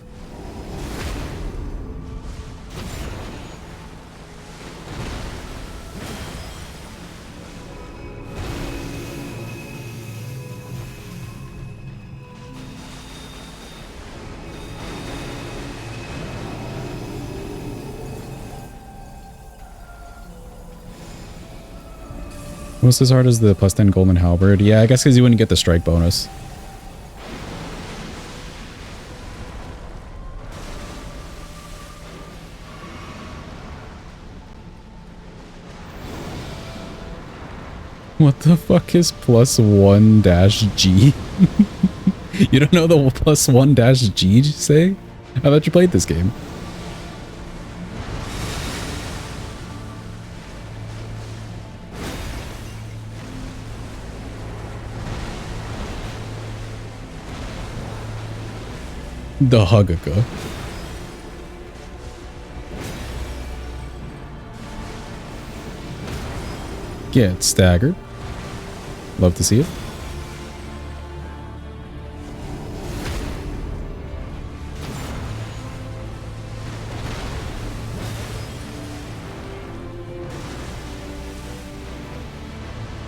Almost as hard as the plus 10 golden halberd. Yeah, I guess because you wouldn't get the strike bonus. What the fuck is plus 1 dash G? You don't know the plus 1 dash G say? I thought you played this game. The Hugaka. Get staggered. Love to see it.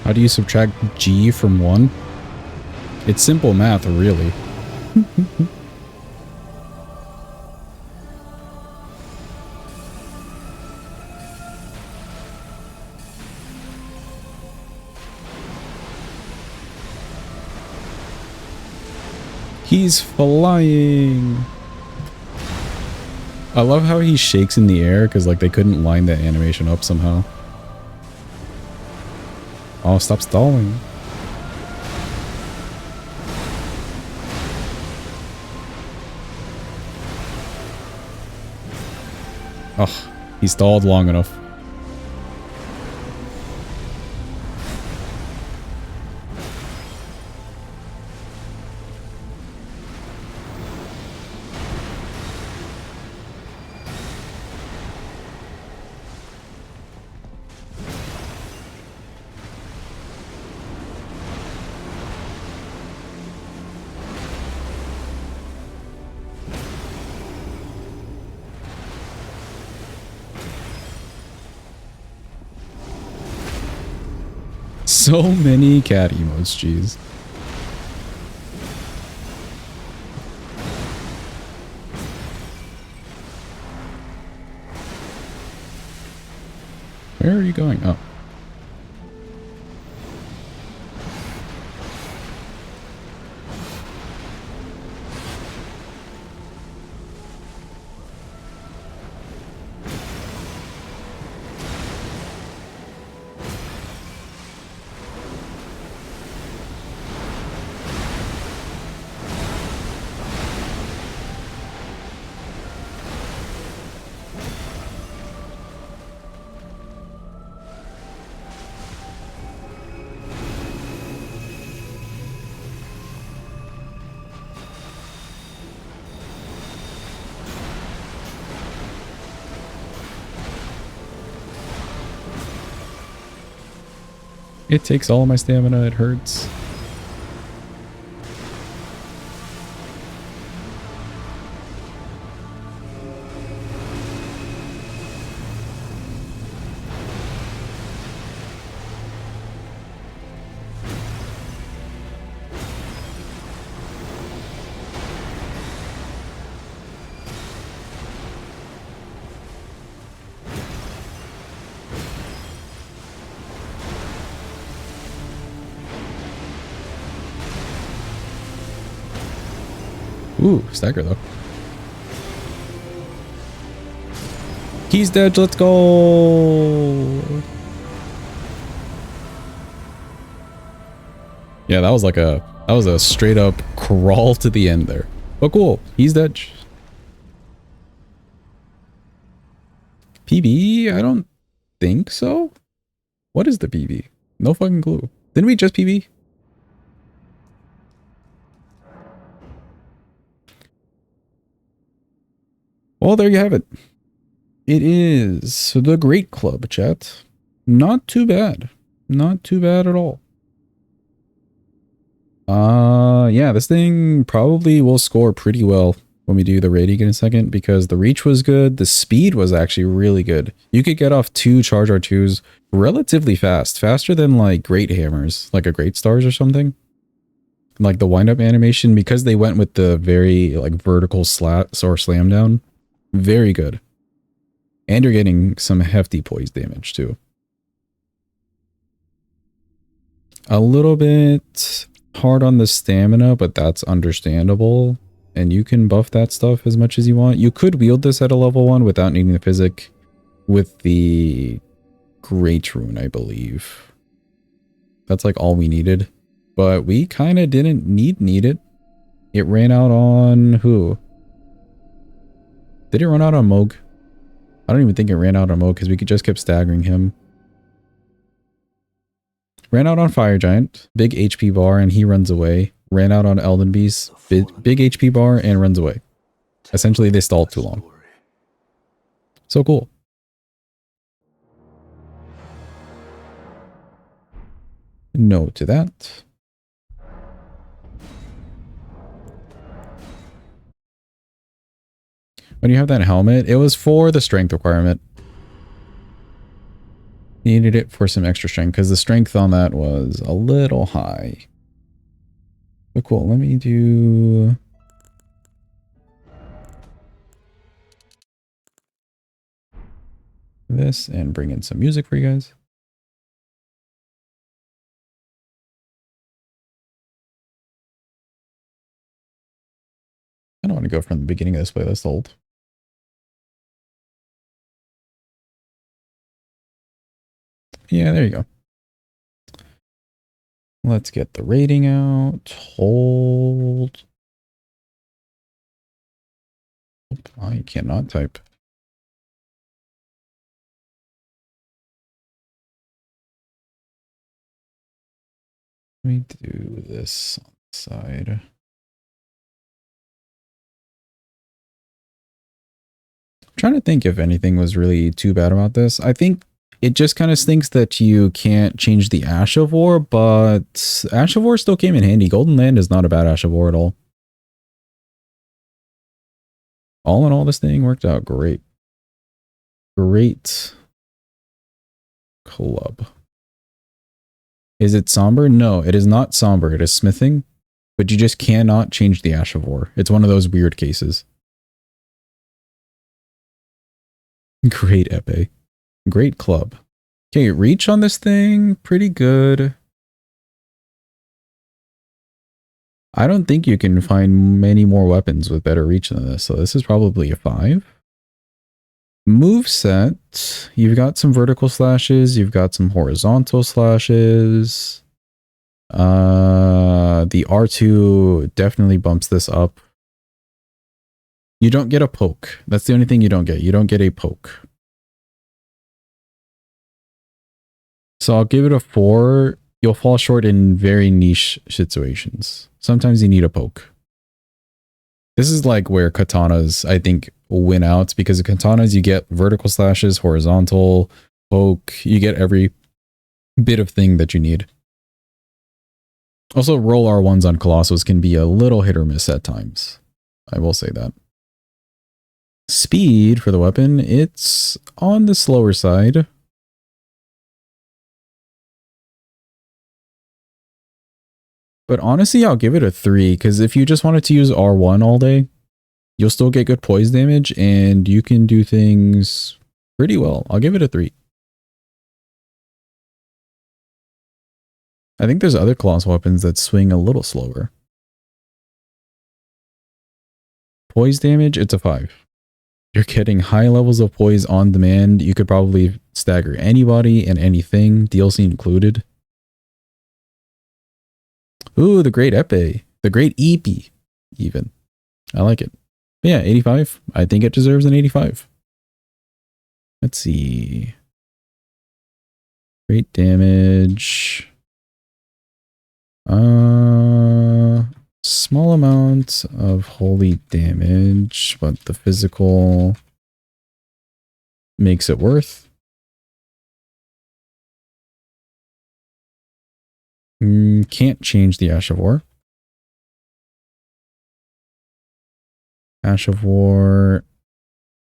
How do you subtract G from 1? It's simple math, really. He's flying. I love how he shakes in the air because like they couldn't line that animation up somehow. Oh, stop stalling. Oh, he stalled long enough. So many cat emotes, jeez. Where are you going? Oh. It takes all my stamina, it hurts. Ooh, stagger though. He's dead, let's go. Yeah, that was a straight up crawl to the end there. But cool, he's dead. PB? I don't think so. What is the PB? No fucking clue. Didn't we just PB? Well, there you have it. It is the Great Club, chat. Not too bad. Not too bad at all. Yeah, this thing probably will score pretty well when we do the rating in a second because the reach was good. The speed was actually really good. You could get off 2 charge R2s relatively fast. Faster than like Great Hammers, like a Great Stars or something. Like the wind up animation, because they went with the very like vertical slat or slam down. Very good. And you're getting some hefty poise damage too. A little bit hard on the stamina, but that's understandable. And you can buff that stuff as much as you want. You could wield this at a level 1 without needing the physic with the Great Rune, I believe. That's like all we needed. But we kind of didn't need it. It ran out on who? Did it run out on Moog? I don't even think it ran out on Moog because we just kept staggering him. Ran out on Fire Giant, big HP bar, and he runs away. Ran out on Elden Beast, big HP bar, and runs away. Essentially, they stalled too long. So cool. No to that. When you have that helmet, it was for the strength requirement. Needed it for some extra strength because the strength on that was a little high. But cool, let me do... this and bring in some music for you guys. want to go from the beginning of this playlist old. Yeah, there you go. Let's get the rating out. Hold. I cannot type. Let me do this on the side. I'm trying to think if anything was really too bad about this. I think it just kind of stinks that you can't change the Ash of War, but Ash of War still came in handy. Golden Land is not a bad Ash of War at all. All in all, this thing worked out great. Great club. Is it somber? No, it is not somber. It is smithing, but you just cannot change the Ash of War. It's one of those weird cases. Great epee. Great club. Okay, reach on this thing, pretty good. I don't think you can find many more weapons with better reach than this, so this is probably a 5. Moveset, you've got some vertical slashes, you've got some horizontal slashes. The R2 definitely bumps this up. You don't get a poke. That's the only thing you don't get. You don't get a poke. So I'll give it a 4. You'll fall short in very niche situations. Sometimes you need a poke. This is like where katanas, I think, win out, because of katanas you get vertical slashes, horizontal, poke, you get every bit of thing that you need. Also, roll R1s on Colossus can be a little hit or miss at times. I will say that. Speed for the weapon, it's on the slower side. But honestly, I'll give it a 3, because if you just wanted to use R1 all day, you'll still get good poise damage, and you can do things pretty well. I'll give it a 3. I think there's other colossal weapons that swing a little slower. Poise damage, it's a 5. You're getting high levels of poise on demand. You could probably stagger anybody and anything, DLC included. Ooh, the great epee. The great EP, even. I like it. But yeah, 85. I think it deserves an 85. Let's see. Great damage. Small amount of holy damage, but the physical makes it worth. Can't change the Ash of War. Ash of War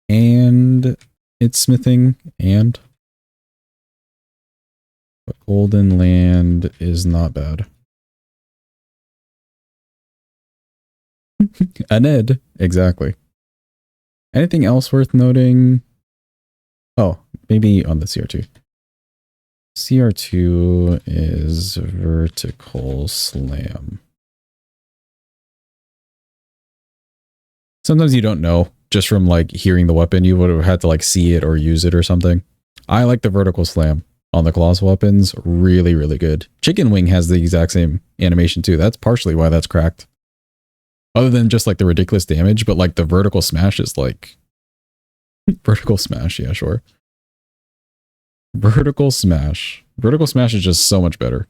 and it's smithing and but Golden Land is not bad. A Ned, exactly. Anything else worth noting? Oh, maybe on the CR2. CR2 is vertical slam. Sometimes you don't know just from like hearing the weapon. You would have had to like see it or use it or something. I like the vertical slam on the colossal weapons. Really, really good. Chicken Wing has the exact same animation too. That's partially why that's cracked. Other than just like the ridiculous damage, but like the vertical smash is like vertical smash. Yeah, sure. Vertical smash. Vertical smash is just so much better.